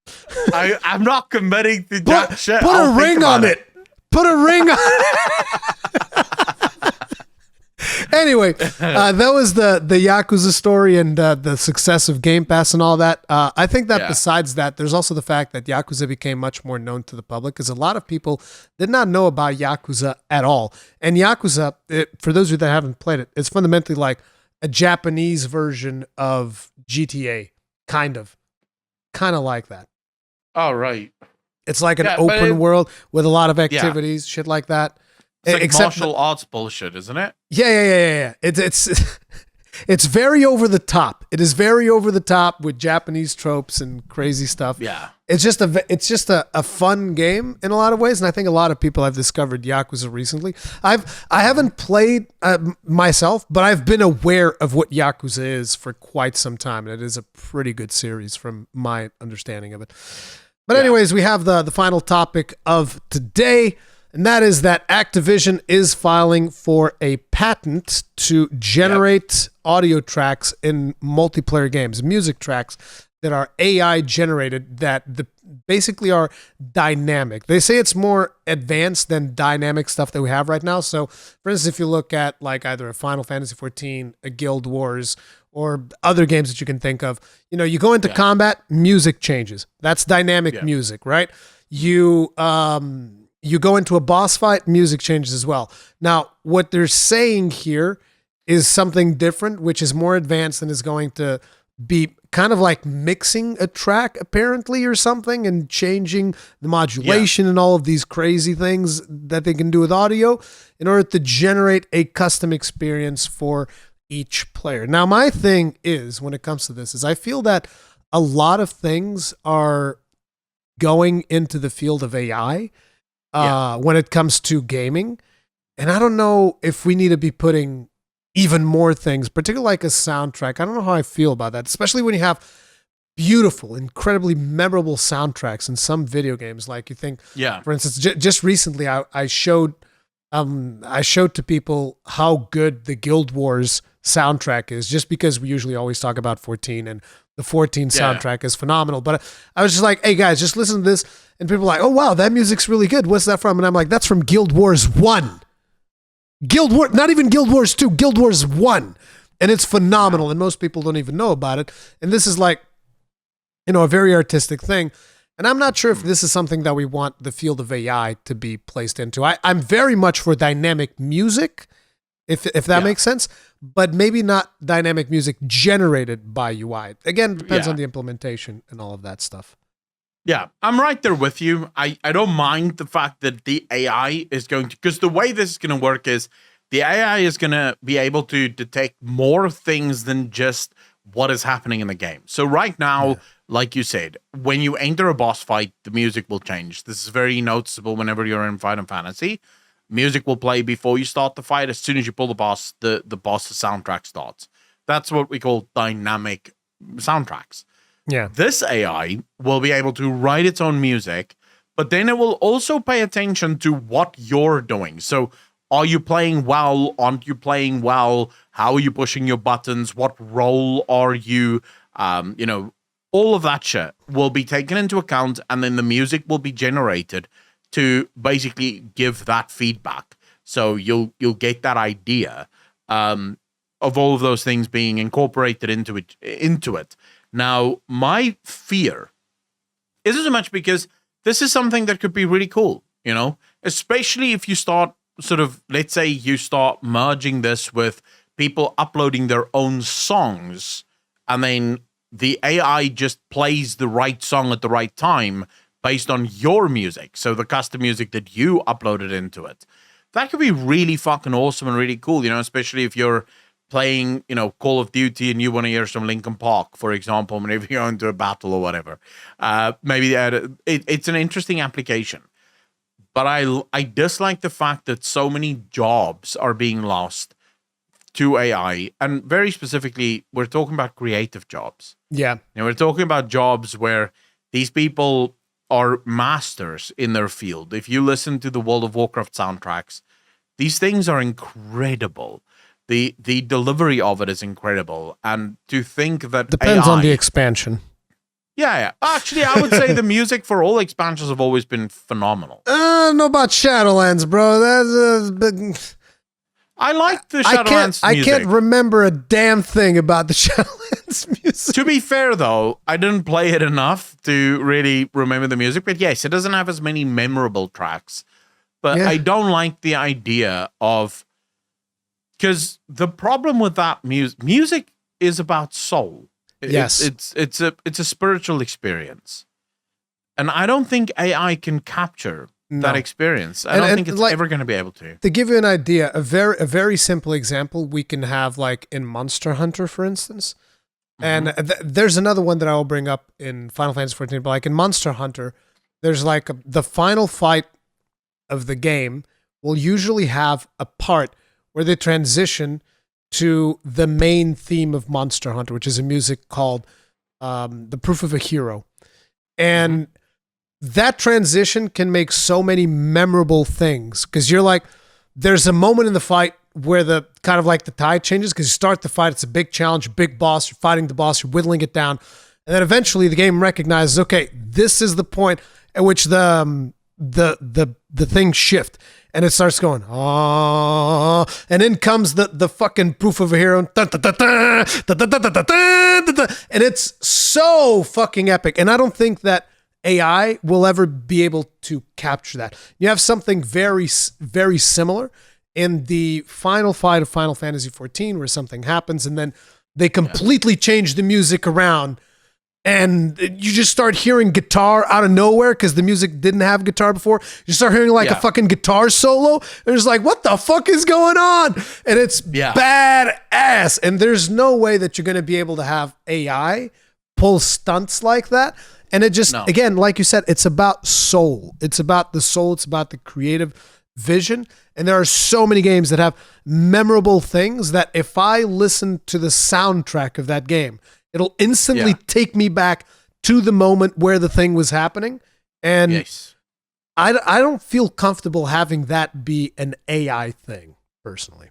I'm not committing to that shit. Put a ring on it. Put a ring on it. Anyway, that was the Yakuza story and the success of Game Pass and all that. I think that besides that, there's also the fact that Yakuza became much more known to the public because a lot of people did not know about Yakuza at all. And Yakuza, for those of you that haven't played it, it's fundamentally like a Japanese version of GTA, kind of like that. Oh, right. It's like an open world with a lot of activities, shit like that. It's like martial arts bullshit, isn't it? Yeah. It's very over the top. It is very over the top with Japanese tropes and crazy stuff. Yeah. It's just a fun game in a lot of ways, and I think a lot of people have discovered Yakuza recently. I haven't played myself, but I've been aware of what Yakuza is for quite some time, and it is a pretty good series from my understanding of it. But anyways, we have the final topic of today. And that is that Activision is filing for a patent to generate audio tracks in multiplayer games, music tracks that are AI generated that basically are dynamic. They say it's more advanced than dynamic stuff that we have right now. So, for instance, if you look at like either a Final Fantasy XIV, a Guild Wars, or other games that you can think of, you go into combat, music changes. That's dynamic music, right? You go into a boss fight, music changes as well. Now, what they're saying here is something different, which is more advanced and is going to be kind of like mixing a track, apparently, or something, and changing the modulation and all of these crazy things that they can do with audio in order to generate a custom experience for each player. Now, my thing is, when it comes to this, is I feel that a lot of things are going into the field of AI when it comes to gaming. And I don't know if we need to be putting even more things, particularly like a soundtrack. I don't know how I feel about that, especially when you have beautiful, incredibly memorable soundtracks in some video games. Like you think, for instance, just recently I showed to people how good the Guild Wars soundtrack is, just because we usually always talk about 14 and the 14 soundtrack is phenomenal. But I was just like, hey guys, just listen to this. And people are like, oh wow, that music's really good. What's that from? And I'm like, that's from Guild Wars 1. Not even Guild Wars 2, Guild Wars 1. And it's phenomenal. And most people don't even know about it. And this is like, a very artistic thing. And I'm not sure if this is something that we want the field of AI to be placed into. I'm very much for dynamic music, if that makes sense, but maybe not dynamic music generated by UI. Again, depends on the implementation and all of that stuff. Yeah, I'm right there with you. I don't mind the fact that the AI is going to, because the way this is going to work is the AI is going to be able to detect more things than just what is happening in the game. So right now, like you said, when you enter a boss fight, the music will change. This is very noticeable whenever you're in Final Fantasy. Music will play before you start the fight. As soon as you pull the boss, the boss's soundtrack starts. That's what we call dynamic soundtracks. Yeah. This AI will be able to write its own music, but then it will also pay attention to what you're doing. So are you playing well? Aren't you playing well? How are you pushing your buttons? What role are you? All of that shit will be taken into account, and then the music will be generated to basically give that feedback. So you'll get that idea of all of those things being incorporated into it. Now, my fear isn't so much because this is something that could be really cool, especially if you start sort of, let's say you start merging this with people uploading their own songs, and then the AI just plays the right song at the right time based on your music. So the custom music that you uploaded into it. That could be really fucking awesome and really cool, especially if you're playing, Call of Duty and you want to hear some Linkin Park, for example, whenever you go into a battle or whatever. Maybe it's an interesting application. But I dislike the fact that so many jobs are being lost to AI. And very specifically, we're talking about creative jobs. Yeah. We're talking about jobs where these people are masters in their field. If you listen to the World of Warcraft soundtracks, these things are incredible. The delivery of it is incredible. And to think that depends AI, on the expansion. Yeah. Actually, I would say the music for all expansions have always been phenomenal. I don't know about Shadowlands, bro. That's a big... I like the Shadowlands music. I can't remember a damn thing about the Shadowlands music. To be fair, though, I didn't play it enough to really remember the music. But yes, it doesn't have as many memorable tracks. But I don't like the idea of... Because the problem with that music is about soul. Yes. It's a spiritual experience. And I don't think AI can capture that experience. I don't think it's ever going to be able to. To give you an idea, a very simple example we can have like in Monster Hunter, for instance. And there's another one that I will bring up in Final Fantasy XIV, but like in Monster Hunter, there's like the final fight of the game will usually have a part where they transition to the main theme of Monster Hunter, which is a music called The Proof of a Hero. And that transition can make so many memorable things, because you're like, there's a moment in the fight where the kind of like the tide changes, because you start the fight, it's a big challenge, big boss, you're fighting the boss, you're whittling it down, and then eventually the game recognizes, okay, this is the point at which the things shift, and it starts going, and in comes the fucking Proof of a Hero, and it's so fucking epic. And I don't think that AI will ever be able to capture that. You have something very, very similar in the final fight of Final Fantasy XIV, where something happens and then they completely change the music around, and you just start hearing guitar out of nowhere because the music didn't have guitar before. You start hearing like a fucking guitar solo, and it's like, what the fuck is going on? And it's badass. And there's no way that you're going to be able to have AI pull stunts like that. And it just, again, like you said, it's about soul. It's about the soul. It's about the creative vision. And there are so many games that have memorable things that if I listen to the soundtrack of that game, it'll instantly take me back to the moment where the thing was happening. And I don't feel comfortable having that be an AI thing, personally.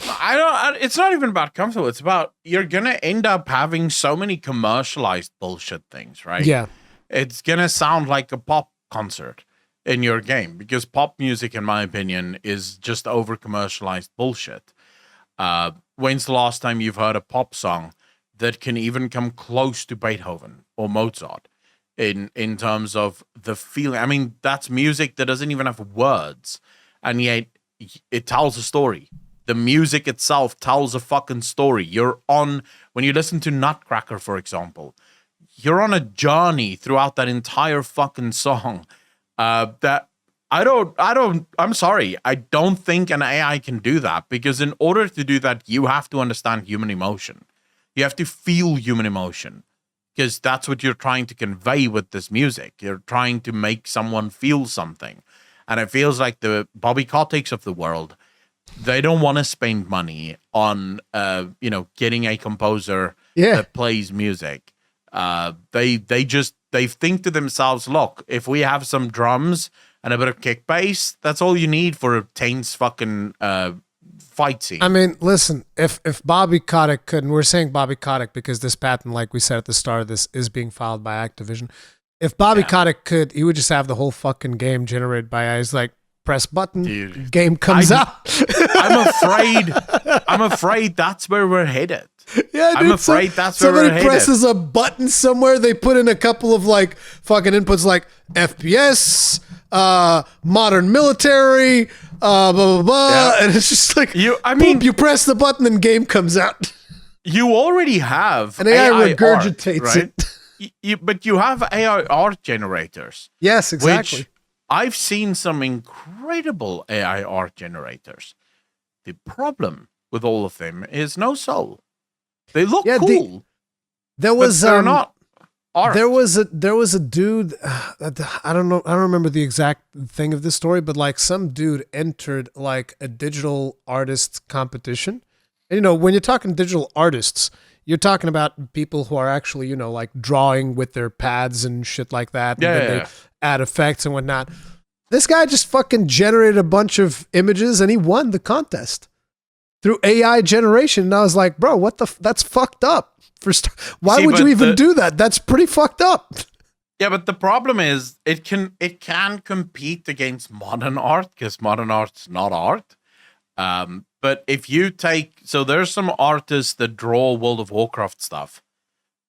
It's not even about comfortable. It's about, you're going to end up having so many commercialized bullshit things, right? Yeah. It's going to sound like a pop concert in your game, because pop music, in my opinion, is just over commercialized bullshit. When's the last time you've heard a pop song that can even come close to Beethoven or Mozart? in terms of the feeling. I mean, that's music that doesn't even have words, and yet it tells a story. The music itself tells a fucking story. When you listen to Nutcracker, for example, you're on a journey throughout that entire fucking song. I'm sorry. I don't think an AI can do that, because in order to do that, you have to understand human emotion. You have to feel human emotion, because that's what you're trying to convey with this music. You're trying to make someone feel something. And it feels like the Bobby Koticks of the world, they don't want to spend money on, getting a composer that plays music. They think to themselves, look, if we have some drums and a bit of kick bass, that's all you need for a tense fucking fight scene. I mean, listen, if Bobby Kotick could, and we're saying Bobby Kotick because this patent, like we said at the start of this, is being filed by Activision. If Bobby Kotick could, he would just have the whole fucking game generated by eyes, like, press button, dude, game comes out. I'm afraid that's where we're headed. Yeah, dude, I'm afraid that's where we're headed. Somebody presses a button somewhere, they put in a couple of like fucking inputs like FPS, modern military, blah blah blah, and it's just like you press the button and game comes out. You already have and AI regurgitates art, right? But you have AI art generators. Yes, exactly. Which I've seen some incredible AI art generators. The problem with all of them is no soul. They look cool. There was but they're not art. There was a dude. I don't know. I don't remember the exact thing of this story, but like some dude entered like a digital artist competition. And, when you're talking digital artists, you're talking about people who are actually, like drawing with their pads and shit like that. And then they add effects and whatnot. This guy just fucking generated a bunch of images and he won the contest through AI generation. And I was like, bro, that's fucked up. Why would you even do that? That's pretty fucked up. Yeah, but the problem is it can compete against modern art, because modern art's not art. But if you there's some artists that draw World of Warcraft stuff.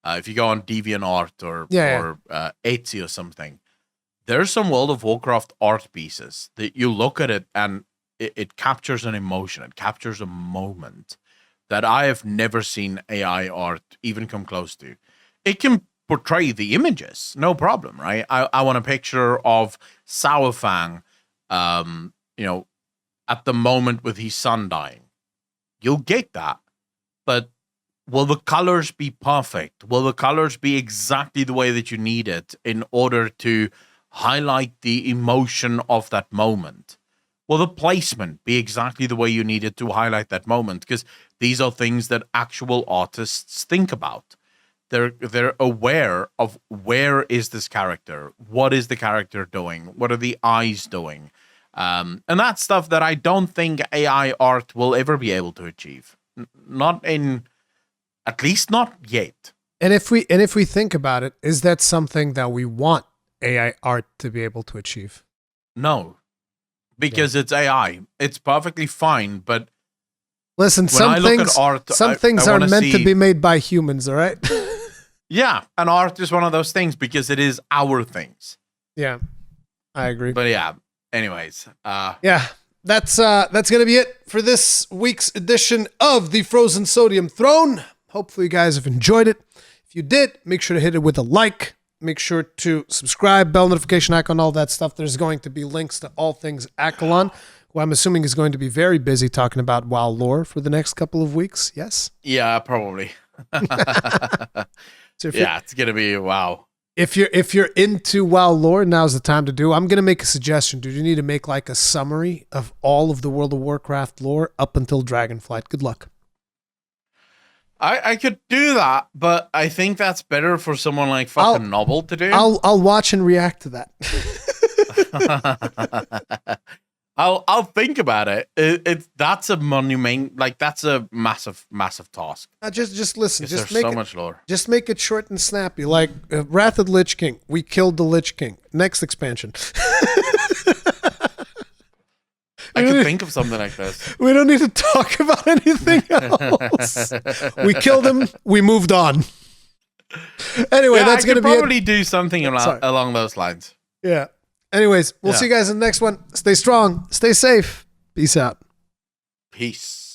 If you go on DeviantArt or Etsy or something, there's some World of Warcraft art pieces that you look at it and it captures an emotion. It captures a moment that I have never seen AI art even come close to. It can portray the images, no problem, right? I want a picture of Sourfang, at the moment with his son dying. You'll get that. But will the colors be perfect? Will the colors be exactly the way that you need it in order to highlight the emotion of that moment? Will the placement be exactly the way you need it to highlight that moment? Because these are things that actual artists think about. They're aware of where is this character? What is the character doing? What are the eyes doing? And that's stuff that I don't think AI art will ever be able to achieve. At least not yet. And if we think about it, is that something that we want AI art to be able to achieve? No, because it's AI. It's perfectly fine, but listen, some things aren't meant to be made by humans, all right? Yeah, and art is one of those things because it is our things. Yeah, I agree. But yeah, anyways. That's going to be it for this week's edition of the Frozen Sodium Throne. Hopefully you guys have enjoyed it. If you did, make sure to hit it with a like. Make sure to subscribe, bell notification icon, all that stuff. There's going to be links to all things Accolonn, who I'm assuming is going to be very busy talking about WoW lore for the next couple of weeks. Yes? Yeah, probably. So it's going to be WoW. If you're into WoW lore, now's the time to do. I'm going to make a suggestion, dude. You need to make like a summary of all of the World of Warcraft lore up until Dragonflight. Good luck. I could do that, but I think that's better for someone like fucking Noble to do. I'll watch and react to that. I'll think about it. That's a monument, like that's a massive task. Just listen. Just there's make so much lore. Just make it short and snappy. Like Wrath of the Lich King. We killed the Lich King. Next expansion. I could think of something like this. We don't need to talk about anything else. We killed him. We moved on. Anyway, Yeah, that's I going to could be probably do something along those lines. Yeah. Anyways, we'll see you guys in the next one. Stay strong. Stay safe. Peace out. Peace.